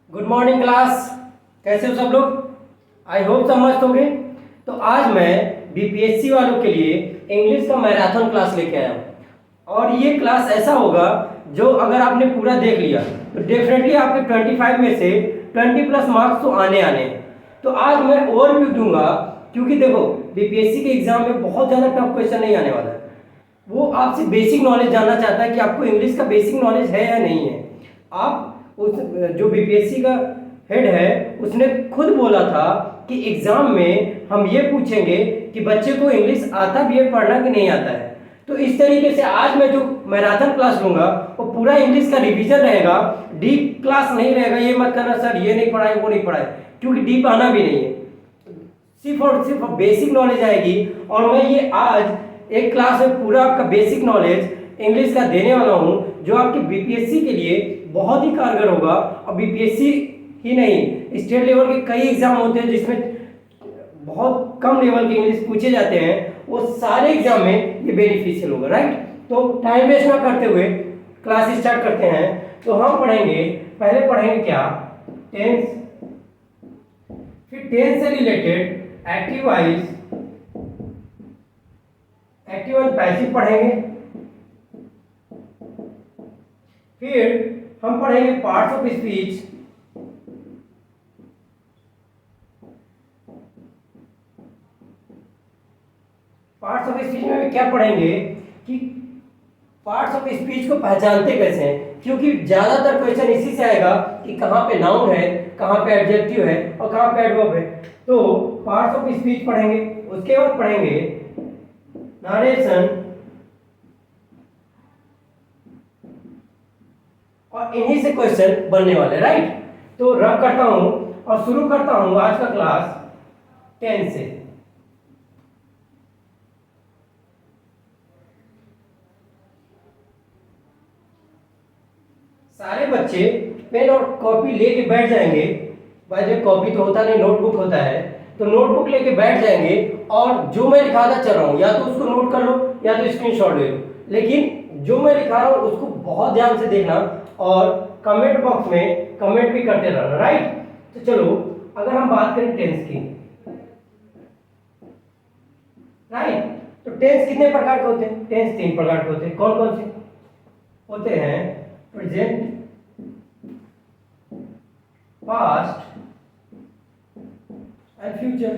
Good morning class. कैसे हो सब लोग? आई होप सब मस्त होंगे। तो आज मैं बीपीएससी वालों के लिए इंग्लिश का मैराथन क्लास लेके आया हूँ और ये क्लास ऐसा होगा जो अगर आपने पूरा देख लिया तो डेफिनेटली आपके 25 में से 20 प्लस मार्क्स तो आने आने हैं। तो आज मैं ओवरव्यू दूंगा क्योंकि देखो बीपीएससी के एग्जाम में बहुत ज़्यादा टफ क्वेश्चन नहीं आने वाला है। वो आपसे बेसिक नॉलेज जानना चाहता है कि आपको इंग्लिश का बेसिक नॉलेज है या नहीं है। आप उस जो बीपीएससी का हेड है उसने खुद बोला था कि एग्जाम में हम ये पूछेंगे कि बच्चे को इंग्लिश आता भी है पढ़ना कि नहीं आता है। तो इस तरीके से आज मैं जो मैराथन क्लास लूंगा वो पूरा इंग्लिश का रिवीजन रहेगा, डीप क्लास नहीं रहेगा। ये मत करना सर ये नहीं पढ़ाए वो नहीं पढ़ाए, क्योंकि डीप आना भी नहीं है, सिर्फ और सिर्फ बेसिक नॉलेज आएगी। और मैं ये आज एक क्लास में पूरा आपका बेसिक नॉलेज इंग्लिश का देने वाला हूँ जो आपके बीपीएससी के लिए बहुत ही कारगर होगा। और बीपीएससी ही नहीं, स्टेट लेवल के कई एग्जाम होते हैं जिसमें बहुत कम लेवल के इंग्लिश पूछे जाते हैं, वो सारे एग्जाम में ये बेनिफिशियल होगा। राइट, तो टाइम वेस्ट ना करते हुए क्लास स्टार्ट करते हैं। तो हम पढ़ेंगे, पहले पढ़ेंगे क्या, टेंस, फिर टेंस से related active voice, active and passive पढ़ेंगे। फिर हम पढ़ेंगे parts of speech, parts of speech में भी क्या पढ़ेंगे कि पार्ट्स ऑफ स्पीच को पहचानते कैसे हैं, क्योंकि ज्यादातर क्वेश्चन इसी से आएगा कि कहाँ पे नाउन है, कहाँ पे एडजेक्टिव है और कहाँ पे एडवर्ब है। तो पार्ट्स ऑफ स्पीच पढ़ेंगे, उसके बाद पढ़ेंगे नरेशन, और इन्हीं से क्वेश्चन बनने वाले। राइट, तो रब करता हूं और शुरू करता हूं आज का क्लास 10 से। सारे बच्चे पेन और कॉपी लेके बैठ जाएंगे। भाई कॉपी तो होता नहीं, नोटबुक होता है, तो नोटबुक लेके बैठ जाएंगे और जो मैं लिखाना चाह रहा हूं या तो उसको नोट कर लो या तो स्क्रीनशॉट ले लो, लेकिन जो मैं लिखा रहा हूं उसको बहुत ध्यान से देखना और कमेंट बॉक्स में कमेंट भी करते रहना। राइट, तो चलो अगर हम बात करें टेंस की, राइट, तो टेंस कितने प्रकार के होते हैं? टेंस 3 प्रकार के होते हैं। कौन कौन से होते हैं? Present, past and future.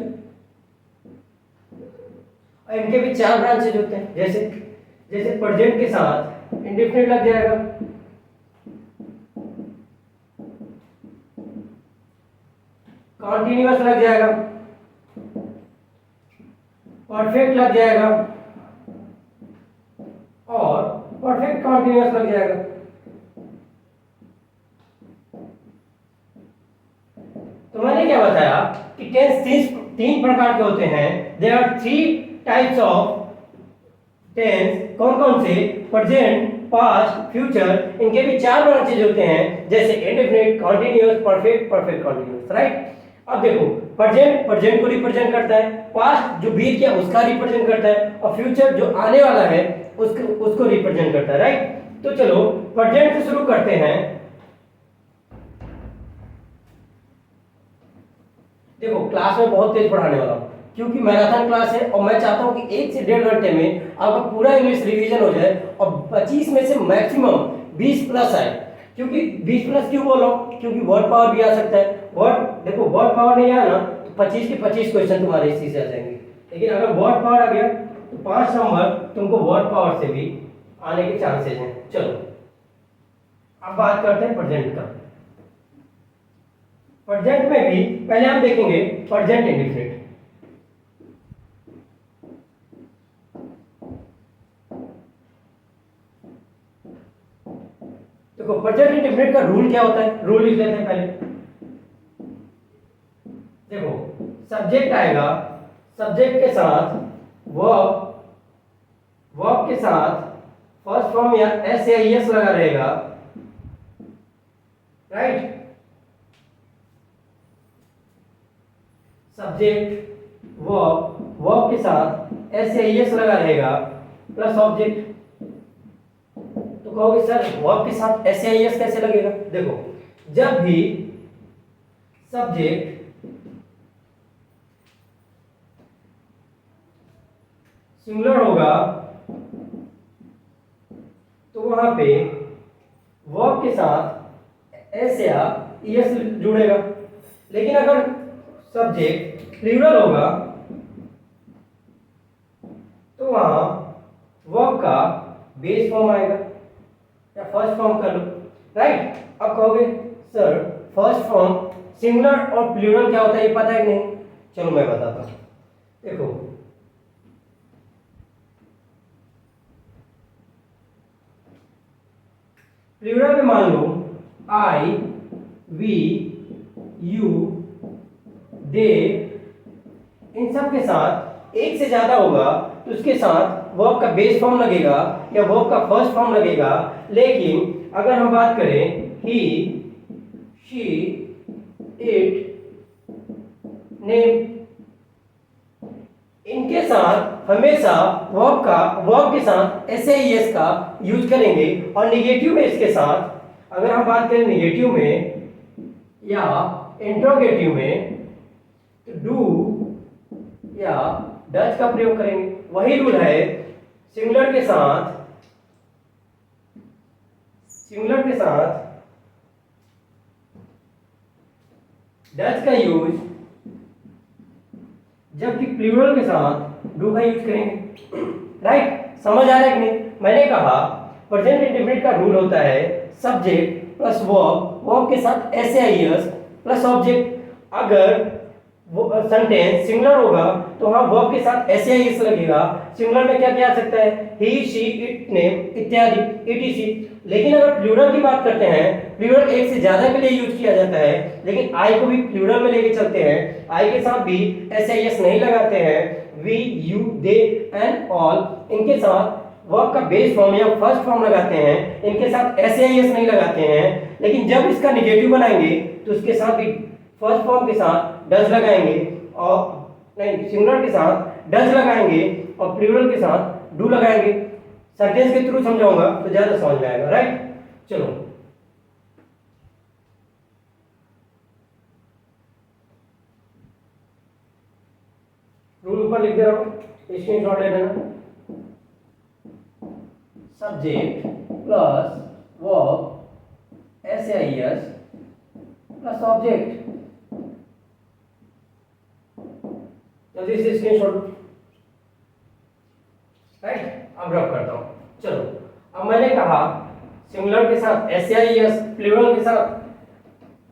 और इनके भी 4 ब्रांचेज होते हैं। जैसे जैसे प्रेजेंट के साथ इंडेफिनिट लग जाएगा, कॉन्टिन्यूअस लग जाएगा, परफेक्ट लग जाएगा और परफेक्ट कॉन्टिन्यूअस लग जाएगा। तो मैंने क्या बताया कि टेंस 3 प्रकार के होते हैं। There are 3 types of tense. कौन कौन से? Present, past, future. इनके भी 4 ब्रांचेज होते हैं, जैसे indefinite, continuous, perfect, perfect continuous. Right, अब देखो प्रेजेंट को रिप्रेजेंट करता है, पास्ट जो बीत गया उसका रिप्रेजेंट करता है, और फ्यूचर जो आने वाला है उसको रिप्रेजेंट करता है। राइट, तो चलो प्रेजेंट से शुरू करते हैं। देखो क्लास में बहुत तेज पढ़ाने वाला हूँ क्योंकि मैराथन क्लास है और मैं चाहता हूँ कि 1 से 1.5 घंटे में आपका पूरा इंग्लिश रिवीजन हो जाए और 25 में से मैक्सिमम 20 प्लस आए। क्योंकि 20 प्लस क्यों बोल रहा हूँ? क्योंकि वर्ड पावर भी आ सकता है। वर्ड देखो, वर्ड पावर नहीं आया ना तो 25 के 25 क्वेश्चन तुम्हारे इसी से आ जाएंगे, लेकिन अगर वर्ड पावर आ गया तो 5 नंबर तुमको वर्ड पावर से भी आने के चांसेस हैं। चलो अब बात करते हैं प्रेजेंट का। प्रेजेंट में भी पहले हम देखेंगे प्रेजेंट इंडेफिनिट। देखो प्रेजेंट इंडेफिनिट का रूल क्या होता है, रूल लिख लेते हैं पहले। देखो सब्जेक्ट आएगा, सब्जेक्ट के साथ वर्ब, वर्ब के साथ फर्स्ट फॉर्म या एस या एस लगा रहेगा। राइट, सब्जेक्ट वर्ब, वर्ब के साथ एस या एस लगा रहेगा प्लस ऑब्जेक्ट। तो कहोगे सर वर्ब के साथ एस या एस कैसे लगेगा? देखो जब भी सब्जेक्ट सिंगुलर होगा तो वहां पे वर्ब के साथ एस या ईएस जुड़ेगा। लेकिन अगर सब्जेक्ट प्लूरल होगा तो वहां वर्ब का बेस फॉर्म आएगा या फर्स्ट फॉर्म कर लो, राइट। अब कहोगे सर फर्स्ट फॉर्म सिंगुलर और प्लूरल क्या होता है ये पता है कि नहीं? चलो मैं बताता हूं। देखो प्लूरल में मान लो आई, वी, यू, दे, इन सब के साथ एक से ज्यादा होगा तो उसके साथ वर्ब का बेस फॉर्म लगेगा या वर्ब का फर्स्ट फॉर्म लगेगा। लेकिन अगर हम बात करें ही, शी, इट, नेम, इनके साथ हमेशा वर्ब के साथ एस का यूज करेंगे। और निगेटिव में इसके साथ अगर हम बात करें निगेटिव में या इंट्रोगेटिव में तो डू या डज का प्रयोग करेंगे। वही रूल है सिंगुलर के साथ डज का यूज, जबकि प्लूरल के साथ डू का यूज करेंगे, राइट। समझ आ रहा है कि नहीं? मैंने कहा प्रेजेंट इंडेफिनिट का रूल होता है सब्जेक्ट प्लस वर्ब के साथ एस प्लस ऑब्जेक्ट। अगर वो सेंटेंस सिंगुलर होगा तो वहां वर्ब के साथ एस लगेगा। सिंगुलर में क्या क्या आ सकता है? ही, शी, इट, नेम इत्यादि, etc। लेकिन अगर प्लूरल की बात करते हैं, प्लूरल एक से ज्यादा के लिए यूज किया जाता है, लेकिन आई को भी प्लूरल में लेके चलते हैं। आई के साथ भी एस नहीं लगाते हैं। We, you, they and all, इनके साथ वर्ब का बेस फॉर्म या फर्स्ट फॉर्म लगाते हैं, इनके साथ एस नहीं लगाते हैं। लेकिन जब इसका निगेटिव बनाएंगे तो उसके साथ भी फर्स्ट फॉर्म के साथ डज लगाएंगे, और नहीं सिंगुलर के साथ डज लगाएंगे और प्लूरल के साथ डू लगाएंगे। सेंटेंस के थ्रू समझाऊंगा तो ज्यादा समझ में आएगा, राइट। चलो रूल ऊपर लिख दे रहा हूं, स्क्रीनशॉट ले लेना। Subject plus verb S plus object. जल्दी से स्क्रीनशॉट, राइट। अब रब करता हूं। चलो अब मैंने कहा सिंगुलर के साथ एस, प्लूरल के साथ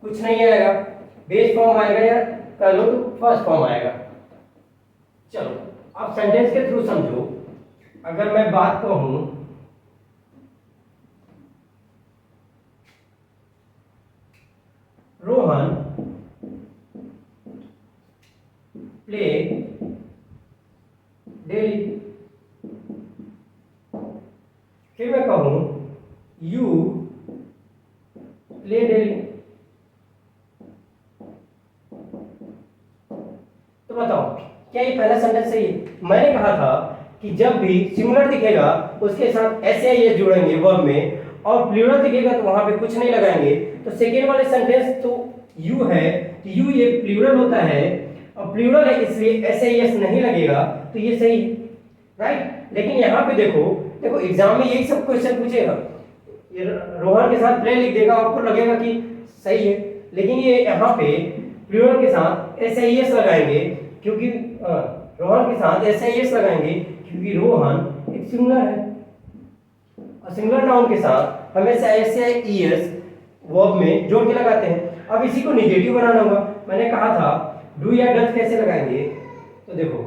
कुछ नहीं आएगा, बेस फॉर्म आएगा या कर लो तो फर्स्ट फॉर्म आएगा। चलो अब सेंटेंस के थ्रू समझो। अगर मैं बात कहूं रोहन प्ले डेली, फिर मैं कहूं यू प्ले डेली, तो बताओ क्या ये पहला सेंटेंस सही है? मैंने कहा था कि जब भी सिंगुलर दिखेगा उसके साथ एस जुड़ेंगे वर्ब में, और प्लूरल दिखेगा तो वहां पे कुछ नहीं लगाएंगे। तो सेकेंड वाले सेंटेंस तो यू है, तो यू ये प्लूरल होता है और प्लूरल है इसलिए एस नहीं लगेगा, तो ये सही है, राइट। लेकिन यहाँ पे देखो एग्जाम में यही सब क्वेश्चन पूछेगा, ये रोहन के साथ प्ले लिख देगा, आपको लगेगा कि सही है। लेकिन ये यहाँ पे प्लूरल के साथ एस लगाएंगे क्योंकि रोहन के साथ एस लगाएंगे क्योंकि रोहन एक सिंगुलर है, और सिंगुलर नाउन के साथ हमेशा एस वर्ब में जोड़ के लगाते हैं। अब इसी को निगेटिव बनाना होगा। मैंने कहा था डू या डज कैसे लगाएंगे, तो देखो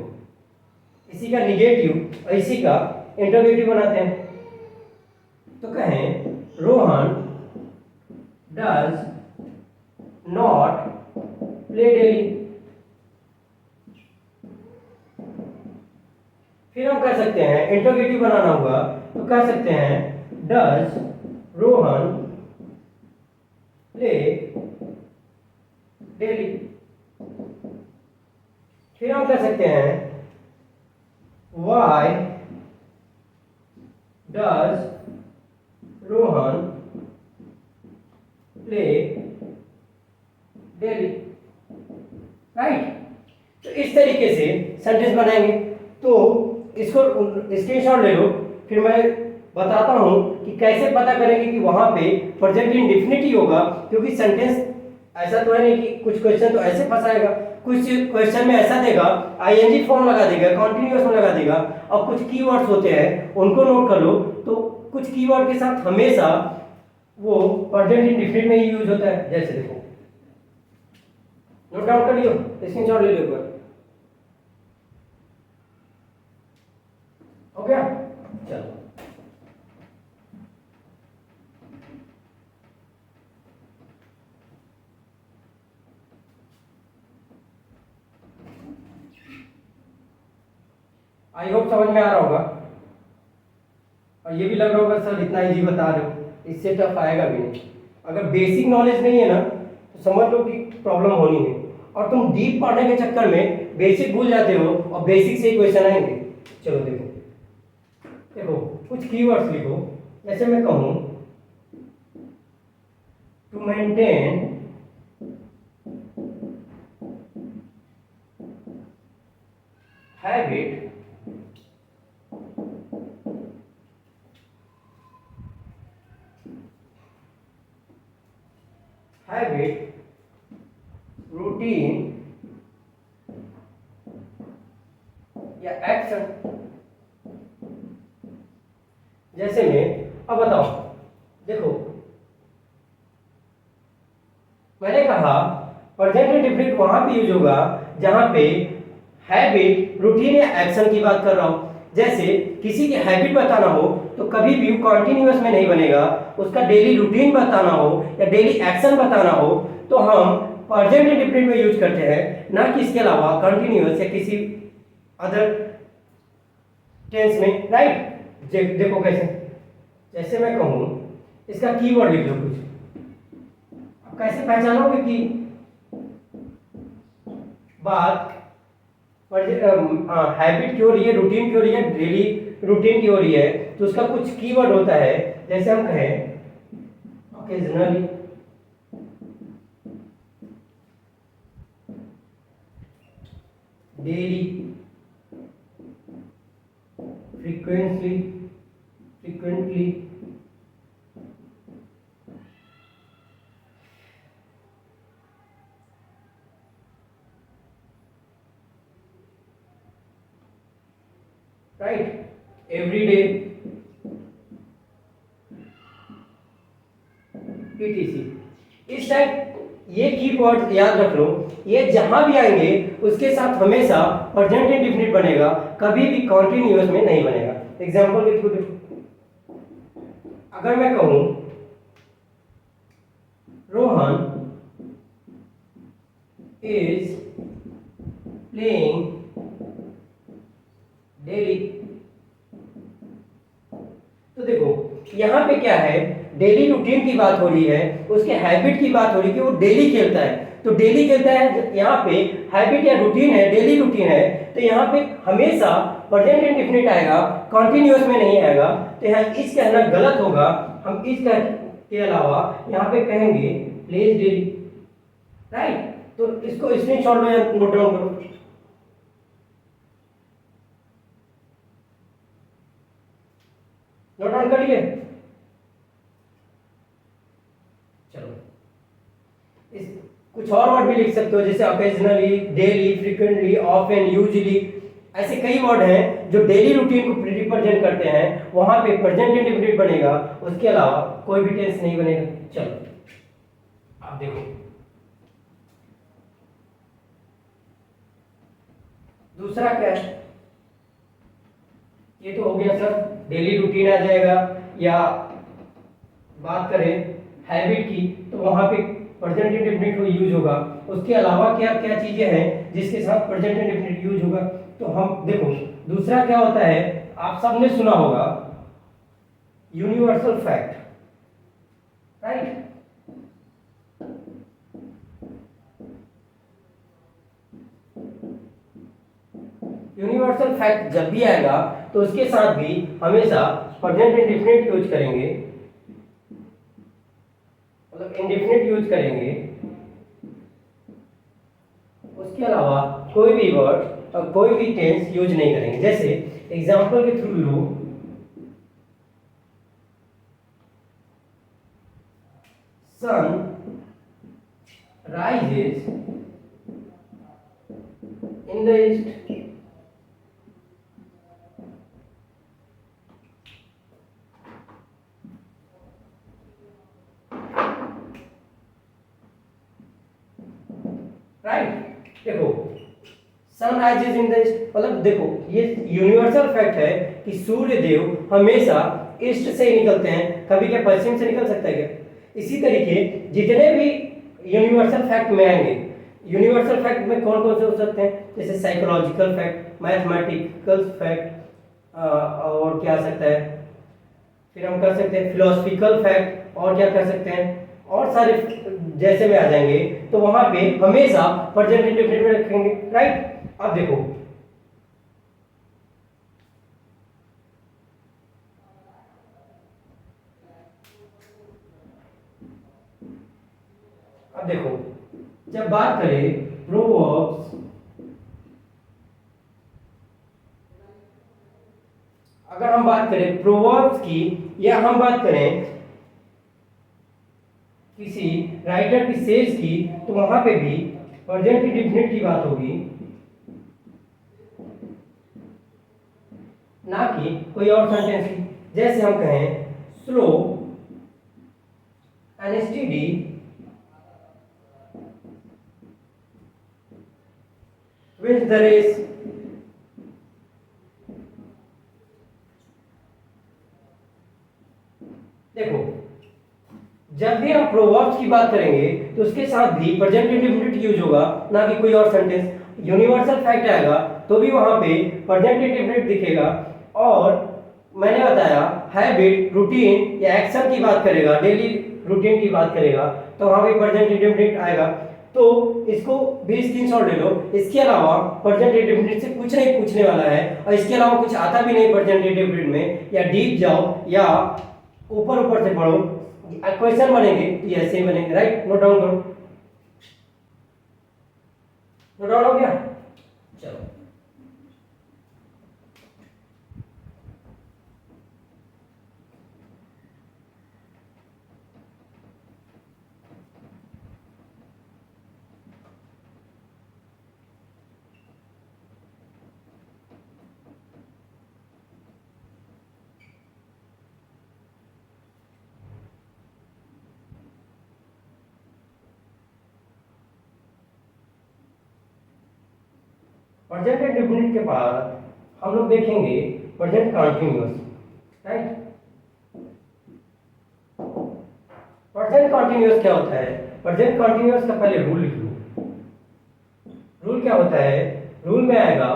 इसी का निगेटिव और इसी का इंटरोगेटिव बनाते हैं। तो कहें Rohan does not play daily. फिर हम कह सकते हैं इंटरोगेटिव बनाना होगा तो कह सकते हैं डज रोहन प्ले डेली। फिर हम कह सकते हैं why does Rohan play daily. Right. तो इस तरीके से सेंटेंस बनाएंगे। तो इसको स्क्रीनशॉट ले लो, फिर मैं बताता हूं कि कैसे पता करेंगे कि वहां पे प्रेजेंट इंडेफिनिट ही होगा, क्योंकि सेंटेंस ऐसा तो है नहीं कि कुछ क्वेश्चन तो ऐसे फंसाएगा, कुछ क्वेश्चन में ऐसा देगा आईएनजी फॉर्म लगा देगा, कॉन्टिन्यूअस में लगा देगा, और कुछ कीवर्ड्स होते हैं उनको नोट कर लो। तो कुछ कीवर्ड के साथ हमेशा वो प्रेजेंट इंडेफिनिट में ही यूज होता है। जैसे देखो, नोट डाउन कर लियो, स्क्रीनशॉट ले लो एक बार। हो गया? चलो, आई होप समझ में आ रहा होगा, और ये भी लग रहा होगा सर इतना इजी बता रहे हो, इससे टफ आएगा भी नहीं। अगर बेसिक नॉलेज नहीं है ना तो समझ लो कि प्रॉब्लम होनी है, और तुम डीप पढ़ने के चक्कर में बेसिक भूल जाते हो और बेसिक से ही क्वेश्चन आएंगे। चलो देखो, देखो कुछ कीवर्ड्स लिखो। जैसे मैं कहूं टू मेंटेन हैबिट रूटीन या एक्शन। जैसे में अब बताओ, देखो मैंने कहा प्रेजेंट इंडेफिनिट वहां पे यूज होगा जहां पे हैबिट, रूटीन या एक्शन की बात कर रहा हूं। जैसे किसी की हैबिट बताना हो तो कभी भी कॉन्टिन्यूअस में नहीं बनेगा, उसका डेली रूटीन बताना हो या डेली एक्शन बताना हो तो हम प्रेजेंट इंडेफिनिट में यूज करते हैं, ना कि इसके अलावा कंटिन्यूअस या किसी अदर टेंस में। राइट, देखो कैसे, जैसे मैं कहूं इसका कीवर्ड लिख लो कुछ। अब कैसे पहचानोगे कि बात हैबिट की हो रही है, रूटीन की हो रही है, डेली रूटीन की हो रही है? तो उसका कुछ कीवर्ड होता है। जैसे हम कहें occasionally, daily, frequently, right, everyday, etc। इस टाइप ये कीवर्ड याद रख लो, ये जहां भी आएंगे उसके साथ हमेशा प्रेजेंट इंडेफिनिट बनेगा, कभी भी कॉन्टिन्यूअस में नहीं बनेगा। एग्जांपल के थ्रू देखो, अगर मैं कहूं रोहन इज प्लेइंग डेली, तो देखो यहां पे क्या है, डेली रूटीन की बात हो रही है, उसके हैबिट की बात हो रही है कि वो डेली खेलता है। तो डेली खेलता है, यहाँ पे हैबिट या रूटीन है, डेली रूटीन है, तो यहाँ पे हमेशा प्रेजेंट इंडेफिनिट आएगा, कॉन्टिन्यूअस में नहीं आएगा। तो यहाँ इस कहना गलत होगा, हम इस के अलावा यहाँ पे कहेंगे प्लेज डेली। राइट, तो इसको स्क्रीनशॉट लो या नोट डाउन करो। नोट डाउन कर लिए? चलो, इस कुछ और वर्ड भी लिख सकते हो, जैसे occasionally, daily, frequently, often, usually. ऐसे कई वर्ड हैं जो डेली रूटीन को रिप्रेजेंट करते हैं, वहां पे प्रेजेंट इंडेफिनिट बनेगा, उसके अलावा कोई भी टेंस नहीं बनेगा। चलो आप देखो, दूसरा क्या है, ये तो हो गया सर, डेली रूटीन आ जाएगा, या बात करें हैबिट की तो वहां पे प्रेजेंट इंडेफिनिट यूज होगा। उसके अलावा क्या क्या चीजें हैं जिसके साथ प्रेजेंट इंडेफिनिट यूज होगा? तो हम देखो, दूसरा क्या होता है, आप सबने सुना होगा universal fact. Right, universal fact जब भी आएगा तो उसके साथ भी हमेशा प्रेजेंट इंडेफिनिट यूज करेंगे, मतलब इंडेफिनिट यूज करेंगे। उसके अलावा कोई भी वर्ड और कोई भी टेंस यूज नहीं करेंगे। जैसे एग्जाम्पल के थ्रू लो, sun rises in the east। Right, देखो sun rises in the east, मतलब देखो ये यूनिवर्सल फैक्ट है कि सूर्य देव हमेशा ईस्ट से ही निकलते हैं, कभी क्या पश्चिम से निकल सकता है क्या? इसी तरीके जितने भी यूनिवर्सल फैक्ट में आएंगे, यूनिवर्सल फैक्ट में कौन कौन से हो सकते हैं? जैसे साइकोलॉजिकल फैक्ट, मैथमेटिकल फैक्ट, और क्या आ सकता है, फिर हम कर सकते हैं फिलोसफिकल फैक्ट, और क्या कर सकते हैं, और सारे जैसे में आ जाएंगे। तो वहां पे हमेशा प्रेजेंट इंडेफिनिट में रखेंगे। राइट, अब देखो जब बात करें प्रोवर्ब्स, अगर हम बात करें प्रोवर्ब्स की, या हम बात करें किसी राइटर की सेज की, तो वहां पे भी प्रेजेंट इंडेफिनिट की बात होगी, ना कि कोई और सेंटेंस की। जैसे हम कहें slow and steady wins the race. देखो जब भी हम प्रोवर्ब्स की बात करेंगे तो उसके साथ भी प्रेजेंट इंडेफिनिट यूज होगा, ना कि कोई और सेंटेंस। यूनिवर्सल फैक्ट आएगा तो भी वहां पे प्रेजेंट इंडेफिनिट दिखेगा। और मैंने बताया हैबिट, रूटीन या एक्शन की बात करेगा, डेली रूटीन की बात करेगा, तो वहां पे प्रेजेंट इंडेफिनिट आएगा। तो इसको भी स्क्रीनशॉट ले लो। इसके अलावा प्रेजेंट इंडेफिनिट से कुछ नहीं पूछने वाला है, और इसके अलावा कुछ आता भी नहीं प्रेजेंट इंडेफिनिट में। या डीप जाओ या ऊपर ऊपर से पढ़ो, क्वेश्चन बनेंगे तो ऐसे ही बनेंगे। राइट, नोट डाउन करो। नोट डाउन हो गया? चलो, प्रेजेंट इंडेफिनिट के बाद हम लोग देखेंगे present continuous. Right, present continuous क्या होता है? प्रेजेंट कंटीन्यूअस का पहले रूल लिख लो। रूल क्या होता है? रूल में आएगा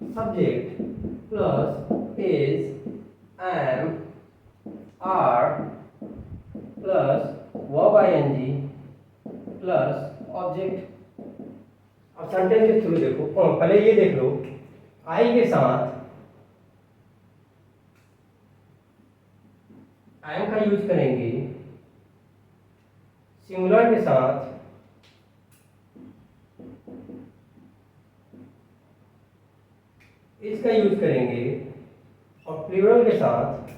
subject plus is, am, are plus verb ING plus object. अब सेंटेंस के थ्रू देखो, पहले ये देख लो, आई के साथ एम का यूज करेंगे, सिंगुलर के साथ इसका यूज करेंगे, और प्लूरल के साथ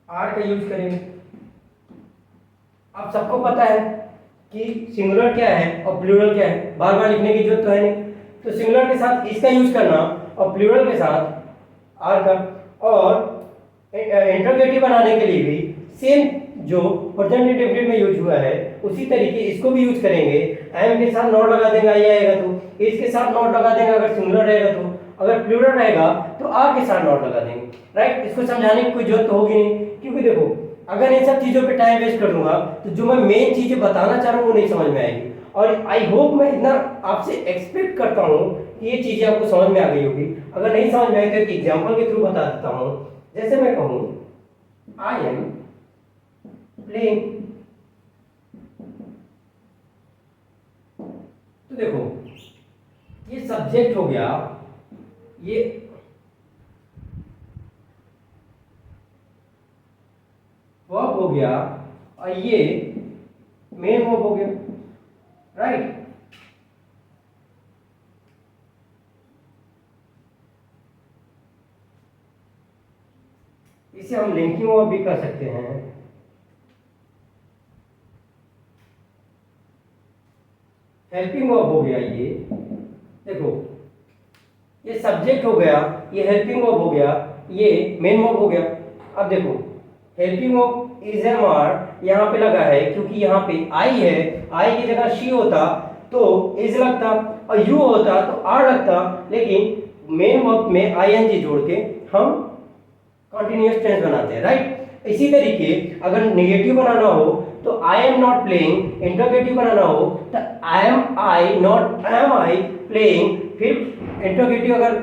आर का यूज करेंगे। अब सबको पता है कि सिंगुलर क्या है और प्लूरल क्या है, बार बार लिखने की जरूरत तो है नहीं। तो सिंगुलर के साथ इसका यूज करना और प्लूरल के साथ आर का। और इंटरोगेटिव बनाने के लिए भी सेम जो प्रेजेंट इंडेफिनिट में यूज हुआ है उसी तरीके इसको भी यूज करेंगे। एम के साथ नॉट लगा देंगे, आई आएगा तो इसके साथ नॉट लगा देंगे अगर सिंगुलर रहेगा तो, अगर प्लूरल रहेगा तो आर के साथ नॉट लगा देंगे। राइट, इसको समझाने की कोई जरूरत तो होगी नहीं, क्योंकि देखो अगर इन सब चीजों पे टाइम वेस्ट कर दूंगा तो जो मैं मेन चीजें बताना चाह रहा हूँ वो नहीं समझ में आएगी। और आई होप मैं इतना आपसे एक्सपेक्ट करता हूँ कि ये चीजें आपको समझ में आ गई होगी। अगर नहीं समझ में आई तो एक एग्जाम्पल के थ्रू बता देता हूँ। जैसे मैं कहूँ आई एम प्लेइंग, तो देखो ये सब्जेक्ट हो गया, ये वर्ब हो गया, और ये मेन वर्ब हो गया, राइट। इसे हम लिंकिंग वर्ब भी कर सकते हैं। हेल्पिंग वर्ब हो गया ये, देखो ये सब्जेक्ट हो गया, ये हेल्पिंग वर्ब हो गया, ये मेन वर्ब हो गया। अब देखो helping verb is am are यहाँ पे लगा है क्योंकि यहाँ पे आई है, आई की जगह शी होता तो इज लगता, और यू होता तो आर लगता, लेकिन मेन वर्ब में आईएनजी जोड़ के हम कॉन्टिन्यूअस टेंस बनाते हैं, राइट। इसी तरीके अगर नेगेटिव बनाना हो तो I am not playing, interrogative बनाना हो तो I am I not am I playing, फिर इंटरोगेटिव अगर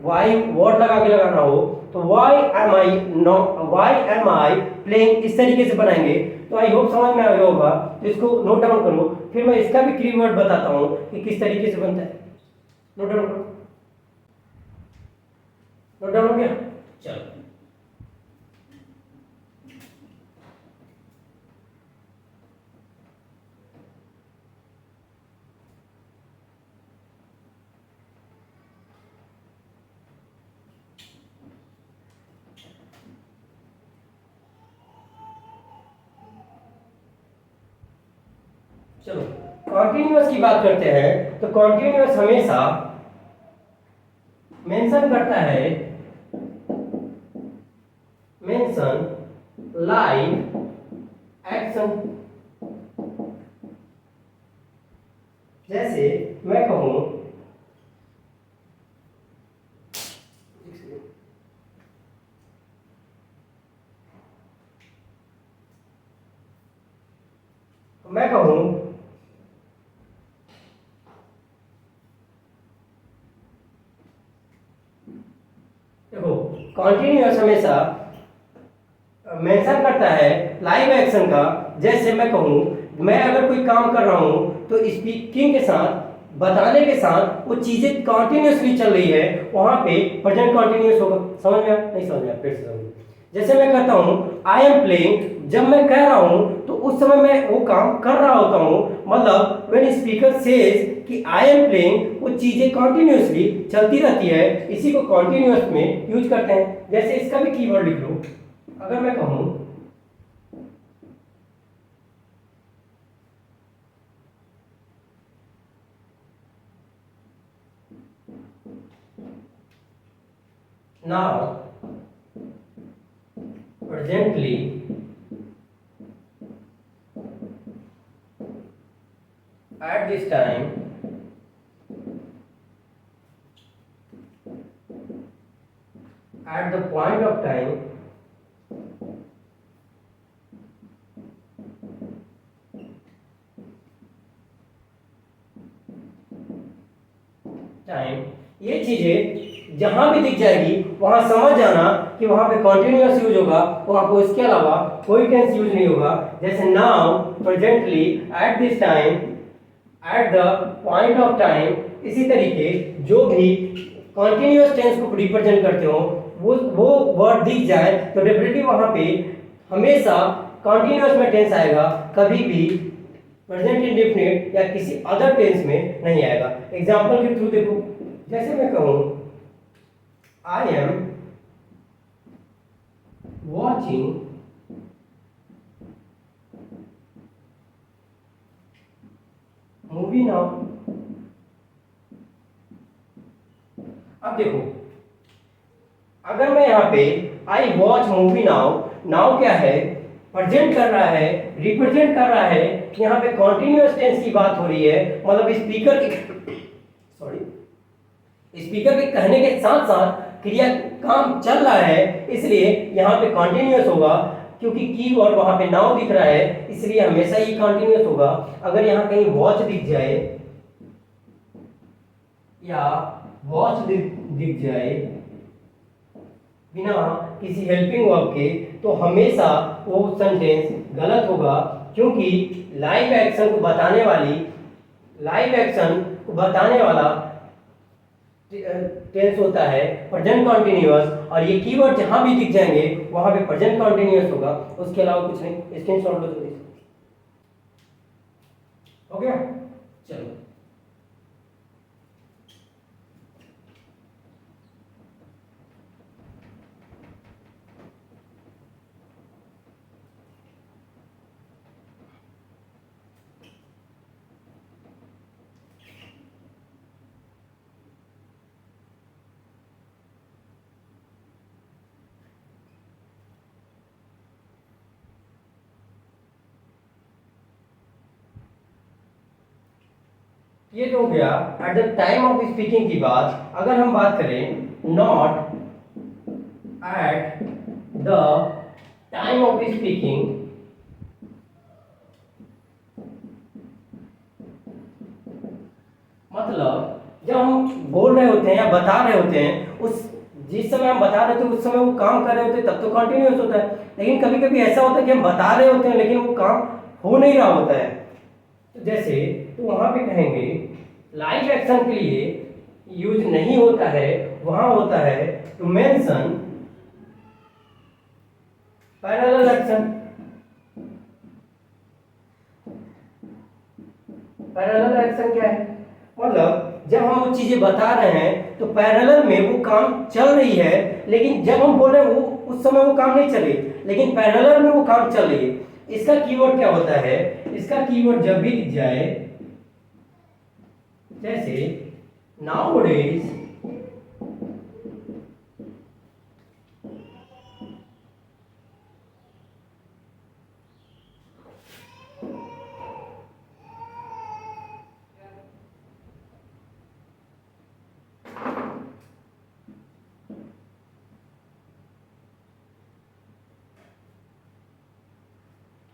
वाई वर्ड लगा के लगाना हो तो why am I not, why am I playing, इस तरीके से बनाएंगे। तो आई होप समझ में आ गया होगा, तो इसको नोट डाउन करो, फिर मैं इसका भी कीवर्ड बताता हूँ कि किस तरीके से बनता है। नोट डाउन करो, नोट डाउन हो गया, चलो। चलो कॉन्टिन्यूअस की बात करते हैं, तो कॉन्टिन्यूअस हमेशा मेंशन करता है, मेंशन लाइव एक्शन। जैसे मैं कहूं मैं कहूं देखो कॉन्टिन्यूअस हमेशा मेंशन करता है लाइव एक्शन का। जैसे मैं कहूं मैं अगर कोई काम कर रहा हूं तो स्पीकिंग के साथ, बताने के साथ वो चीजें कॉन्टिन्यूअसली चल रही है, वहां पे प्रेजेंट कॉन्टिन्यूअस होगा। समझ में आया? नहीं समझ में आया? फिर से समझिए। जैसे मैं कहता हूँ आई एम प्लेइंग, जब मैं कह रहा हूँ तो उस समय मैं वो काम कर रहा होता हूँ, मतलब व्हेन स्पीकर सेज कि आई एम प्लेइंग, वो चीजें कॉन्टिन्यूअसली चलती रहती है, इसी को कॉन्टिन्यूअस में यूज करते हैं। जैसे इसका भी कीवर्ड लिख लो, अगर मैं कहूँ now presently at this time at the point of time ये चीजें जहां भी दिख जाएगी वहां समझ जाना कि वहां पे कॉन्टिन्यूअस यूज होगा, वहां पे इसके अलावा कोई टेंस यूज नहीं होगा। जैसे now, presently, at this time, at the point of time. इसी तरीके जो भी कॉन्टिन्यूअस टेंस को रिप्रेजेंट करते हो वो वर्ड दिख जाए तो डेफिनेटली वहां पे हमेशा कॉन्टिन्यूअस में टेंस आएगा, कभी भी प्रेजेंट इंडेफिनिट या किसी अदर टेंस में नहीं आएगा। एग्जांपल के थ्रू देखो, जैसे मैं कहूं I am watching movie now. अब देखो अगर मैं यहाँ पे I watch movie now, now क्या है? प्रेजेंट कर रहा है, रिप्रेजेंट कर रहा है, यहाँ पे कॉन्टिन्यूअस टेंस की बात हो रही है, मतलब स्पीकर के स्पीकर के कहने के साथ साथ क्रिया काम चल रहा है, इसलिए यहाँ पे कॉन्टिन्यूअस होगा। क्योंकि कीवर्ड वहां पे नाउ दिख रहा है, इसलिए हमेशा ही कॉन्टिन्यूअस होगा। अगर यहाँ कहीं वॉच दिख जाए या वॉच दिख जाए बिना किसी हेल्पिंग वर्ब के, तो हमेशा वो सेंटेंस गलत होगा, क्योंकि लाइव एक्शन को बताने वाला टेंस होता है प्रेजेंट कॉन्टिन्यूअस, और ये कीवर्ड जहां भी दिख जाएंगे वहां पे प्रेजेंट कॉन्टिन्यूअस होगा, उसके अलावा कुछ नहीं। स्क्रीनशॉट लो जल्दी से। हो गया, चलो। ये तो हो गया at the time of speaking की बात। अगर हम बात करें not at the time of speaking, मतलब जब हम बोल रहे होते हैं या बता रहे होते हैं, उस जिस समय हम बता रहे थे उस समय वो काम कर रहे होते हैं, तब तो कंटिन्यूअस होता है। लेकिन कभी कभी ऐसा होता है कि हम बता रहे होते हैं लेकिन वो काम हो नहीं रहा होता है। तो जैसे तो वहां पे कहेंगे लाइव एक्शन के लिए यूज नहीं होता है, वहां होता है to mention parallel action. Parallel action क्या है? मतलब जब हम वो चीजें बता रहे हैं तो पैरेलल में वो काम चल रही है, लेकिन जब हम बोल रहे हैं वो उस समय वो काम नहीं चल रही, लेकिन पैरेलल में वो काम चल रही है। इसका कीवर्ड क्या होता है? इसका कीवर्ड जब भी दिख जाए, जैसे नाउअडेज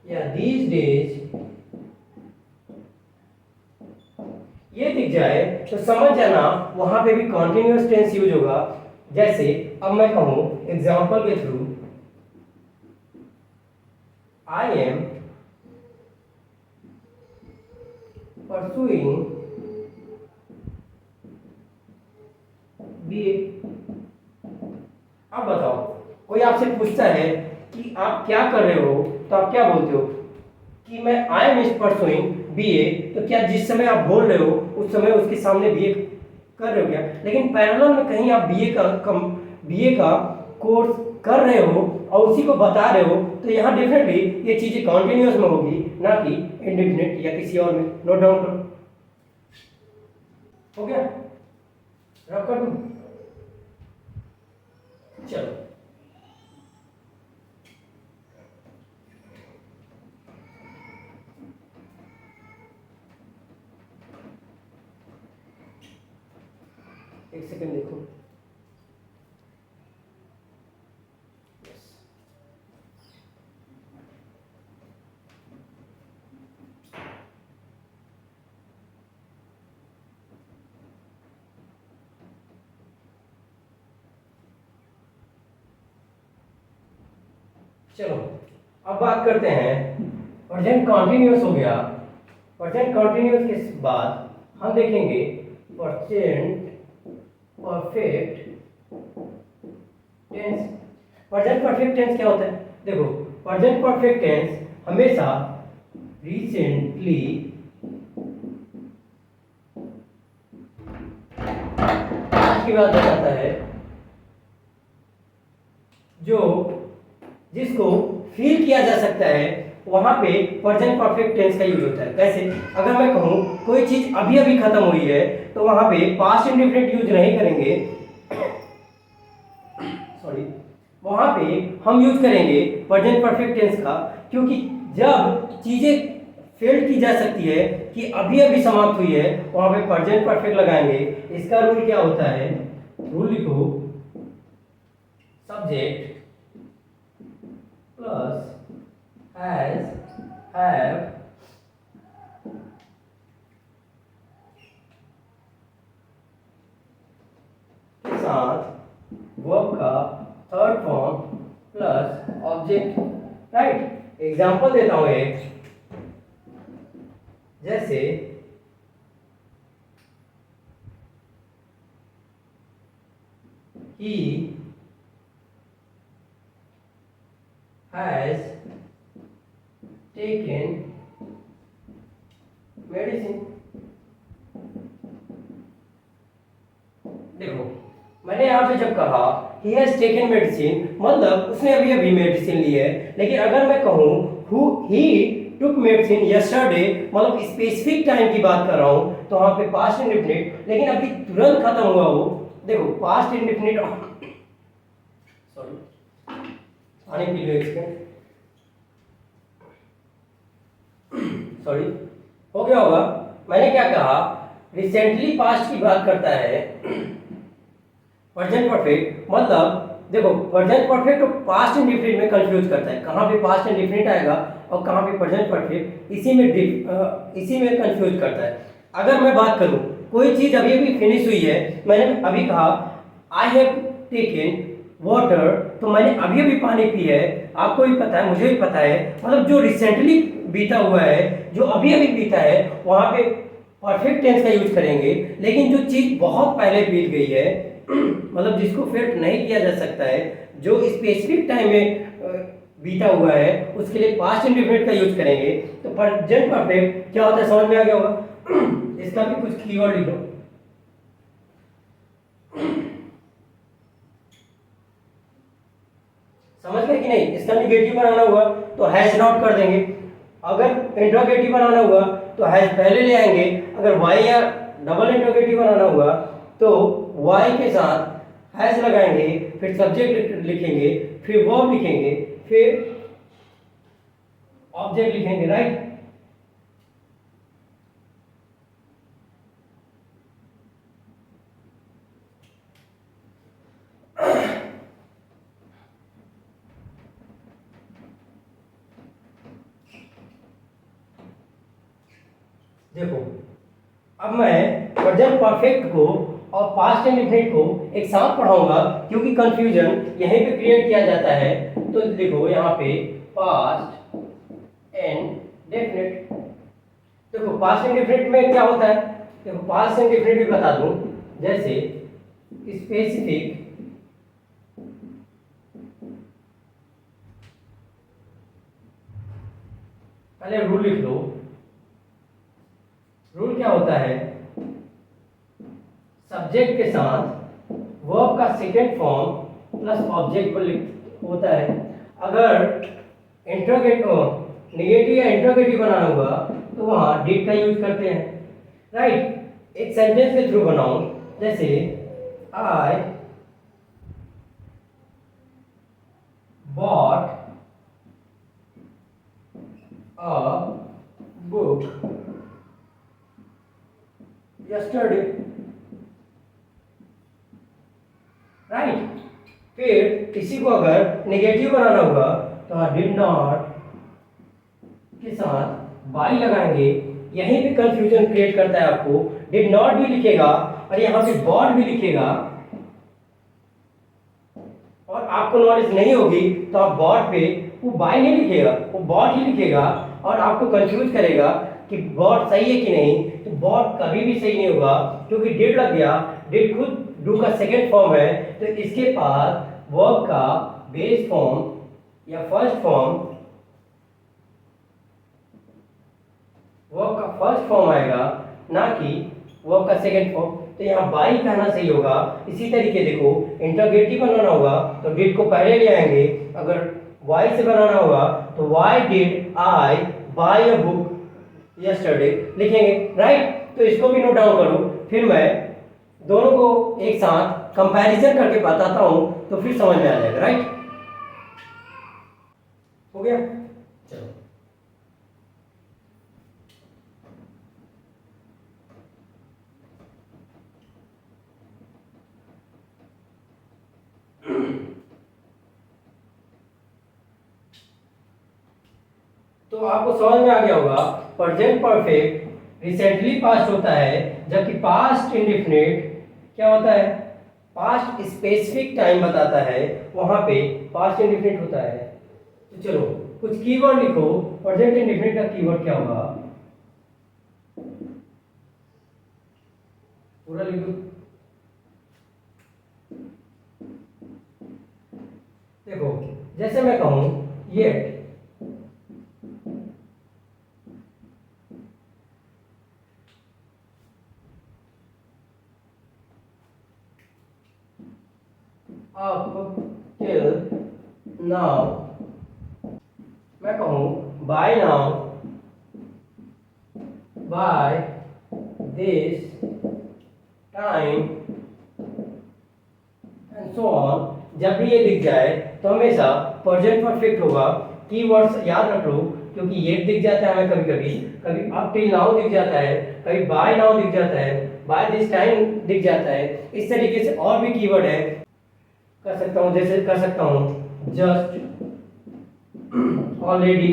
या these days, ये दिख जाए तो समझ जाना वहां पे भी कॉन्टिन्यूअस टेंस यूज होगा। जैसे अब मैं कहूं एग्जांपल के through, I am pursuing BA. अब बताओ, कोई आपसे पूछता है कि आप क्या कर रहे हो, तो आप क्या बोलते हो कि मैं आई एम परसुइंग बीए। तो क्या जिस समय आप बोल रहे हो उस समय उसके सामने बीए कर रहे हो क्या? लेकिन पैरेलल में कहीं आप बीए का कोर्स कर रहे हो और उसी को बता रहे हो, तो यहाँ डेफिनेटली ये चीजें कॉन्टिन्यूअस में होगी, ना कि इंडेफिनिट या किसी और में। नोट डाउन करो। हो गया, रब कर दूं? चलो, एक सेकंड देखो। चलो, अब बात करते हैं प्रेजेंट कॉन्टिन्यूअस हो गया। प्रेजेंट कॉन्टिन्यूअस के बाद हम देखेंगे present perfect tense. Present perfect tense क्या होता है? देखो, प्रेजेंट परफेक्ट टेंस हमेशा रिसेंटली की बात बताता है, जो जिसको फील किया जा सकता है, वहां पे प्रेजेंट परफेक्ट टेंस का यूज होता है। कैसे? अगर मैं कहूं कोई चीज अभी अभी खत्म हुई है, तो वहां पे पास्ट इंडेफिनिट यूज नहीं करेंगे, सॉरी, वहां पे हम यूज करेंगे प्रेजेंट परफेक्ट टेंस का, क्योंकि जब चीजें फेल्ड की जा सकती है कि अभी अभी समाप्त हुई है, वहां पे प्रेजेंट परफेक्ट लगाएंगे। इसका रूल क्या होता है? रूल लिखो, सब्जेक्ट प्लस हैज हैव के साथ वर्ब का third form plus object. Right, example देता हूं एक, जैसे he has taken मेडिसिन। देखो मैंने यहाँ पे जब कहा ही हैज टेकन मेडिसिन, मतलब उसने अभी अभी मेडिसिन ली है। लेकिन अगर मैं कहूँ who he took medicine yesterday, मतलब स्पेसिफिक टाइम की बात कर रहा हूँ, तो वहाँ पे पास्ट इंडेफिनिट, लेकिन अभी तुरंत खत्म हुआ वो। देखो पास्ट इंडेफिनिट, सॉरी पानी पी लो एक सेकंड, सॉरी, हो गया होगा। मैंने क्या कहा, रिसेंटली पास्ट की बात करता है प्रेजेंट परफेक्ट, मतलब देखो प्रेजेंट परफेक्ट और पास्ट इंडेफिनिट में कंफ्यूज करता है, कहाँ पे पास्ट इंडेफिनिट आएगा और कहाँ पे प्रेजेंट परफेक्ट, इसी में कंफ्यूज करता है। अगर मैं बात करूँ कोई चीज़ अभी अभी फिनिश हुई है, मैंने अभी कहा आई हैव टेकन वाटर, तो मैंने अभी अभी पानी पी है, आपको भी पता है मुझे भी पता है, मतलब जो रिसेंटली बीता हुआ है, जो अभी अभी बीता है, वहाँ पे परफेक्ट टेंस का यूज करेंगे। लेकिन जो चीज़ बहुत पहले बीत गई है मतलब जिसको फिर नहीं किया जा सकता है, जो स्पेसिफिक टाइम में बीता हुआ है, उसके लिए पास्ट इंडेफिनिट का यूज करेंगे। तो प्रेजेंट परफेक्ट क्या होता है समझ में आ गया होगा। इसका भी कुछ कीवर्ड लिखो। समझ गए कि नहीं। इसका निगेटिव बनाना हुआ तो हैज नॉट कर देंगे, अगर इंट्रोगेटिव बनाना हुआ तो हैज पहले ले आएंगे, अगर वाई या डबल इंट्रोगेटिव बनाना हुआ तो वाई के साथ हैज लगाएंगे, फिर सब्जेक्ट लिखेंगे, फिर वर्ब लिखेंगे, फिर ऑब्जेक्ट लिखेंगे, राइट। देखो अब मैं प्रेजेंट परफेक्ट को और पास्ट इंडेफिनिट को एक साथ पढ़ाऊंगा, क्योंकि कंफ्यूजन यहीं पे क्रिएट किया जाता है। तो देखो यहाँ पे पास्ट इंडेफिनिट, देखो पास्ट इंडेफिनिट में क्या होता है, देखो पास्ट इंडेफिनिट भी बता दूं, जैसे स्पेसिफिक, पहले रूल लिख लो। रूल क्या होता है, सब्जेक्ट के साथ वर्ब का सेकेंड फॉर्म प्लस ऑब्जेक्ट होता है। अगर इंट्रोगेटिव निगेटिव या इंट्रोगेटिव बनाना हुआ तो वहां डिड का यूज करते हैं, राइट। एक सेंटेंस के थ्रू बनाओ, जैसे I bought a book yesterday, right. फिर इसी को अगर नेगेटिव बनाना हुआ तो डिड नॉट के साथ बाई लगाएंगे, यहीं पे कंफ्यूजन क्रिएट करता है आपको। डिड नॉट भी लिखेगा और यहाँ पे बॉट भी लिखेगा, और आपको नॉलेज नहीं होगी तो आप बॉट पे वो बाई नहीं लिखेगा, वो बॉट ही लिखेगा, और आपको कंफ्यूज करेगा कि बॉट सही है कि नहीं। तो बॉट कभी भी सही नहीं होगा, क्योंकि डिड लग गया, डिड खुद डू का सेकेंड फॉर्म है, तो इसके पास वर्ब का बेस फॉर्म या फर्स्ट फॉर्म, वर्ब का फर्स्ट फॉर्म आएगा, ना कि वर्ब का सेकेंड फॉर्म। तो यहाँ बाई कहना सही होगा। इसी तरीके देखो इंटरोगेटिव बनाना होगा तो डिड को पहले ले आएंगे, अगर वाई से बनाना होगा तो why did I buy a book yesterday लिखेंगे, राइट। तो इसको भी नोट डाउन करो, फिर मैं दोनों को एक साथ कंपैरिजन करके बताता हूँ तो फिर समझ में आ जाएगा, राइट। हो गया, चलो। तो आपको समझ में आ गया होगा, प्रेजेंट परफेक्ट रिसेंटली पास्ट होता है, जबकि पास्ट इंडेफिनिट क्या होता है, पास्ट स्पेसिफिक टाइम बताता है, वहां पे पास्ट इंडेफिनिट होता है। तो चलो कुछ कीवर्ड लिखो, प्रेजेंट इंडेफिनिट का कीवर्ड क्या होगा, पूरा लिख दो। देखो जैसे मैं कहूं येट, अप टिल नाउ, मैं कहूँ by now, by this time and so on. जब भी ये दिख जाए तो हमेशा प्रेजेंट परफेक्ट होगा। कीवर्ड्स याद रख लो, क्योंकि ये दिख जाता है हमें कभी कभी, कभी अप टिल नाउ दिख जाता है, कभी बाय नाउ दिख जाता है, बाय दिस टाइम दिख जाता है। इस तरीके से और भी कीवर्ड है कर सकता हूँ, जैसे कर सकता हूँ जस्ट, ऑलरेडी,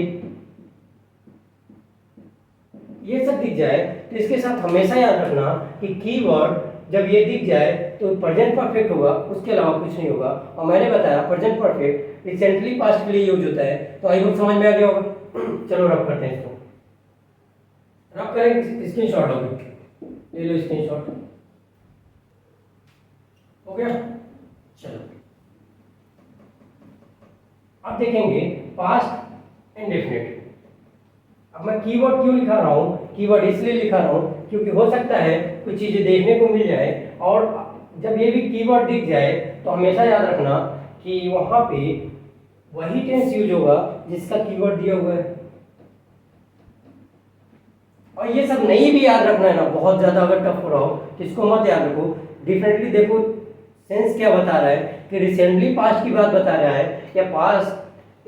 ये सब दिख जाए तो इसके साथ हमेशा याद रखना कि कीवर्ड जब ये दिख जाए तो प्रेजेंट परफेक्ट होगा, उसके अलावा कुछ नहीं होगा। और मैंने बताया प्रेजेंट परफेक्ट रिसेंटली पास्ट के लिए यूज होता है, तो आई होप समझ में आ गया होगा। चलो रब करते हैं इसको, रब करें, स्क्रीनशॉट होगी, ले लो स्क्रीनशॉट, हो गया। चलो अब देखेंगे पास्ट इंडेफिनिट। अब मैं कीवर्ड क्यों लिखा रहा हूँ, कीवर्ड इसलिए लिखा रहा हूँ क्योंकि हो सकता है कुछ चीजें देखने को मिल जाए, और जब ये भी कीवर्ड दिख जाए तो हमेशा याद रखना कि वहां पे वही टेंस यूज होगा जिसका कीवर्ड दिया हुआ है। और ये सब नहीं भी याद रखना है ना, बहुत ज्यादा अगर टफ हो रहा हो तो इसको मत याद रखो। डिफरेंटली देखो सेंस क्या बता रहा है, कि रिसेंटली पास्ट की बात बता रहा है या पास्ट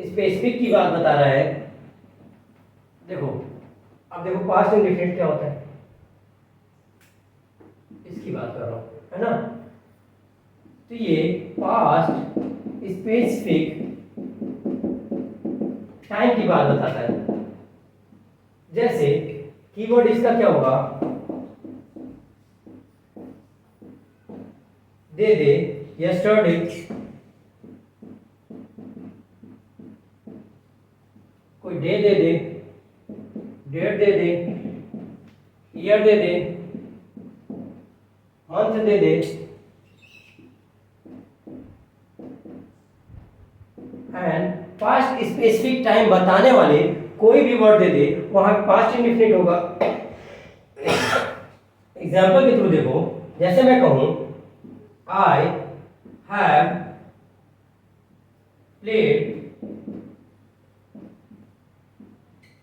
स्पेसिफिक की बात बता रहा है। देखो अब देखो पास्ट इंडेफिनिट क्या होता है, इसकी बात कर रहा हूं, है ना। तो ये पास्ट स्पेसिफिक टाइम की बात बताता है। जैसे कीवर्ड इसका क्या होगा, दे दे, यस्टरडे, कोई डे दे दे, डेट दे दे, ईयर दे दे, मंथ दे दे, एंड पास्ट स्पेसिफिक टाइम बताने वाले कोई भी वर्ड दे दे, वहां पास्ट इंडेफिनिट होगा। एग्जाम्पल के थ्रू देखो, जैसे मैं कहूं आई हैव प्लेड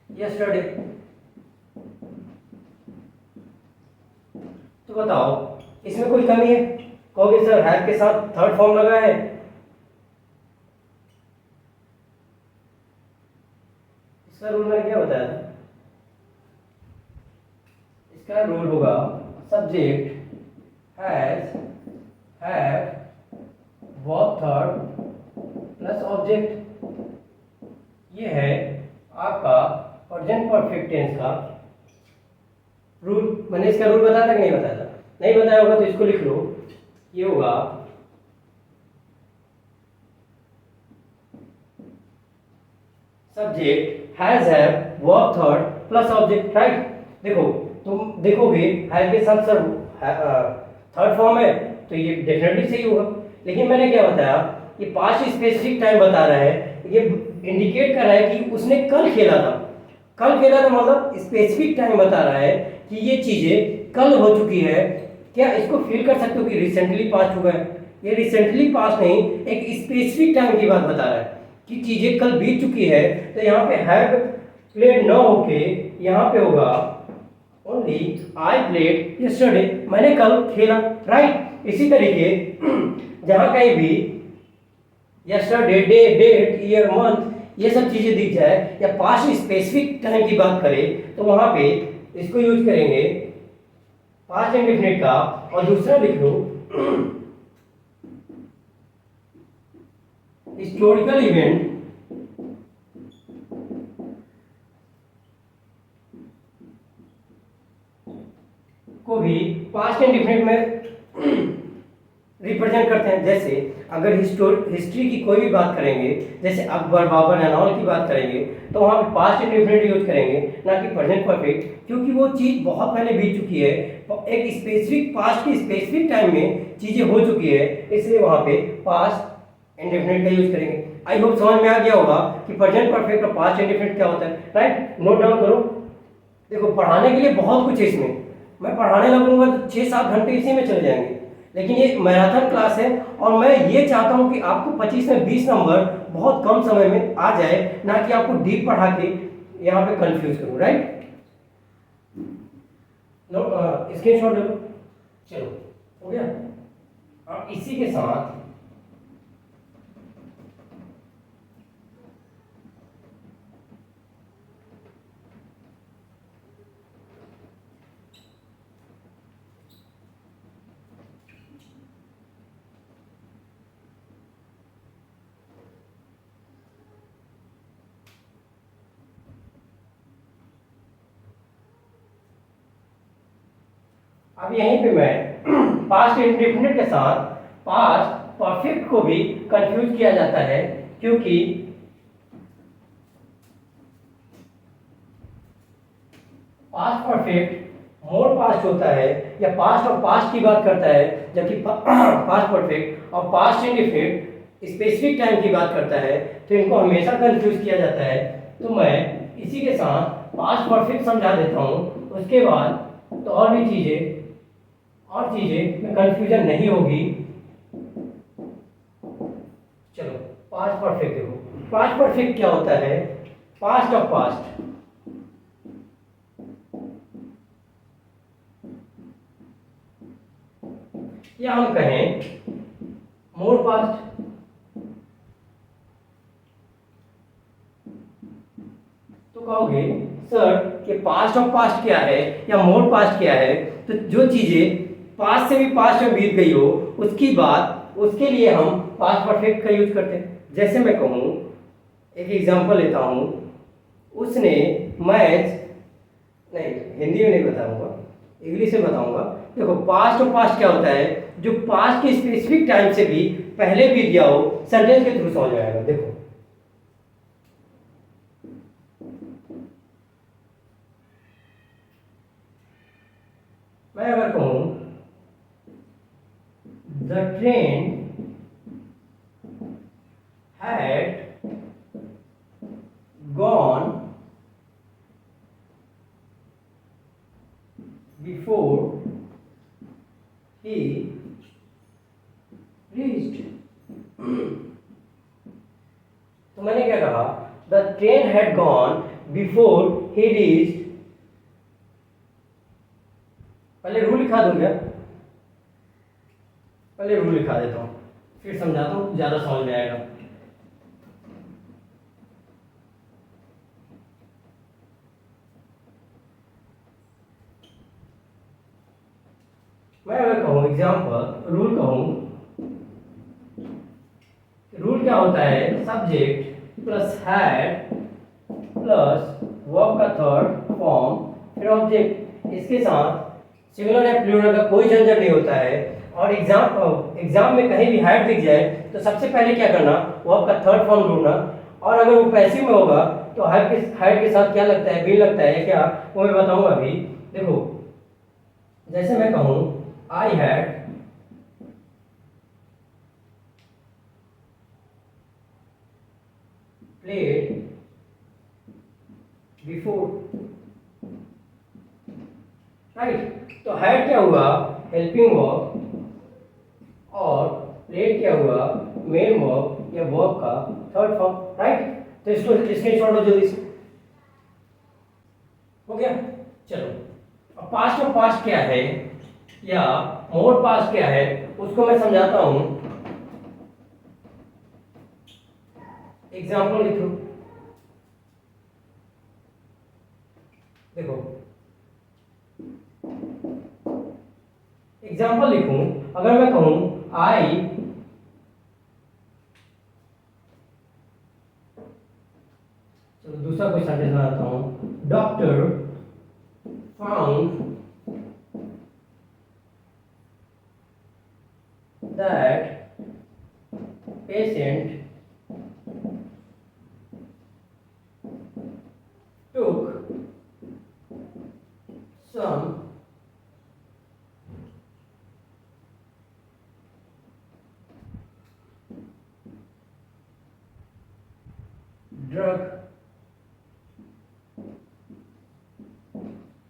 यस्टरडे, तो बताओ इसमें कोई कमी है? कहोगे सर हैव के साथ थर्ड फॉर्म लगा है, इसका रूल मैंने क्या बताया था? इसका रूल होगा subject has, have, verb third plus object. ये है आपका प्रेजेंट परफेक्ट टेंस का रूल। मैंने इसका रूल बताया था कि नहीं बताया था? नहीं बताया होगा तो इसको लिख लो, ये होगा subject has, have, verb third plus object, right. देखो तुम देखोगे हैव के साथ सर थर्ड फॉर्म है तो ये डेफिनेटली सही होगा। लेकिन मैंने क्या बताया, ये पास्ट स्पेसिफिक टाइम बता रहा है, ये इंडिकेट कर रहा है कि उसने कल खेला था। कल खेला था मतलब स्पेसिफिक टाइम बता रहा है कि ये चीजें कल हो चुकी है। क्या इसको फील कर सकते हो कि रिसेंटली पास्ट हुआ है? ये रिसेंटली पास्ट नहीं, एक स्पेसिफिक टाइम की बात बता रहा है कि चीजें कल बीत चुकी है। तो यहाँ पे हैव प्लेड न होके यहाँ पे होगा ओनली आई प्लेड यस्टरडे, मैंने कल खेला, राइट। इसी तरीके जहां कहीं भी yesterday, day, date, year, month ये सब चीजें दिख जाए या पास्ट स्पेसिफिक टाइम की बात करें तो वहां पे इसको यूज करेंगे पास्ट इंडेफिनिट का। और दूसरा लिख लो हिस्टोरिकल इवेंट को भी पास्ट इंडेफिनिट में रिप्रेजेंट करते हैं। जैसे अगर हिस्ट्री की कोई भी बात करेंगे, जैसे अकबर, बाबर, एंड की बात करेंगे, तो वहां पे पास्ट इंडेफिनिट यूज करेंगे, ना कि प्रेजेंट परफेक्ट, क्योंकि वो चीज बहुत पहले बीत चुकी है, एक स्पेसिफिक पास्ट की स्पेसिफिक टाइम में चीजें हो चुकी है, इसलिए वहां पे पास्ट इंडेफिनिट का यूज करेंगे। आई होप समझ में आ गया होगा कि प्रेजेंट परफेक्ट और पास्ट इंडेफिनिट क्या होता है, राइट। नोट डाउन करो। देखो पढ़ाने के लिए बहुत कुछ है इसमें, मैं पढ़ाने लगूंगा तो 6-7 घंटे इसी में चले जाएंगे, लेकिन ये मैराथन क्लास है और मैं ये चाहता हूँ कि आपको 25 में 20 नंबर बहुत कम समय में आ जाए, ना कि आपको डीप पढ़ा के यहाँ पे कंफ्यूज करूँ, राइट? नो, स्क्रीनशॉट ले लो। चलो, हो गया। अब इसी के साथ अब यहीं पे मैं पास्ट इंडेफिनिट के साथ पास्ट परफेक्ट को भी कंफ्यूज किया जाता है, क्योंकि पास्ट परफेक्ट मोर पास्ट होता है या पास्ट और पास्ट की बात करता है, जबकि पास्ट परफेक्ट और पास्ट इंडेफिनिट स्पेसिफिक टाइम की बात करता है, तो इनको हमेशा कंफ्यूज किया जाता है। तो मैं इसी के साथ पास्ट परफेक्ट समझा देता हूँ, उसके बाद तो और भी चीजें में कंफ्यूजन नहीं होगी। चलो, पास्ट परफेक्ट देखो, पास्ट परफेक्ट क्या होता है? पास्ट ऑफ पास्ट, या हम कहें मोर पास्ट। तो कहोगे सर कि पास्ट ऑफ पास्ट क्या है या मोर पास्ट क्या है? तो जो चीजें पास्ट से भी पास्ट में बीत गई हो उसकी बात, उसके लिए हम पास्ट परफेक्ट का यूज करते हैं। जैसे मैं कहूँ, एक एग्जांपल लेता हूँ, उसने मैच, नहीं हिंदी में नहीं बताऊंगा, इंग्लिश में बताऊंगा। देखो, पास्ट और पास्ट क्या होता है? जो पास्ट के स्पेसिफिक टाइम से भी पहले बीत गया हो, सेंटेंस के थ्रू समझ में आएगा। देखो, मैं अगर कहूं the train had gone before he reached। तो मैंने क्या कहा? The train had gone before he reached. पहले रूल लिखा दूं क्या? पहले रूल लिखा देता हूं, फिर समझाता हूं, ज्यादा समझ में आएगा। मैं अगर कहूं एग्जाम्पल, रूल कहूं, रूल क्या होता है? Subject plus had plus verb का थर्ड फॉर्म फिर ऑब्जेक्ट। इसके साथ सिंगुलर या प्लूरल का कोई झंझट नहीं होता है। और एग्जाम में कहीं भी हैड दिख जाए तो सबसे पहले क्या करना? वर्ब का थर्ड फॉर्म ढूंढना। और अगर वो पैसिव में होगा तो हैड के साथ क्या लगता है? बीन लगता है क्या? वो मैं बताऊंगा अभी। देखो, जैसे मैं कहूं I had played before, right? तो हैड क्या हुआ? हेल्पिंग वर्ब, और प्लेड क्या हुआ? मेन वर्ब या वर्ब का थर्ड फॉर्म, राइट? तो इसको स्क्रीनशॉट लो जल्दी से। हो गया? चलो, अब पास्ट ऑफ पास्ट क्या है या मोर पास्ट क्या है उसको मैं समझाता हूं एग्जाम्पल के थ्रू। देखो, एग्जाम्पल लिखूं, अगर मैं कहूं आई चलो दूसरा कोई सेंटेंस बनाता हूं, doctor found that patient took some drug,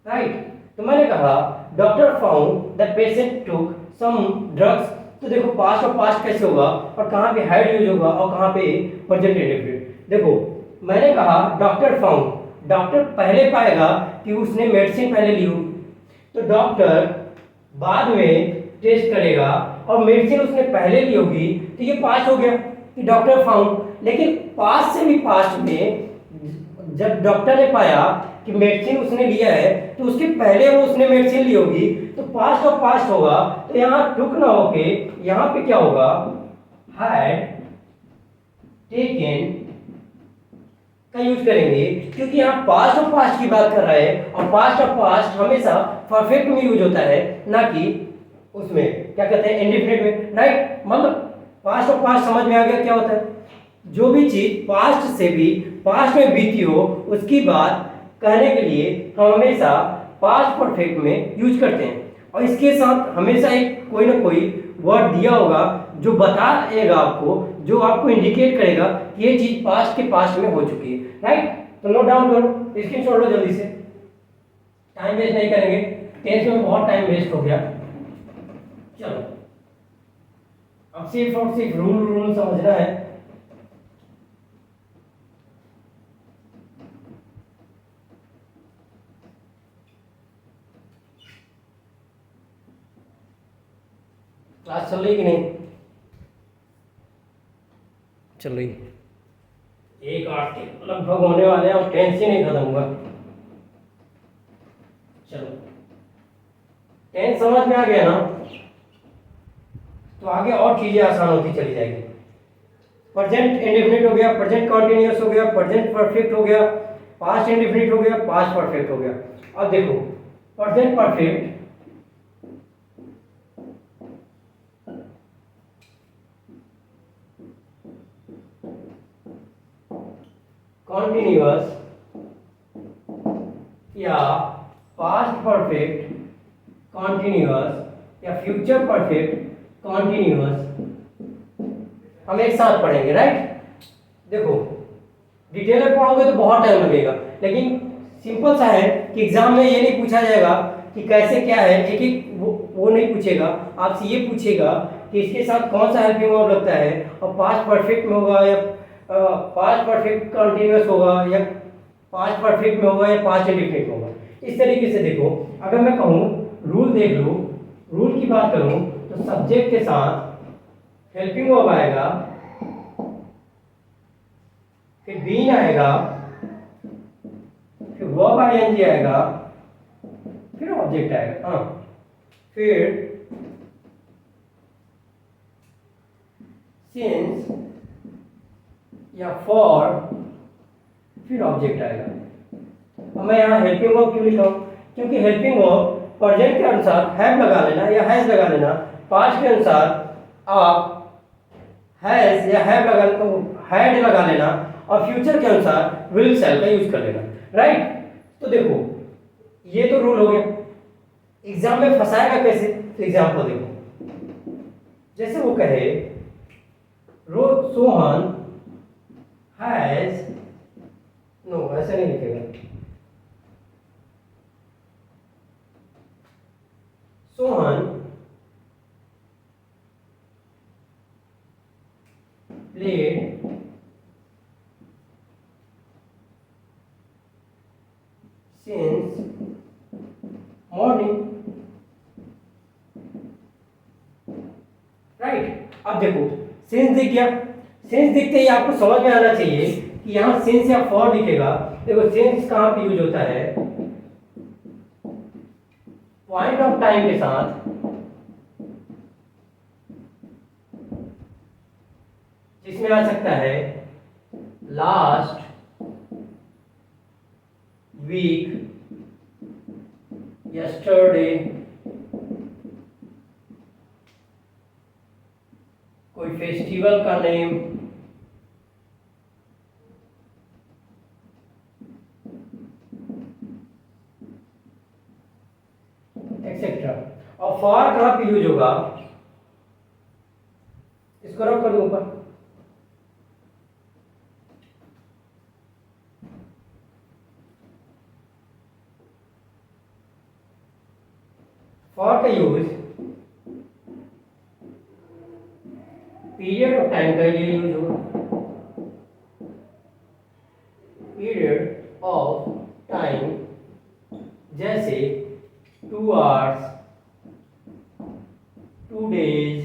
right? तो मैंने कहा doctor found that patient took some drugs. तो देखो पास्ट और पास्ट कैसे होगा और कहाँ पे हैड यूज होगा और कहाँ पे प्रेजेंट इंडेफिनिट। देखो मैंने कहा डॉक्टर फाउंड, डॉक्टर पहले पाएगा कि उसने मेडिसिन पहले ली होगी, तो डॉक्टर बाद में टेस्ट करेगा और मेडिसिन उसने पहले ली होगी, तो ये पास्ट हो गया कि डॉक्टर फाउंड। लेकिन पास्ट से भी पास्ट में जब डॉक्टर ने पाया कि मेडिसिन उसने लिया है तो उसके पहले वो उसने मेडिसिन ली होगी, तो पास्ट और पास्ट होगा, तो यहाँ टुक ना होके यहाँ पे क्या होगा, हैड टेकन का यूज करेंगे, क्योंकि यहाँ पास्ट और पास्ट की बात कर रहे हैं और पास्ट और पास्ट हमेशा परफेक्ट में यूज होता है, ना कि उसमें क्या कहते हैं इंडेफिनिट में, राइट। मतलब पास्ट और पास्ट समझ में आ गया क्या होता है। जो भी चीज पास्ट से भी पास्ट में बीती हो उसकी बात कहने के लिए हम हमेशा पास्ट परफेक्ट में यूज करते हैं, और इसके साथ हमेशा एक कोई ना कोई वर्ड दिया होगा जो बताएगा आपको, जो आपको इंडिकेट करेगा कि ये चीज पास्ट के पास्ट में हो चुकी है, राइट। तो नोट डाउन करो, स्क्रीनशॉट लो जल्दी से, टाइम वेस्ट नहीं करेंगे, टेंस में बहुत टाइम वेस्ट हो गया। चलो अब सिर्फ और सिर्फ रूल समझना है। क्लास चल रही कि नहीं? चल रही। 1:08 के लगभग होने वाले हैं और टेंस ही नहीं खत्म हुआ। चलो टेंस समझ में आ गया ना, तो आगे और चीजें आसान होती चली जाएगी। प्रेजेंट इंडेफिनिट हो गया, प्रेजेंट कॉन्टिन्यूअस हो गया, प्रेजेंट परफेक्ट हो गया, पास्ट इंडेफिनिट हो गया, पास्ट परफेक्ट हो गया। अब देखो प्रेजेंट परफेक्ट कॉन्टिन्यूअस या पास्ट परफेक्ट कॉन्टिन्यूअस या फ्यूचर परफेक्ट कॉन्टिन्यूअस हम एक साथ पढ़ेंगे, राइट। देखो डिटेल में पढ़ोगे तो बहुत टाइम लगेगा, लेकिन सिंपल सा है कि एग्जाम में ये नहीं पूछा जाएगा कि कैसे क्या है, एक एक वो नहीं पूछेगा, आपसे ये पूछेगा कि इसके साथ कौन सा हेल्पिंग वर्ब लगता है और पास्ट परफेक्ट में होगा या पास्ट परफेक्ट कंटिन्यूअस होगा या पास्ट परफेक्ट में होगा या पास्ट इंडेफिनिट में होगा। इस तरीके से देखो, अगर मैं कहूँ रूल देख लो, रूल की बात करूँ तो सब्जेक्ट के साथ हेल्पिंग वर्ब आएगा, फिर बीन आएगा, फिर वर्ब आईएनजी आएगा, फिर ऑब्जेक्ट आएगा, हाँ, फिर सिंस या फॉर, फिर ऑब्जेक्ट आएगा। अब मैं यहाँ हेल्पिंग वर्ब क्यों लिखा हूँ, क्योंकि हेल्पिंग वर्ब प्रेजेंट के अनुसार हैव लगा लेना या हैज लगा लेना, पास्ट के अनुसार आप हैज या हैव हैड लगा लेना, और फ्यूचर के अनुसार विल शैल का यूज कर लेना, राइट। तो देखो ये तो रूल हो गया। एग्जाम में फंसाएगा कैसे, तो एग्जाम्पल देखो, जैसे वो कहे सोहन हैज, नो ऐसे नहीं लिखेगा, Sohan played since morning, right. अब देखो सिंस दिख गया, सिंस दिखते ही आपको समझ में आना चाहिए कि यहाँ सिंस या फॉर दिखेगा। देखो सिंस कहाँ पे यूज होता है, पॉइंट ऑफ टाइम के साथ, जिसमें आ सकता है लास्ट वीक, यस्टरडे, कोई फेस्टिवल का नेम, एक्सेट्रा। और फॉर कहां पे यूज होगा, इसको रख कर दो ऊपर, फॉर का यूज पीरियड ऑफ टाइम के लिए यूज होगा, पीरियड ऑफ टाइम, जैसे 2 hours, 2 days,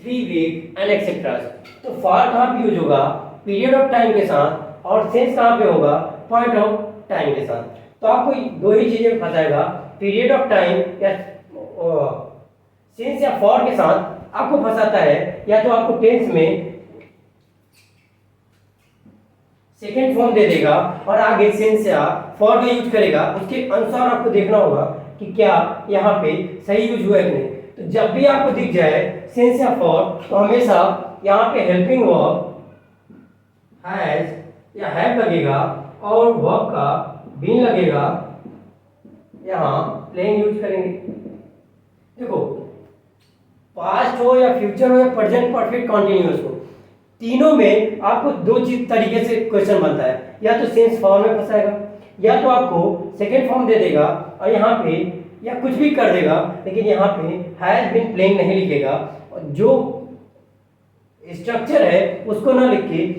3 week and etcetera. तो फॉर कहाँ पे यूज होगा? पीरियड ऑफ टाइम के साथ। और सिंस कहाँ पे होगा? पॉइंट ऑफ टाइम के साथ। तो आपको दो ही चीजें फंसाएगा, पीरियड ऑफ टाइम या सिंस या फॉर के साथ आपको फंसाता है। या तो आपको टेंस में सेकेंड फॉर्म दे देगा और आगे सिंस या फॉर का यूज करेगा, उसके अनुसार आपको देखना होगा कि क्या यहाँ पे सही यूज हुआ है कि नहीं। तो जब भी आपको दिख जाए सिंस या फॉर, तो हमेशा यहाँ पे हेल्पिंग वर्ब हैज या हैव लगेगा और वर्ब का बीन लगेगा, यहाँ प्लेन यूज करेंगे। देखो, पास्ट हो या फ्यूचर हो या प्रेजेंट परफेक्ट कॉन्टिन्यूअस हो, तीनों में आपको दो चीज तरीके से क्वेश्चन बनता है। या तो सेंस फॉर्म में फंसाएगा, या तो आपको सेकेंड फॉर्म दे देगा और यहाँ पे या कुछ भी कर देगा, लेकिन यहाँ पे हैज बीन प्लेइंग नहीं लिखेगा, और जो स्ट्रक्चर है उसको ना लिख के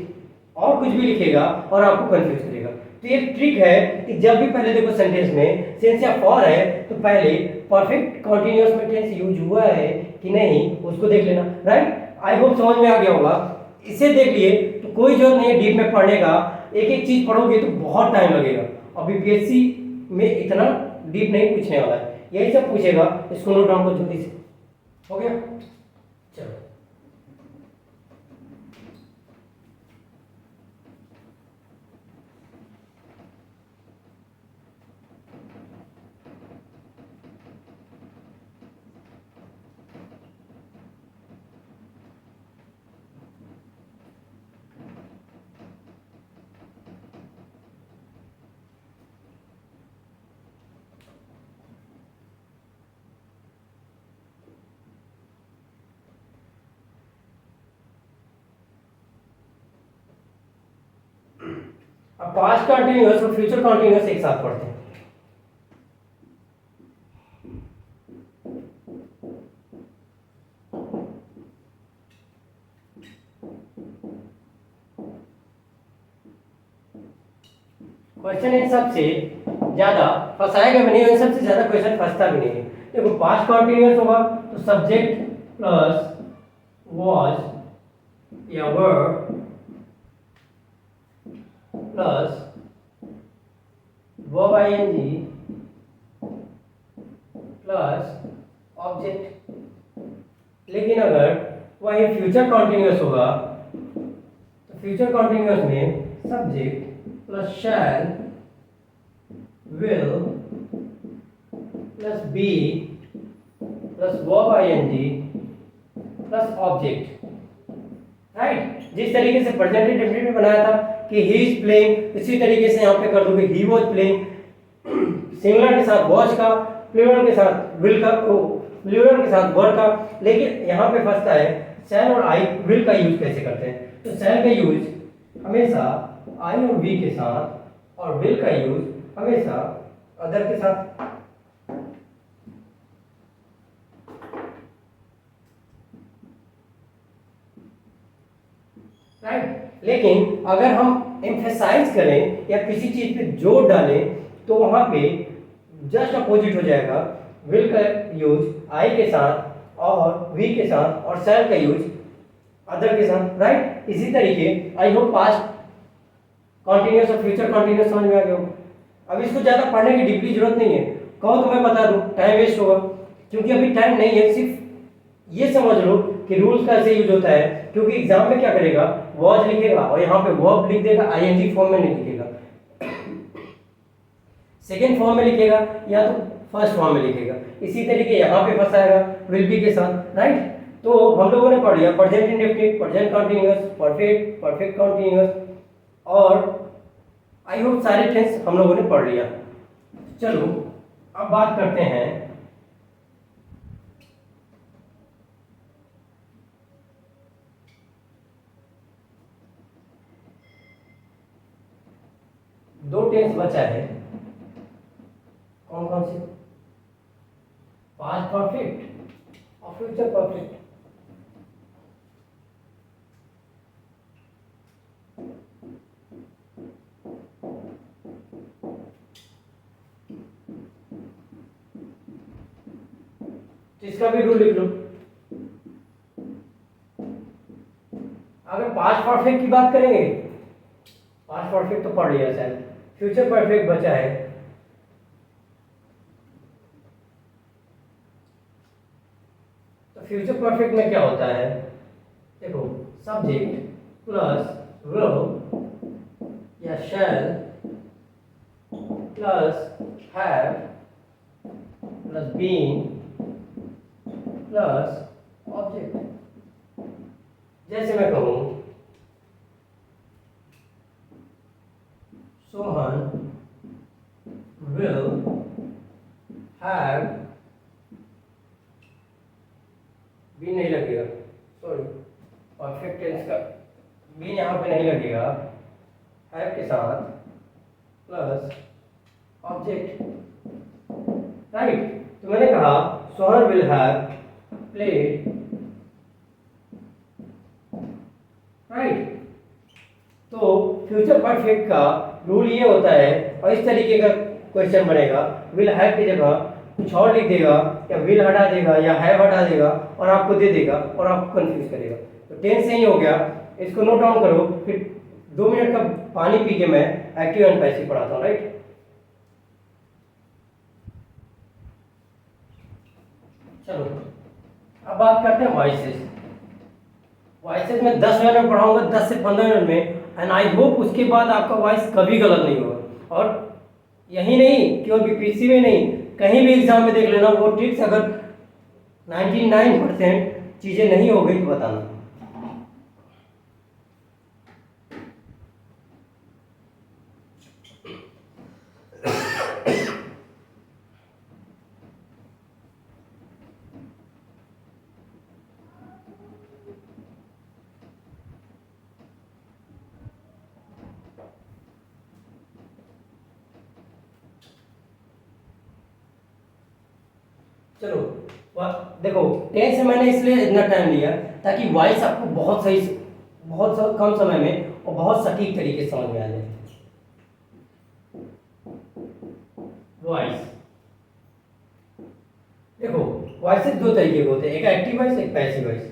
और कुछ भी लिखेगा और आपको कंफ्यूज करेगा। तो एक ट्रिक है कि जब भी पहले देखो सेंटेंस में सेंस या फॉर है, तो पहले परफेक्ट कॉन्टिन्यूअस में टेंस यूज हुआ है कि नहीं उसको देख लेना। राइट, आई होप समझ में आ गया होगा। इसे देख लिए तो कोई जरूरत नहीं है डीप में पढ़ने का, एक एक चीज पढ़ोगे तो बहुत टाइम लगेगा। और बीपीएससी में इतना डीप नहीं पूछने वाला है, यही सब पूछेगा। इसको नोट डाउन करो जल्दी से। हो गया, चलो। अब पास्ट कंटिन्यूअस और फ्यूचर कंटिन्यूअस एक साथ पढ़ते हैं। क्वेश्चन इन सबसे ज्यादा फंसाएगा भी नहीं, इन सबसे ज्यादा क्वेश्चन फंसता भी नहीं है। देखो, पास्ट कंटिन्यूअस होगा तो सब्जेक्ट प्लस वाज या were plus verb ING plus object. लेकिन अगर वही फ्यूचर कॉन्टिन्यूअस होगा तो फ्यूचर कॉन्टिन्यूअस में subject plus shall, will plus be plus verb ING plus object. Right, जिस तरीके से प्रेजेंट इंडेफिनिट में बनाया था कि ही इज प्लेइंग, इसी तरीके से यहाँ पे कर दोगे ही वॉज प्लेइंग। सिंगुलर के साथ वॉज का, प्लूरल के साथ विल का, प्लूरल के साथ वर का। लेकिन यहाँ पे फंसता है शैल और आई विल का यूज कैसे करते हैं। तो शैल का यूज हमेशा आई और वी के साथ, और विल का यूज हमेशा अदर के साथ। राइट, लेकिन अगर हम एम्फेसाइज करें या किसी चीज पे जोर डालें तो वहां पे जस्ट अपोजिट हो जाएगा। विल का यूज आई के साथ और वी के साथ, और शैल का यूज अदर के साथ। राइट, इसी तरीके आई होप पास्ट कॉन्टिन्यूअस और फ्यूचर कॉन्टिन्यूअस समझ में आ गया होगा। अब इसको ज्यादा पढ़ने की डीपली जरूरत नहीं है, कहो तो मैं बता दूं, टाइम वेस्ट होगा, क्योंकि अभी टाइम नहीं है। सिर्फ ये समझ लो कि रूल्स कैसे यूज होता है, क्योंकि एग्जाम में क्या करेगा, वॉज लिखेगा और यहाँ पे वर्ब लिख देगा, आईएनजी फॉर्म में नहीं लिखेगा, सेकेंड फॉर्म में लिखेगा या तो फर्स्ट फॉर्म में लिखेगा। इसी तरीके यहाँ पे फंसाएगा विल बी के साथ। राइट, तो हम लोगों ने पढ़ लिया present indefinite, present continuous, perfect, perfect continuous, और आई होप सारे टेंस हम लोगों ने पढ़ लिया। चलो अब बात करते हैं दो टेंस बचा है, कौन कौन से? परफेक्ट और फ्यूचर परफेक्ट। इसका भी रूल लिख लो। अगर पास्ट परफेक्ट की बात करेंगे, पास्ट परफेक्ट तो पढ़ लिया शायद, फ्यूचर परफेक्ट बचा है। तो फ्यूचर परफेक्ट में क्या होता है, देखो सब्जेक्ट प्लस विल या shall plus have plus been plus object. जैसे मैं कहूं सोहन will have, भी नहीं लगेगा, सॉरी परफेक्ट टेंस का भी यहाँ पे नहीं लगेगा, हैव के साथ प्लस ऑब्जेक्ट, राइट। तो मैंने कहा Sohan will have played, right. तो फ्यूचर परफेक्ट का रूल ये होता है, और इस तरीके का क्वेश्चन बनेगा, विल हैव की जगह कुछ और लिख देगा, या विल हटा देगा या हैव हटा देगा और आपको दे देगा और आपको कंफ्यूज करेगा। तो टेंस सही हो गया, इसको नोट डाउन करो, फिर 2 मिनट का पानी पी के मैं एक्टिव एंड पैसिव पढ़ाता हूँ, राइट। चलो अब बात करते हैं वॉइसेस। वॉइसेस में 10 मिनट में पढ़ाऊंगा, 10 से 15 मिनट में, एंड आई होप उसके बाद आपका वॉइस कभी गलत नहीं होगा। और यही नहीं, केवल बीपीएससी में नहीं, कहीं भी एग्जाम में देख लेना, वो ट्रिक्स अगर 99% चीज़ें नहीं हो गई तो बताना। चलो देखो, टेंस से मैंने इसलिए इतना टाइम लिया ताकि वॉइस आपको बहुत कम समय में और बहुत सटीक तरीके से समझ में आ जाए। वॉइस देखो, वॉइस 2 तरीके के होते हैं, एक एक्टिव वॉइस, एक पैसिव वॉइस।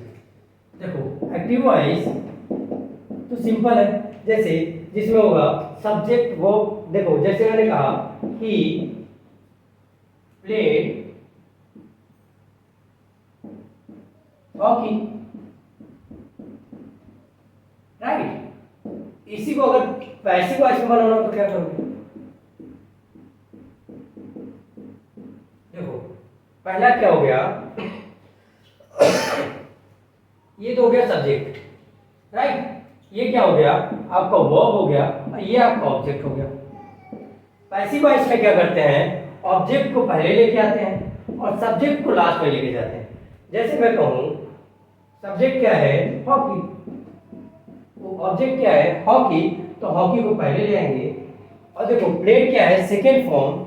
देखो एक्टिव वॉइस तो सिंपल है, जैसे जिसमें होगा सब्जेक्ट, वो देखो जैसे मैंने कहा ही प्लेड हॉकी, राइट। इसी को अगर पैसिव वॉइस में बनाना हो तो क्या करोगे, देखो पहला क्या हो गया, ये तो हो गया सब्जेक्ट, राइट। ये क्या हो गया, आपका वर्ब हो गया, और ये आपका ऑब्जेक्ट हो गया। पैसिव वॉइस में क्या करते हैं, ऑब्जेक्ट को पहले लेके आते हैं और सब्जेक्ट को लास्ट में लेके जाते हैं। जैसे मैं कहूं सब्जेक्ट क्या है, हॉकी, तो ऑब्जेक्ट क्या है, हॉकी, तो हॉकी को पहले ले आएंगे। और देखो प्लेड क्या है, सेकेंड फॉर्म,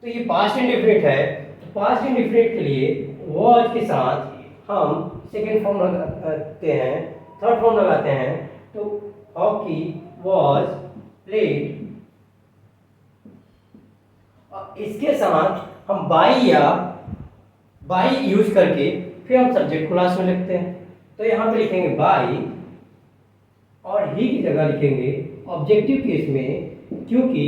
तो ये पास्ट इंडेफिनिट है, तो पास्ट इंडेफिनिट के लिए वॉज के साथ हम सेकेंड फॉर्म लगाते हैं, थर्ड फॉर्म लगाते हैं, तो हॉकी वॉज प्लेड। और इसके साथ हम बाई यूज करके फिर हम सब्जेक्ट को लास्ट में लिखते हैं। तो यहाँ पे लिखेंगे बाई और ही की जगह लिखेंगे ऑब्जेक्टिव केस में, क्योंकि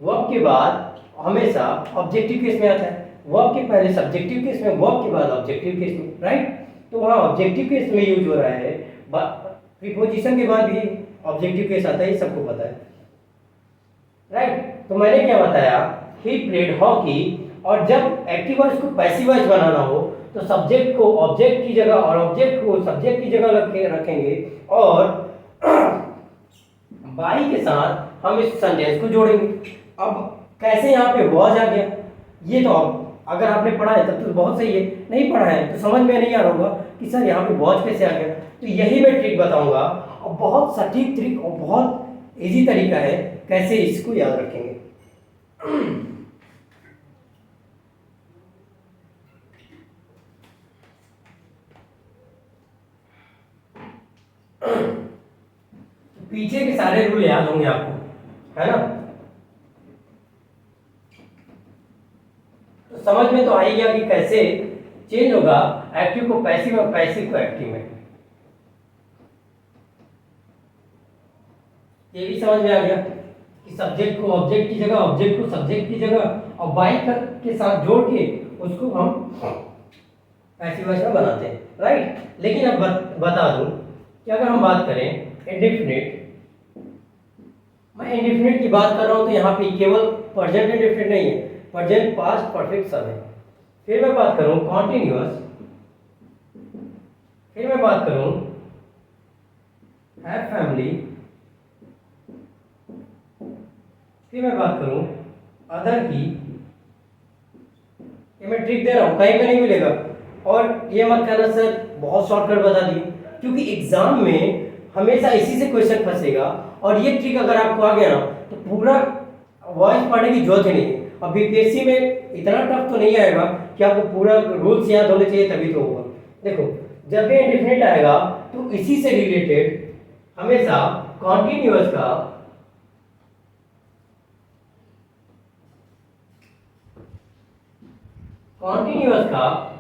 वर्ब के बाद हमेशा ऑब्जेक्टिव केस में आता है, वर्ब के पहले सब्जेक्टिव केस में, वर्ब के बाद ऑब्जेक्टिव केस में, राइट। तो वहाँ ऑब्जेक्टिव केस में यूज हो रहा है, प्रीपोजिशन के बाद भी ऑब्जेक्टिव केस आता है, सबको पता है, राइट। तो मैंने क्या बताया, ही प्लेड हॉकी, और जब एक्टिव वॉइस को पैसिव वॉइस बनाना हो तो सब्जेक्ट को ऑब्जेक्ट की जगह और ऑब्जेक्ट को सब्जेक्ट की जगह रखेंगे, और बाई के साथ हम इस सेंटेंस को जोड़ेंगे। अब कैसे यहाँ पे वॉज आ गया, ये तो अगर आपने पढ़ा है तब तो बहुत सही है, नहीं पढ़ा है तो समझ में नहीं आ रहा होगा कि सर यहाँ पे वॉज कैसे आ गया। तो यही मैं ट्रिक बताऊंगा, और बहुत सटीक ट्रिक और बहुत इजी तरीका है कैसे इसको याद रखेंगे। पीछे के सारे रूल याद होंगे आपको, है ना। तो समझ में तो आ ही गया कि कैसे चेंज होगा एक्टिव को पैसिव और पैसिव को एक्टिव में। ये भी समझ में आ गया कि सब्जेक्ट को ऑब्जेक्ट की जगह, ऑब्जेक्ट को सब्जेक्ट की जगह और बाई के साथ जोड़ के उसको हम पैसिव वॉइस में बनाते हैं, राइट। लेकिन अब बता दूं कि अगर हम बात करें इंडेफिनिट, मैं इंडेफिनिट की बात कर रहा हूं तो यहाँ पे केवल प्रेजेंट इंडेफिनिट नहीं है, प्रेजेंट पास्ट परफेक्ट सब है। फिर मैं बात करूं कॉन्टिन्यूअस, फिर मैं बात करूं हैव फैमिली, फिर मैं बात करूं अदर की। ये मैं ट्रिक दे रहा हूं, कहीं पे नहीं मिलेगा। और ये मत कहना सर बहुत शॉर्टकट बता दी, क्योंकि एग्जाम में हमेशा इसी से क्वेश्चन फंसेगा। और ये ट्रिक अगर आपको आ गया ना तो पूरा वॉइस पढ़ने की जरूरत ही नहीं है। अब बीपीएससी में इतना टफ तो नहीं आएगा कि आपको पूरा रूल्स याद होने चाहिए तभी तो होगा। देखो जब भी इंडेफिनिट आएगा तो इसी से रिलेटेड हमेशा कॉन्टिन्यूअस का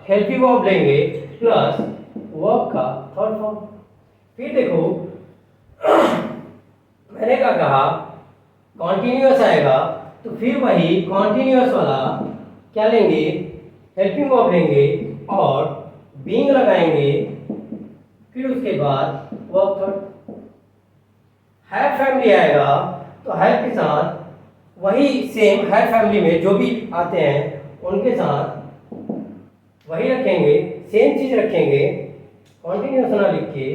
हेल्पिंग वर्ब लेंगे प्लस वर्ब का थर्ड फॉर्म। फिर देखो मैंने क्या कहा, कॉन्टिन्यूअस आएगा तो फिर वही कॉन्टिन्यूअस वाला क्या लेंगे, हेल्पिंग वर्ब लेंगे और बीइंग लगाएंगे, फिर उसके बाद वर्ब थर्ड। हैव फैमिली आएगा तो हैव के साथ वही सेम, हैव फैमिली में जो भी आते हैं उनके साथ वही रखेंगे, सेम चीज रखेंगे, कॉन्टिन्यूअस ना लिख के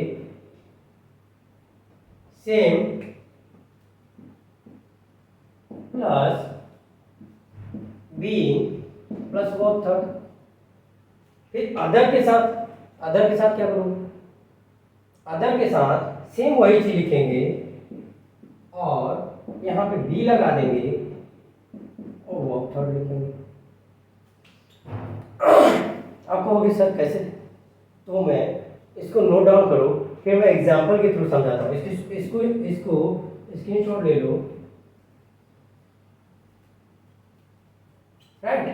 same plus be plus verb third. फिर अदर के साथ क्या करूं, अदर के साथ सेम वही चीज लिखेंगे और यहां पे बी लगा देंगे और वर्ब थर्ड लिखेंगे। आप कहोगे सर कैसे, तो मैं इसको नोट डाउन करो, फिर मैं एग्जांपल के थ्रू समझाता हूँ। इसको स्क्रीनशॉट ले लो, राइट।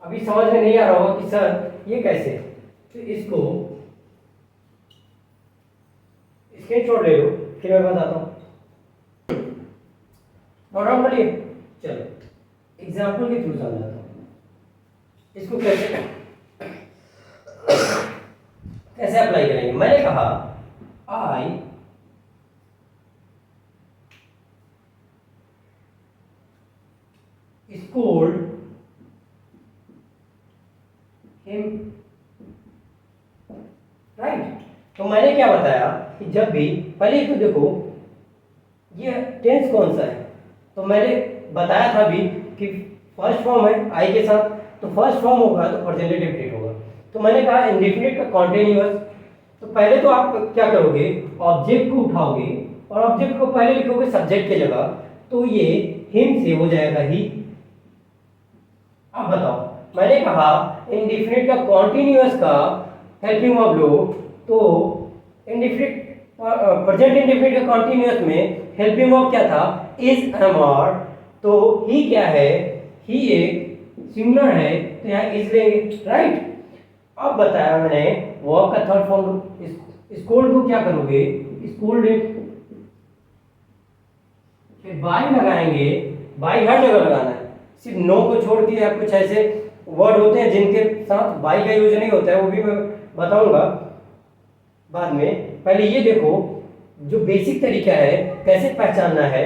अभी समझ में नहीं आ रहा होगा कि सर ये कैसे, तो इसको स्क्रीनशॉट ले लो, फिर मैं बताता हूँ। नोट डाउन कर लिए, चलो एग्जांपल के थ्रू समझाता हूँ। इसको कैसे अप्लाई करेंगे। मैंने कहा आई स्कूल्ड हिम, राइट। तो मैंने क्या बताया कि जब भी पहले तो देखो ये टेंस कौन सा है, तो मैंने बताया था भी कि फर्स्ट फॉर्म है आई के साथ, तो फर्स्ट फॉर्म होगा तो प्रेजेंट इंडेफिनिट होगा। तो मैंने कहा इंडेफिनिट का कॉन्टिन्यूअस, तो पहले तो आप क्या करोगे, ऑब्जेक्ट को उठाओगे और ऑब्जेक्ट को पहले लिखोगे सब्जेक्ट की जगह, तो ये हिम से हो जाएगा ही। अब बताओ, मैंने कहा इंडेफिनिट का कॉन्टिन्यूअस का हेल्पिंग वर्ब लो, तो इंडेफिनिट प्रेजेंट इंडेफिनिट का कॉन्टिन्यूअस में हेल्पिंग वर्ब क्या था, इज एम आर, तो ही क्या है, ही एक सिंगुलर है तो यहाँ इज लेंगे, राइट। अब बताया मैंने वर्ब का थर्ड फॉर्म, स्कूल्ड को क्या करोगे, स्कूल्ड, फिर बाय लगाएंगे, बाय हर जगह लगाना है, सिर्फ नो को छोड़ के। या कुछ ऐसे वर्ड होते हैं जिनके साथ बाय का यूज नहीं होता है, वो भी मैं बताऊंगा बाद में। पहले ये देखो जो बेसिक तरीका है कैसे पहचानना है।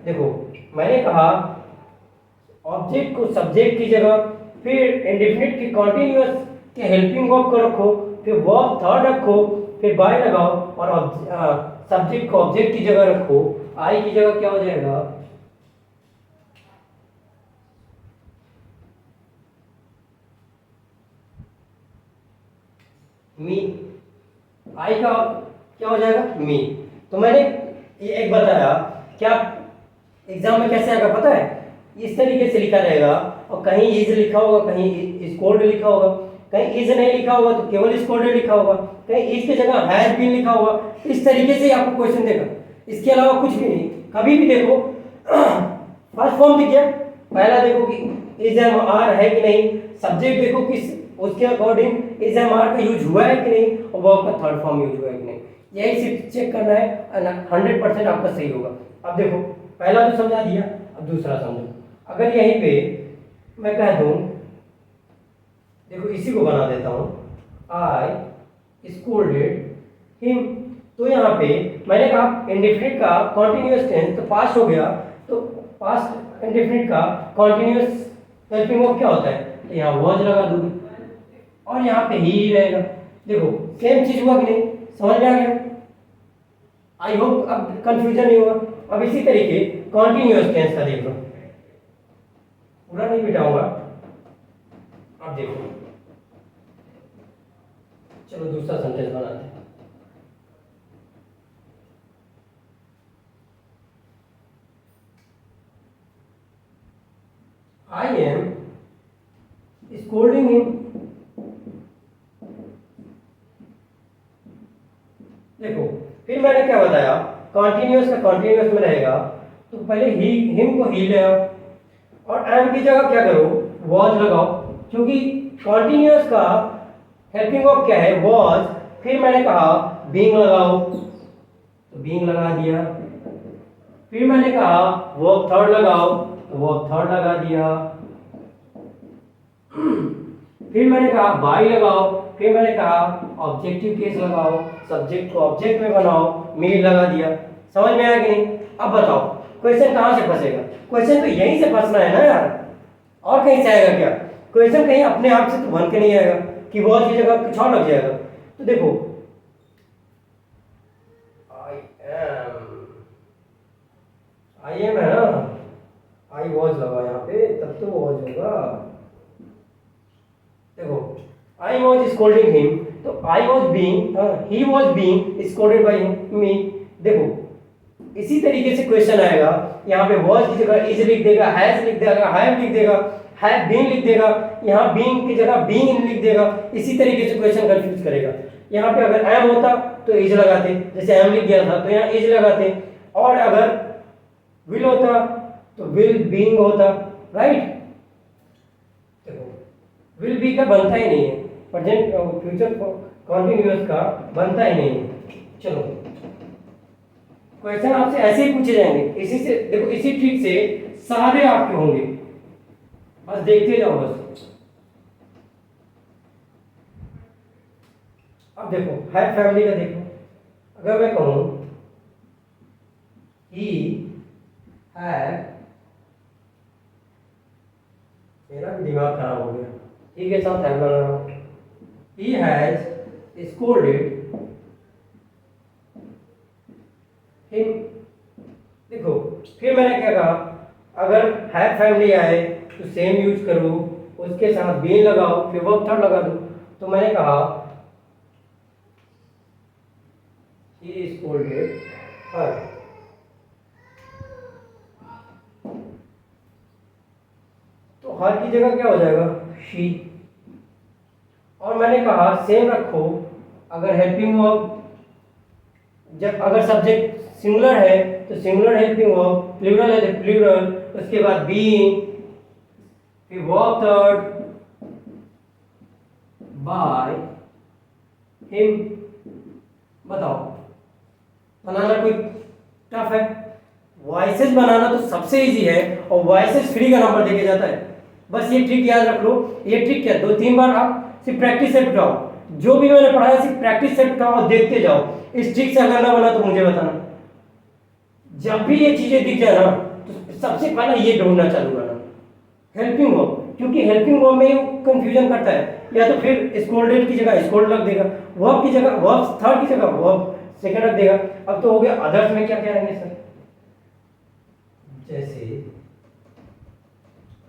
देखो मैंने कहा ऑब्जेक्ट को सब्जेक्ट की जगह, फिर इंडेफिनिट की कॉन्टिन्यूअस के हेल्पिंग वर्ब को रखो, फिर वर्ब थर्ड रखो, फिर बाय लगाओ और सब्जेक्ट को ऑब्जेक्ट की जगह रखो। आई की जगह क्या हो जाएगा, मी। आई का क्या हो जाएगा, मी। तो मैंने ये एक बताया, क्या एग्जाम में कैसे आएगा पता है, इस तरीके से लिखा रहेगा और कहीं इज लिखा होगा, कहीं स्कोल्ड लिखा होगा। कहीं इज नहीं लिखा होगा तो केवल स्कोल्डेड लिखा होगा, कहीं इज की जगह हैज बीन लिखा होगा। इस तरीके से आपको क्वेश्चन देगा, इसके अलावा कुछ भी नहीं। कभी भी देखो फर्स्ट फॉर्म दिख गया, पहला देखो कि इज एम आर है कि नहीं, सब्जेक्ट देखो किस उसके अकॉर्डिंग इज एम आर का यूज हुआ है कि नहीं, और वर्ब का थर्ड फॉर्म यूज हुआ है कि नहीं, यही सिर्फ चेक करना है, 100% आपका सही होगा। अब देखो पहला तो समझा दिया, अब दूसरा समझो। अगर यहीं पे मैं कह दूं, देखो इसी को बना देता हूं, आई स्कोल्डेड हिम, तो यहाँ पे मैंने कहा इंडेफिनिट का कॉन्टिन्यूअस टेंस तो पास्ट हो गया, तो पास्ट इंडेफिनिट का कॉन्टिन्यूअस हेल्पिंग वर्ब क्या होता है, तो यहाँ वॉज लगा दूंगी और यहाँ पे ही रहेगा। देखो सेम चीज हुआ कि नहीं, समझ में आ गया? आई होप अब कंफ्यूजन नहीं हुआ। अब इसी तरीके कॉन्टिन्यूअस टेंस का देखो, पूरा नहीं बिठाऊंगा। अब देखो, चलो दूसरा सेंटेंस बनाते हैं। I am scolding him. देखो फिर मैंने क्या बताया, कॉन्टिन्यूअस का कॉन्टिन्यूअस में रहेगा तो पहले ही हिम को ही ले आओ, और एम की जगह क्या करो, वॉज लगाओ, क्योंकि कॉन्टिन्यूअस का हेल्पिंग वर्ब क्या है, वॉज। फिर मैंने कहा बीइंग लगाओ, तो बीइंग लगा दिया। फिर मैंने कहा वर्ब थर्ड लगाओ, तो वर्ब थर्ड लगा दिया। फिर मैंने कहा बाय लगाओ, फिर मैंने कहा ऑब्जेक्टिव केस लगाओ, सब्जेक्ट को ऑब्जेक्ट में बनाओ, मीन लगा दिया। समझ में आया कि नहीं? अब बताओ क्वेश्चन कहाँ से फंसेगा? क्वेश्चन तो यहीं से फंसना है ना यार, और कहीं से आएगा क्या? क्वेश्चन कहीं अपने आप से तो बन के नहीं आएगा कि वॉच की जगह कुछ और लग जाएगा। तो देखो आई एम है ना, आई वॉच लगा यहाँ पे, तब तो वॉच होगा। देखो आई वॉज स्कोल्डिंग हिम, तो I was being, he was being scolded by me. देखो इसी तरीके से क्वेश्चन आएगा, यहाँ पे वॉज की जगह इज लिख देगा, हैज लिख देगा, हैव लिख देगा, हैव बीन लिख देगा, यहाँ बीइंग की जगह बीइंग लिख देगा। इसी तरीके से क्वेश्चन कंफ्यूज करेगा। यहाँ पे अगर एम होता तो इज लगाते, जैसे एम लिख गया था तो यहाँ इज लगाते, और अगर विल होता तो विल बीइंग होता, राइट? देखो विल बी का बनता ही नहीं है, प्रेजेंट फ्यूचर कॉन्टिन्यूअस का बनता ही नहीं है। चलो क्वेश्चन आपसे ऐसे ही पूछे जाएंगे, इसी से देखो, इसी ट्रिक से सारे आपके होंगे, बस देखते जाओ बस। अब देखो हैव फैमिली का देखो, अगर मैं कहूं ही हैव, मेरा भी दिमाग खराब हो गया, ठीक है साथ हैव लगा रहा हूं, he has scolded him। देखो फिर मैंने क्या कहा, अगर हैव फैमिली आए तो सेम यूज करो, उसके साथ बीन लगाओ, फिर वर्ब थर्ड लगा दो। तो मैंने कहा he scolded her, तो हर की जगह क्या हो जाएगा, she। और मैंने कहा सेम रखो, अगर हेल्पिंग वर्ब, जब अगर सब्जेक्ट सिंगुलर है तो सिंगुलर हेल्पिंग वर्ब, प्लूरल है तो प्लूरल, उसके बाद बीइंग, फिर वर्ब थर्ड, बाय हिम। बताओ बनाना कोई टफ है? वॉइसेस बनाना तो सबसे इजी है, और वॉइसेस फ्री का नंबर देके जाता है। बस ये ट्रिक याद रख लो। ये ट्रिक क्या, 2-3 बार आप सिर्फ प्रैक्टिस से बिठाओ, जो भी मैंने पढ़ाया सिर्फ प्रैक्टिस से बिठाओ और देखते जाओ। इस ट्रिक से अगर ना बना तो मुझे बताना। जब भी ये चीजें दिख जाए ना तो सबसे पहले ये ढूंढना चालू करना, हेल्पिंग वर्ब, क्योंकि हेल्पिंग वर्ब में ही कंफ्यूजन करता है। या तो फिर स्कोल्डेड की जगह स्कोल्ड रख देगा, वर्ब की जगह वर्ब थर्ड की जगह वर्ब सेकंड रख देगा। अब तो हो गया अदर्स में क्या क्या आएंगे सर? जैसे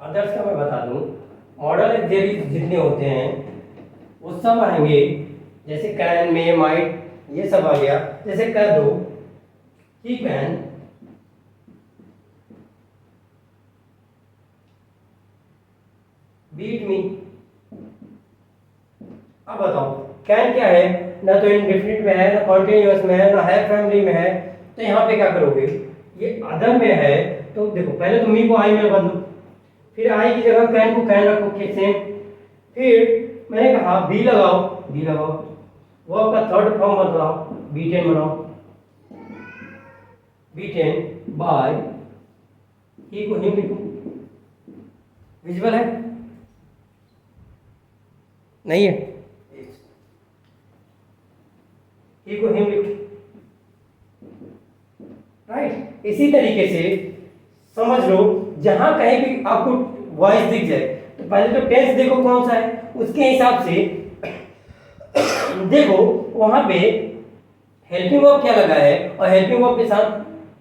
अदर्स का मैं बता दूं, मॉडल एक्सिलरी जितने होते हैं वो सब आएंगे, जैसे कैन, मे, माइट, ये सब आ गया। जैसे कह दो ही कैन बीट मी, बताओ कैन क्या है, ना तो इंडेफिनिट में है, ना कॉन्टिन्यूअस में है, ना है फैमिली में है। तो यहाँ पे क्या करोगे, ये अदर में है तो देखो पहले तो मी को आई में बदलो, फिर आई की जगह कैन को कैन रखो के सेम। फिर मैंने कहा बी लगाओ, बी लगाओ, वो आपका थर्ड फॉर्म बदलाओ, B10 बनाओ, B10 बाय ही को हिम लिखो। विजुअल है नहीं है, ही को हिम लिखो। राइट, इसी तरीके से समझ लो जहां कहीं भी आपको वॉइस दिख जाए तो पहले तो टेंस देखो कौन सा है, उसके हिसाब से देखो वहां पे हेल्पिंग वर्ब क्या लगा है, और हेल्पिंग वर्ब के साथ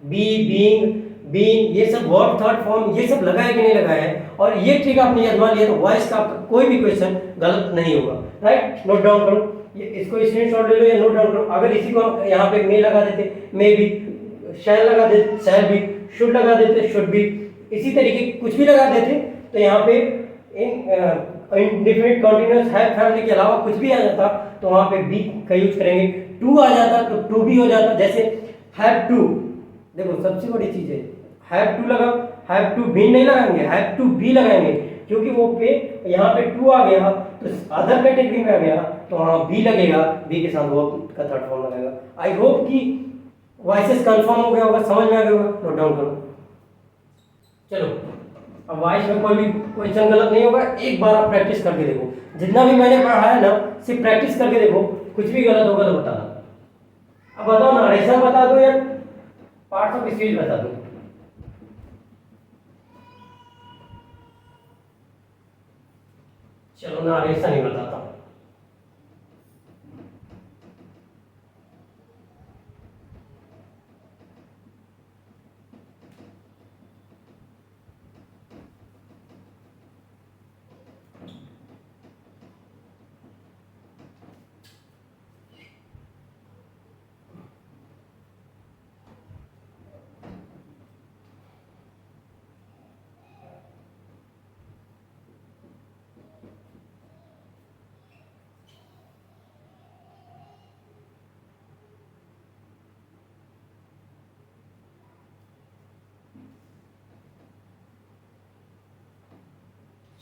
बी, बीइंग, बीइंग, ये सब वर्ब थर्ड फॉर्म ये सब लगा है कि नहीं लगा है। और ये ट्रिक आपने आजमा लिया तो वॉइस का आपका कोई भी क्वेश्चन गलत नहीं होगा। राइट, नोट डाउन करो, ये इसको स्क्रीनशॉट ले लो या नोट डाउन करो। अगर इसी को हम यहाँ पे मे लगा देते मे भी, शैल लगा देते शैल भी, शुड लगा देते शुड भी, इसी तरीके कुछ भी लगा देते तो यहाँ पे इंडेफिनिट कॉन्टिन्यूअस है फैमिली के अलावा कुछ भी आ जाता तो वहाँ पे बी का यूज करेंगे। टू आ जाता तो टू भी हो जाता, जैसे हैव टू, देखो सबसे बड़ी चीज है हैव टू लगा, हैव टू बी नहीं लगाएंगे, हैव टू बी लगाएंगे, क्योंकि वो पे यहाँ पे टू आ गया तो अदर कैटेगरी में आ गया तो वहाँ बी लगेगा, बी के साथ वो का थर्ड फॉर्म लगेगा। आई होप कि वॉइसेस कंफर्म हो गया होगा, समझ में आ गया होगा, नोट डाउन करो। चलो अब वॉइस में कोई भी क्वेश्चन गलत नहीं होगा, एक बार आप प्रैक्टिस करके देखो, जितना भी मैंने पढ़ा है ना सिर्फ प्रैक्टिस करके देखो, कुछ भी गलत होगा तो बताना। अब बताओ नरेशन बता दो या पार्ट्स ऑफ स्पीच बता दो। चलो नरेशन ही बताता हूँ।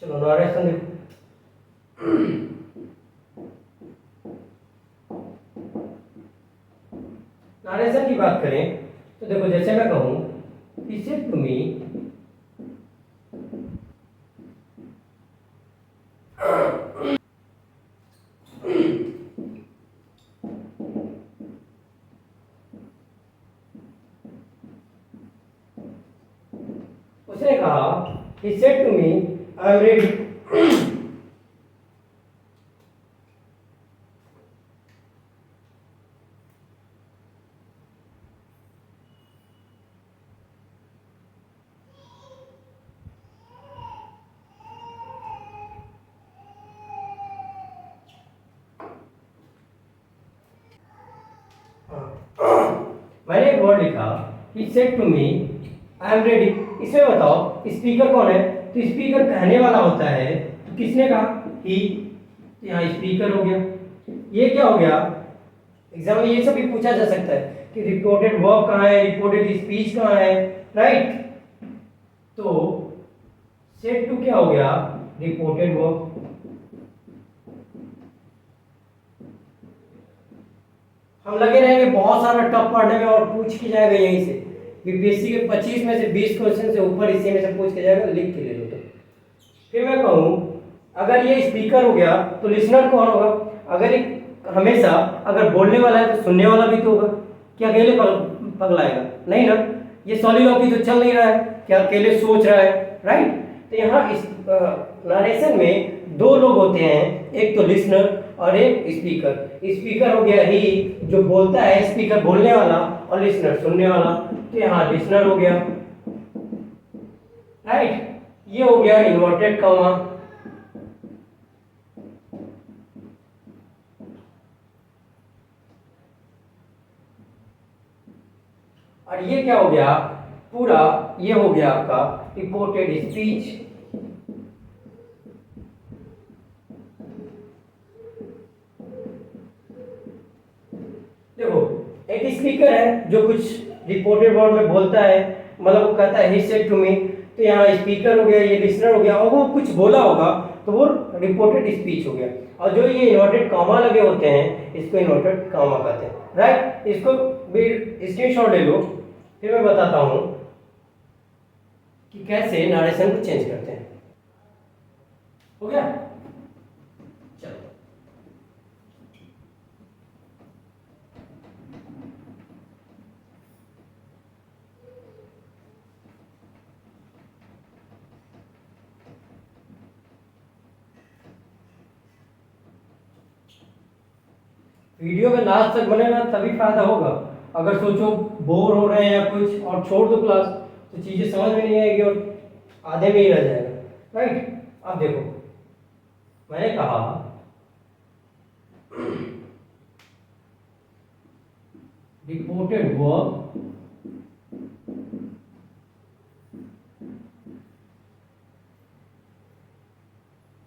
चलो नरेशन देखो, नरेशन की बात करें तो देखो जैसे मैं कहूं he said to me, उसने कहा he said to me I am ready। मैंने एक वर्ड लिखा he said to me I am ready। इसमें बताओ स्पीकर कौन है, तो स्पीकर कहने वाला होता है, तो किसने कहा ही, यहाँ स्पीकर हो गया। ये क्या हो गया, एग्जाम में ये सब भी पूछा जा सकता है कि रिपोर्टेड वर्ब कहाँ है, रिपोर्टेड स्पीच कहाँ है। राइट, तो सेड टू क्या हो गया, रिपोर्टेड वर्ब। हम लगे रहेंगे बहुत सारा टफ पढ़ने में और पूछ के जाएगा यहीं से, बीपीएससी के 25 में से 20 क्वेश्चन से ऊपर इसी में से पूछ के जाएगा, लिख के ले लो। तो फिर मैं कहूँ अगर ये स्पीकर हो गया तो लिसनर कौन होगा, अगर एक हमेशा अगर बोलने वाला है तो सुनने वाला भी तो होगा, क्या अकेले पगलाएगा नहीं ना, ये सॉलिलॉक्वी तो चल नहीं रहा है, क्या अकेले सोच रहा है। राइट, तो यहाँ इस नरेशन में दो लोग होते हैं, एक तो लिसनर और एक स्पीकर। स्पीकर हो गया ही जो बोलता है, स्पीकर बोलने वाला, और लिसनर सुनने वाला, तो यहाँ लिसनर हो गया। राइट, ये हो गया इन्वर्टेड कॉमा। और ये क्या हो गया पूरा, ये हो गया आपका रिपोर्टेड स्पीच। स्पीकर है जो कुछ रिपोर्टेड वर्ड में बोलता है, मतलब वो कहता है ही सेड टू मी, तो यहाँ स्पीकर हो गया, ये लिसनर हो गया, और वो कुछ बोला होगा तो वो रिपोर्टेड स्पीच हो गया। और जो ये इन्वर्टेड कॉमा लगे होते हैं इसको इन्वर्टेड कॉमा कहते हैं, राइट। इसको भी स्क्रीनशॉट ले लो, फिर मैं बताता हूँ कि कैसे नरेशन को चेंज करते हैं। हो गया, चलो। वीडियो में लास्ट तक बनेगा तभी फायदा होगा। अगर सोचो बोर हो रहे हैं या कुछ और छोड़ दो क्लास तो चीजें समझ में नहीं आएगी और आधे में ही रह जाएगा, राइट। अब देखो मैंने कहा रिपोर्टेड वर्ब